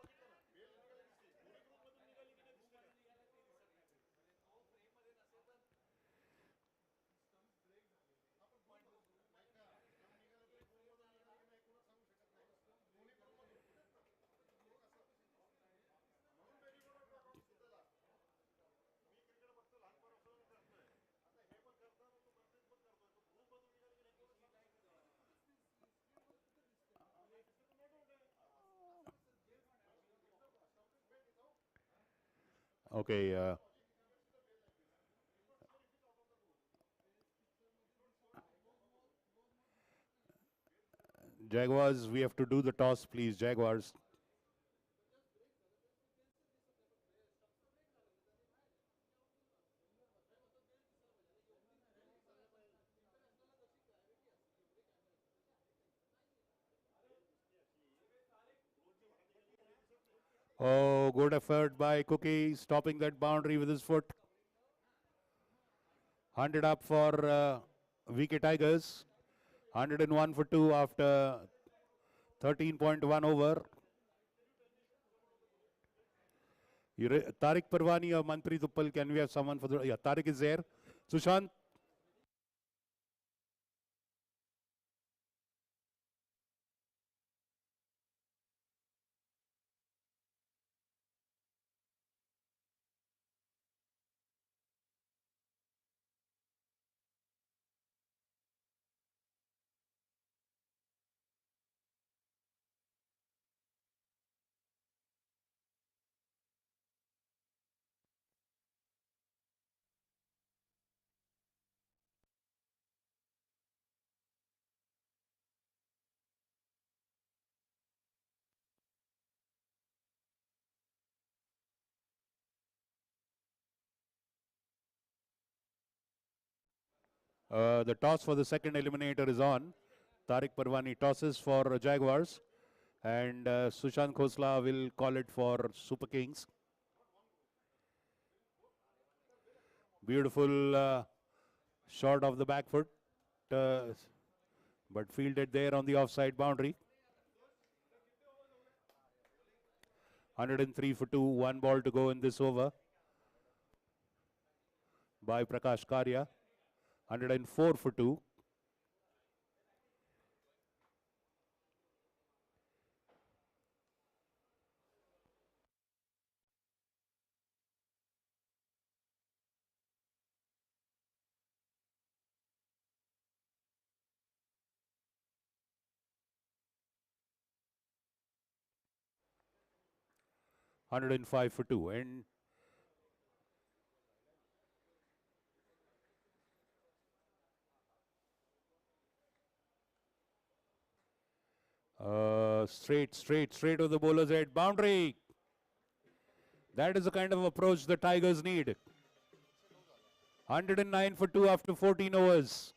Okay. Jaguars, we have to do the toss, please, Jaguars. Oh, good effort by Cookie, stopping that boundary with his foot. 100 up for VK Tigers. 101 for 2 after 13.1 over. Tariq Parwani or Manpreet Uppal, can we have someone for the... Yeah, Tariq is there. Sushant. The toss for the second eliminator is on. Tariq Parwani tosses for Jaguars. And Sushant Khosla will call it for Super Kings. Beautiful shot of the back foot. But fielded there on the offside boundary. 103 for 2. One ball to go in this over by Prakash Karya. 104 for 2. $105 for 2. And straight of the bowler's head. Boundary. That is the kind of approach the Tigers need. 109 for 2 after 14 overs.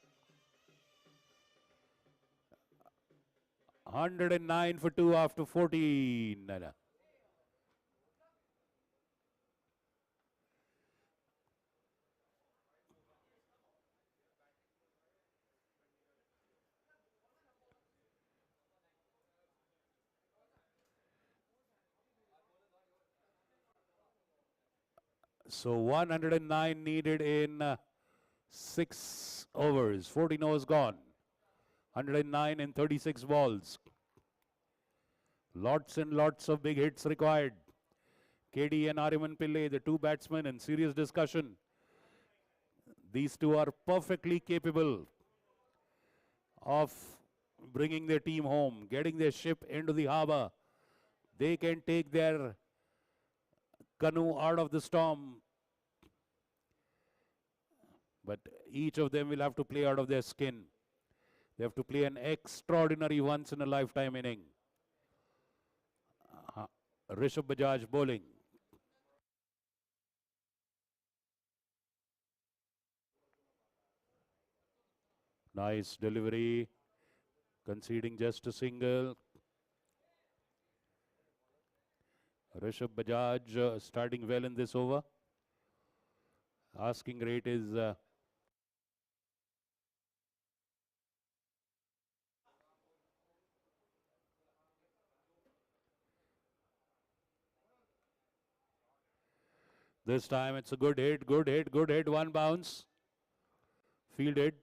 109 for 2 after 14. So 109 needed in 6 overs. 14 overs gone. 109 in 36 balls. Lots and lots of big hits required. KD and Ariman Pillai, the two batsmen, in serious discussion. These two are perfectly capable of bringing their team home, getting their ship into the harbor. They can take their canoe out of the storm. But each of them will have to play out of their skin. They have to play an extraordinary once-in-a-lifetime inning. Rishabh Bajaj bowling. Nice delivery. Conceding just a single. Rishabh Bajaj starting well in this over. Asking rate is this time it's a good hit, good hit, good hit. One bounce. Fielded.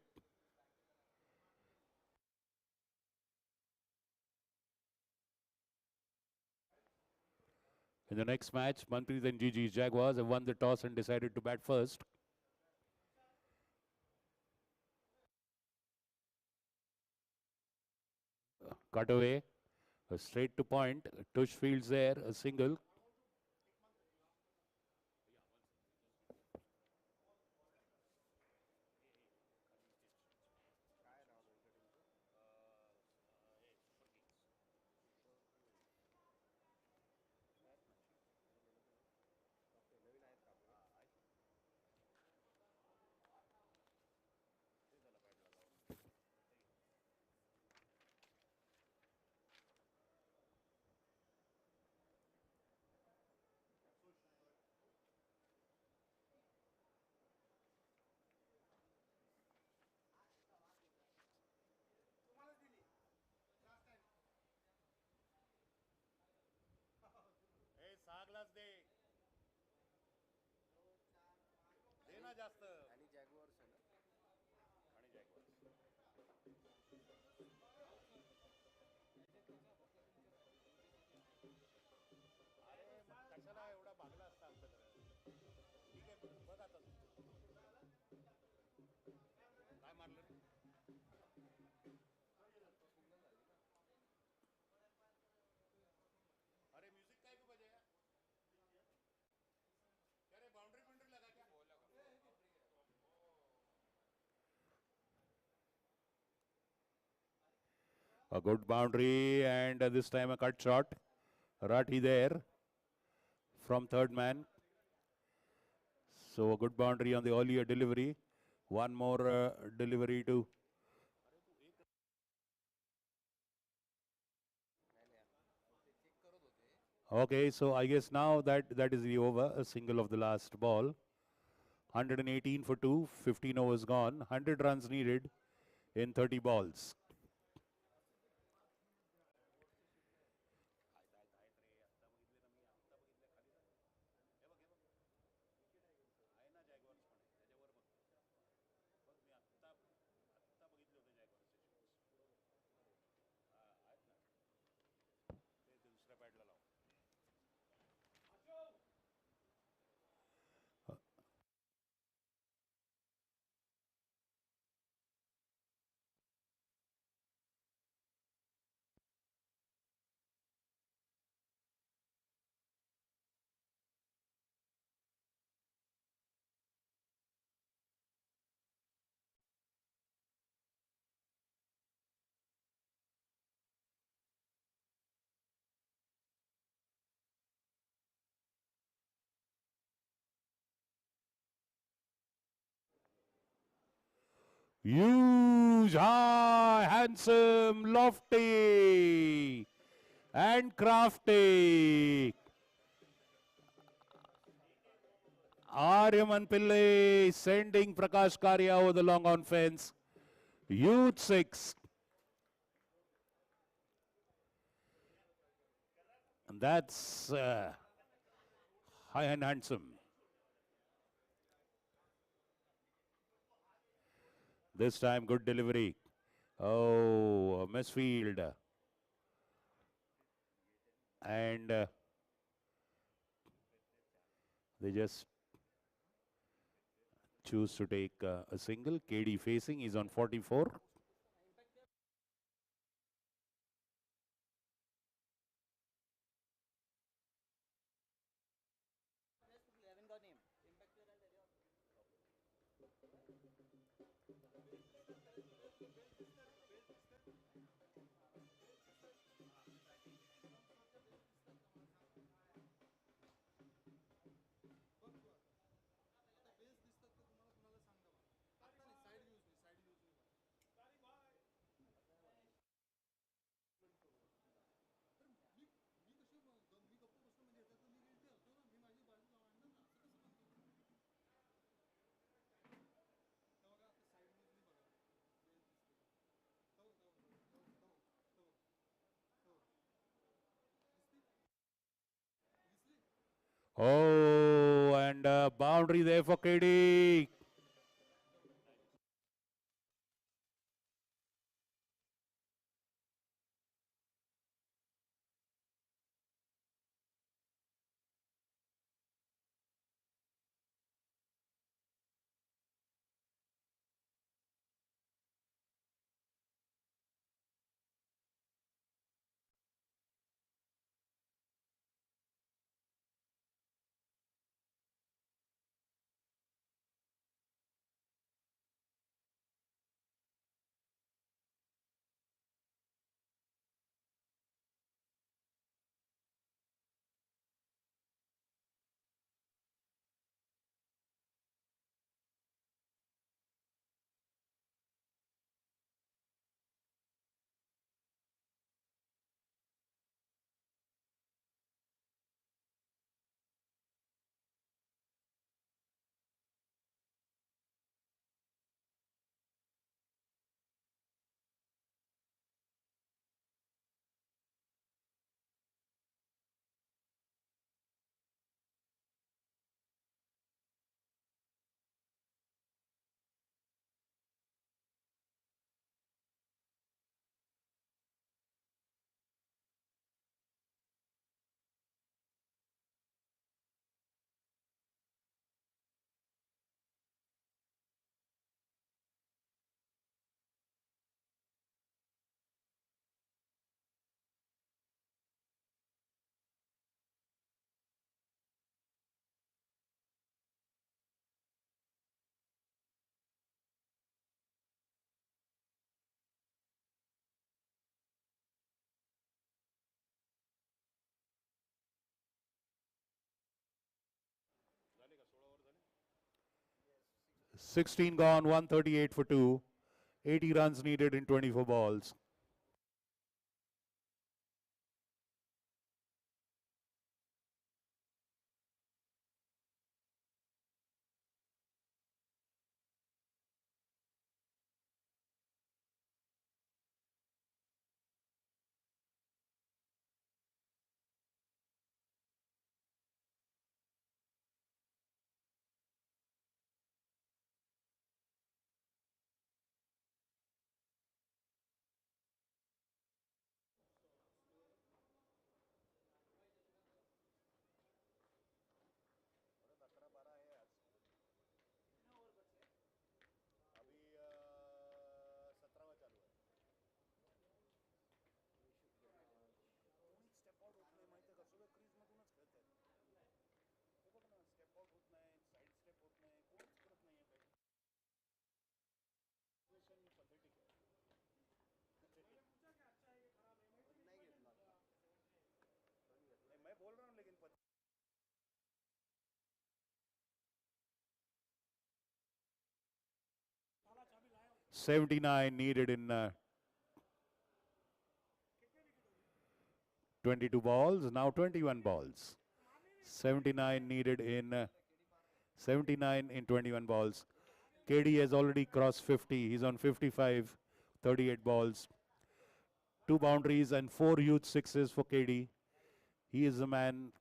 In the next match, Manpreet and GG's Jaguars have won the toss and decided to bat first. Cut away. Straight to point. Tush fields there. A single. आणि जॅग्वार्स आहे ना. कशाला एवढा भागला असता आमच्याकडे. ठीक आहे बघ आता काय मारलं. अरे म्यूजिक काय की बजे अरे बाउंड्री बाउंड्री लगा क्या. A good boundary and this time a cut shot. Rathi there from third man. So a good boundary on the earlier delivery. One more delivery to. Okay, so I guess now that is the over. A single of the last ball. 118 for 2. 15 overs gone. 100 runs needed in 30 balls. Huge, high, handsome, lofty, and crafty. Aryaman Pillai sending Prakash Karia over the long on fence. Huge 6. And that's high and handsome. This time, good delivery. Oh, a misfield. And they just choose to take a single. KD facing, he's on 44. Oh, and boundary there for KD. Yes. 16 gone, 138 for 2. 80 runs needed in 24 balls. मैं बोल रहा हूँ लेकिन 79 needed in 22 balls, now 21 balls. 79 needed in 79 in 21 balls. KD has already crossed 50. He's on 55, 38 balls. 2 boundaries and 4 huge sixes for KD. He is the man.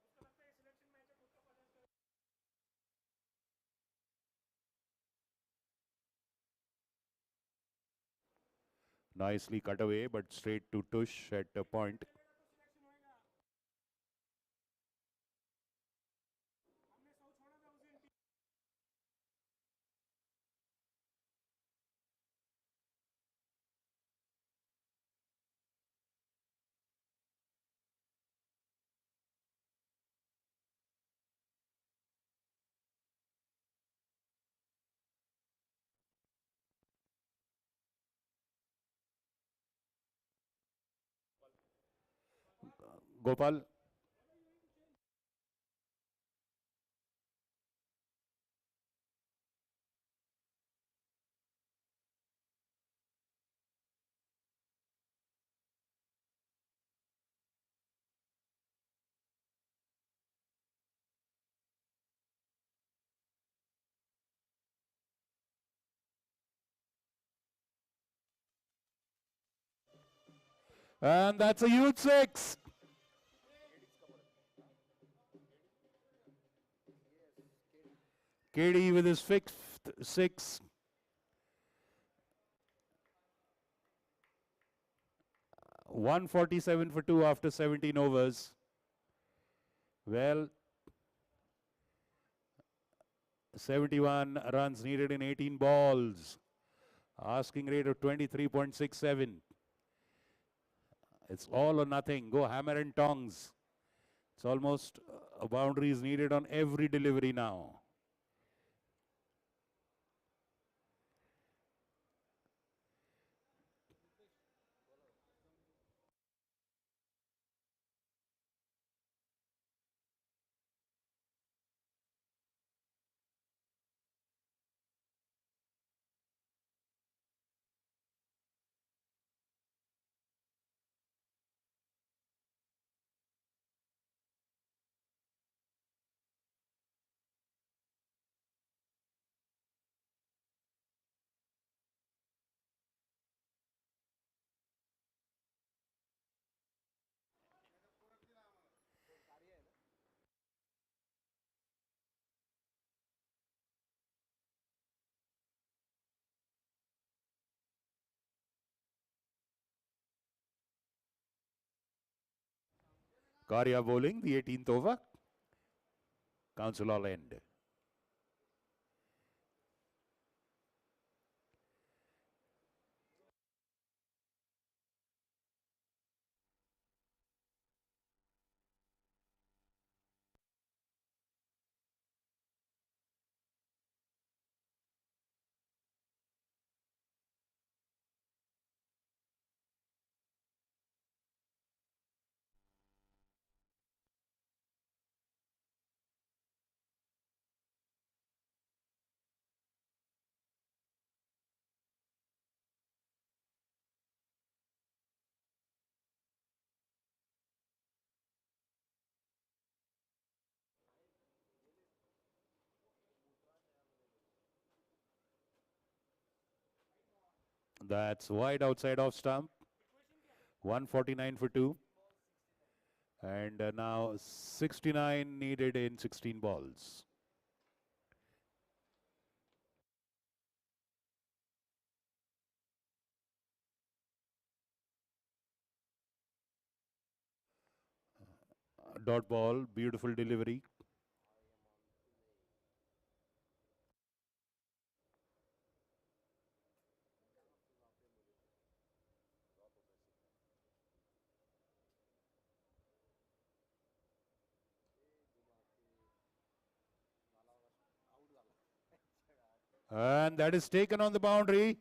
Nicely cut away, but straight to tush at a point. Gopal. And that's a huge six. KD with his fifth six. 147 for 2 after 17 overs. Well, 71 runs needed in 18 balls. Asking rate of 23.67. It's all or nothing. Go hammer and tongs. It's almost a boundary is needed on every delivery now. Karya bowling, the 18th over. Council all end. That's wide outside off stump. 149 for 2. And now 69 needed in 16 balls. Dot ball, beautiful delivery. And that is taken on the boundary.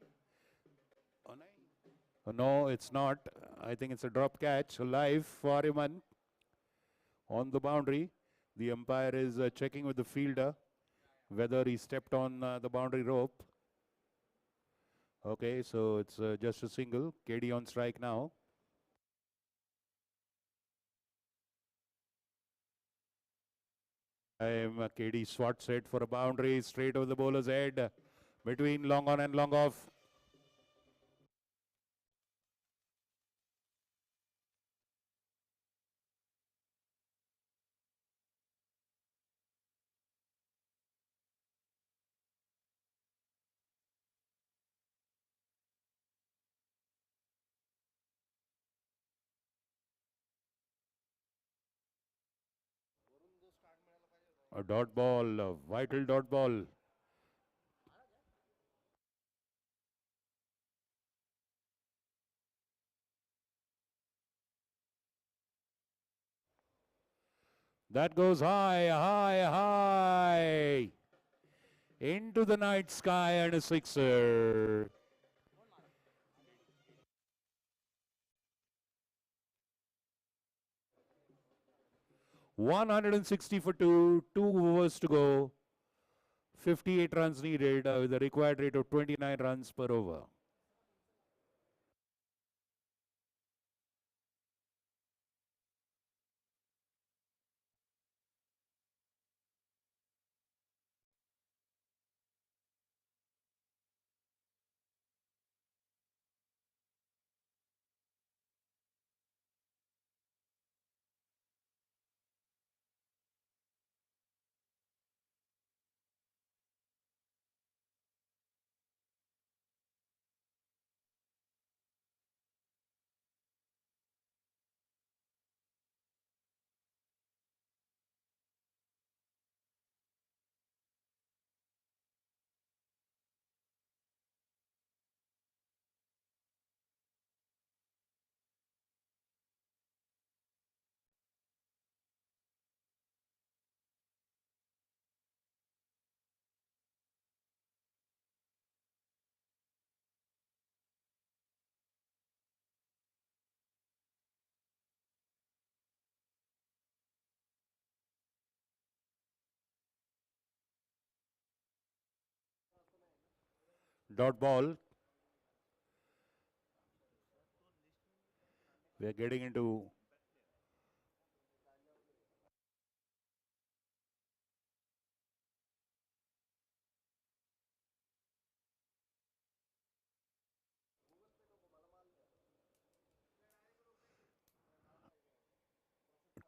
No, it's not. I think it's a drop catch. Live for Ariman on the boundary. The umpire is checking with the fielder whether he stepped on the boundary rope. Okay, so it's just a single. KD on strike now. KD swat set for a boundary straight over the bowler's head between long on and long off. A dot ball, a vital dot ball. That goes high, high, high. Into the night sky and a sixer. 160 for two overs to go. 58 runs needed with a required rate of 29 runs per over. Dot ball. We are getting into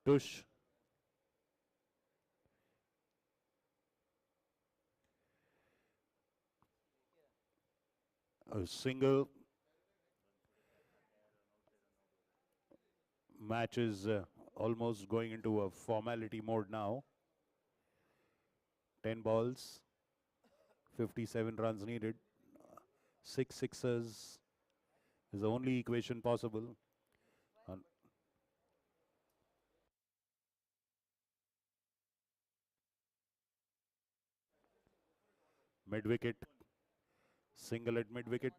tush. A single. Match is almost going into a formality mode now. 10 balls, 57 runs needed. 6 sixers is the only equation possible. Mid wicket, single at mid wicket.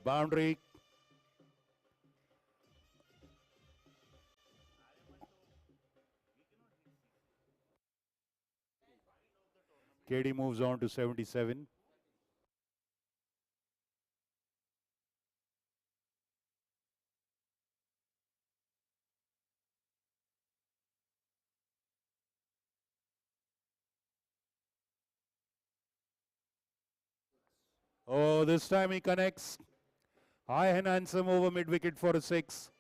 Boundary. KD moves on to 77. Oh, this time he connects. High and handsome over mid wicket for a 6.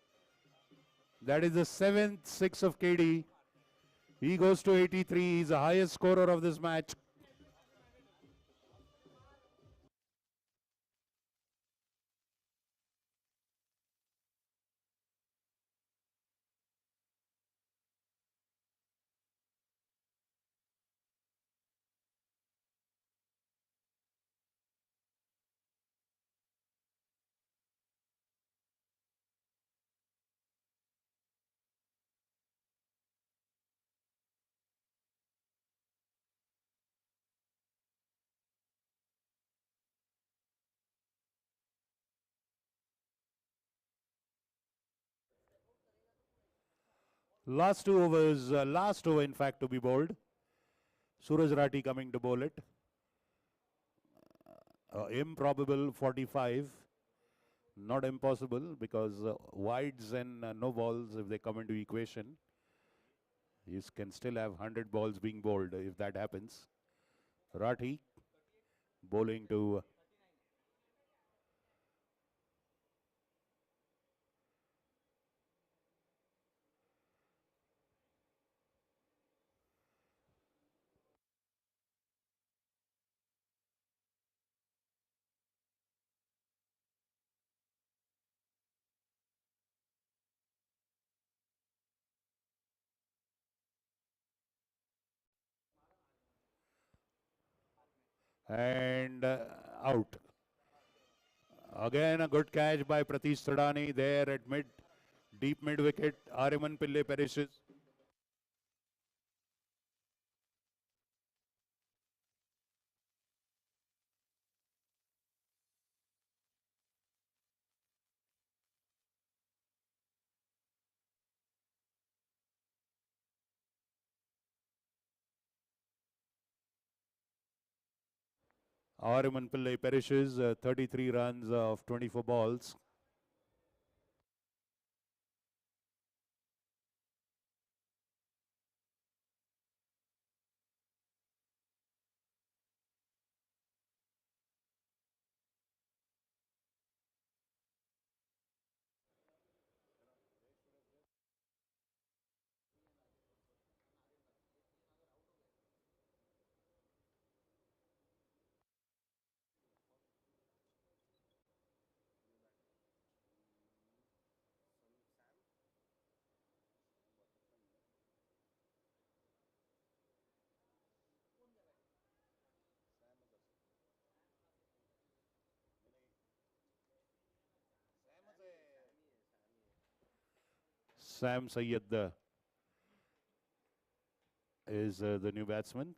That is the 7th 6 of KD. He goes to 83. He's the highest scorer of this match. Last 2 overs, last over in fact to be bowled. Suraj Rati coming to bowl it. Improbable 45. Not impossible because wides and no balls, if they come into equation, you can still have 100 balls being bowled if that happens. Rathi bowling to and out. Again a good catch by Pratish Sadani there at deep mid wicket. Ariman Pillai perishes. Ariman Pillai perishes, 33 runs of 24 balls. Sam Sayyed is the new batsman.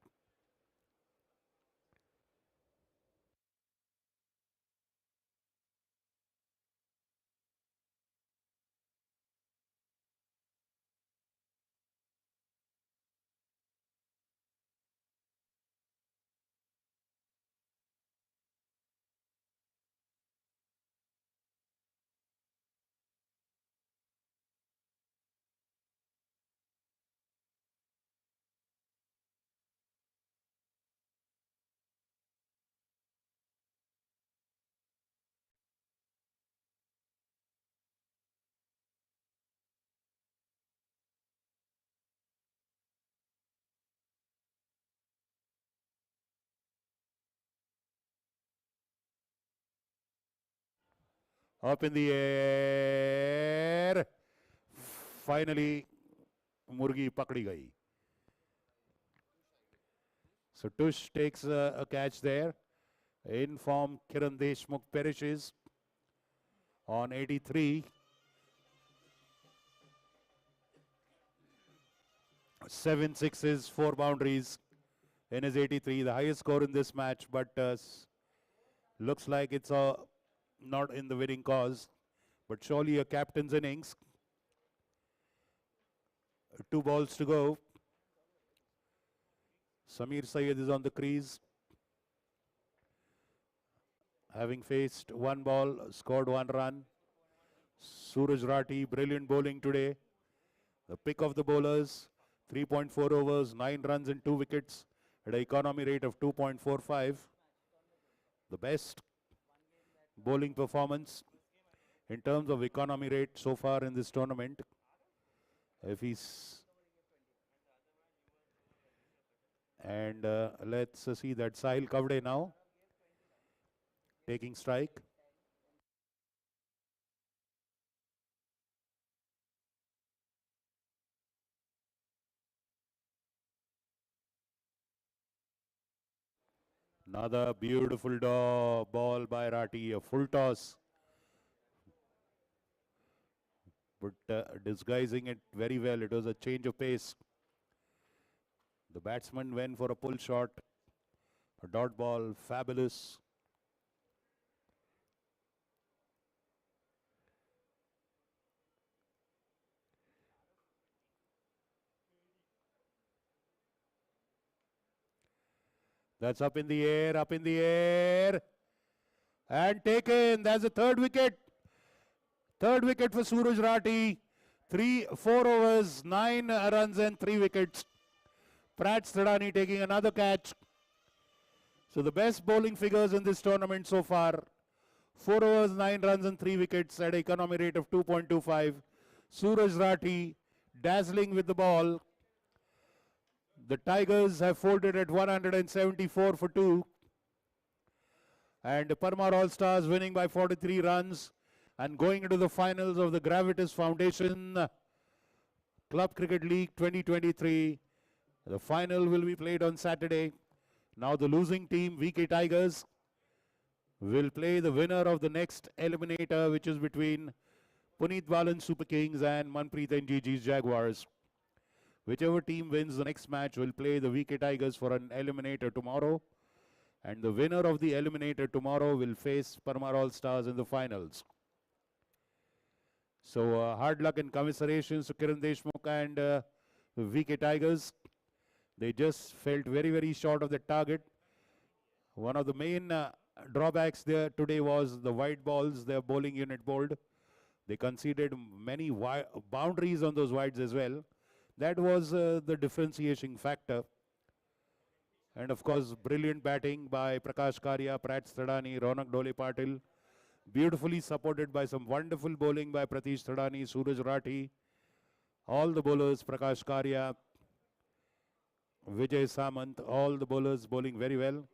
Up in the air. Finally, Murgi pakdi gayi. So Tush takes a catch there. In form, Kiran Deshmukh perishes on 83. 7 sixes, 4 boundaries in his 83. The highest score in this match, but looks like it's not in the winning cause. But surely a captain's innings. 2 balls to go. Samir Syed is on the crease. Having faced 1 ball, scored 1 run. Suraj Rati, brilliant bowling today. The pick of the bowlers, 3.4 overs, 9 runs and 2 wickets at an economy rate of 2.45. The best bowling performance in terms of economy rate so far in this tournament. If he's and let's see that Sahil Kavde now taking strike. Another beautiful ball by Rati, a full toss, but disguising it very well. It was a change of pace. The batsman went for a pull shot, a dot ball, fabulous. That's up in the air, up in the air. And taken. That's the third wicket. Third wicket for Suraj Rathi. 4 overs, 9 runs and 3 wickets. Prats Thadani taking another catch. So the best bowling figures in this tournament so far. 4 overs, 9 runs and 3 wickets at an economy rate of 2.25. Suraj Rathi dazzling with the ball. The Tigers have folded at 174 for 2. And Parmar All-Stars winning by 43 runs and going into the finals of the Gravitas Foundation Club Cricket League 2023. The final will be played on Saturday. Now the losing team, VK Tigers, will play the winner of the next eliminator, which is between Punit Balan Super Kings and Manpreet NGG's Jaguars. Whichever team wins the next match will play the VK Tigers for an eliminator tomorrow. And the winner of the eliminator tomorrow will face Parmar All-Stars in the finals. So hard luck and commiserations to Kiran Deshmukh and VK Tigers. They just felt very, very short of the target. One of the main drawbacks there today was the wide balls their bowling unit bowled. They conceded many boundaries on those wides as well. That was the differentiating factor. And of course, brilliant batting by Prakash Karia, Prats Thadani, Ronak Dole Patil. Beautifully supported by some wonderful bowling by Pratish Thadani, Suraj Rathi. All the bowlers, Prakash Karia, Vijay Samant, all the bowlers bowling very well.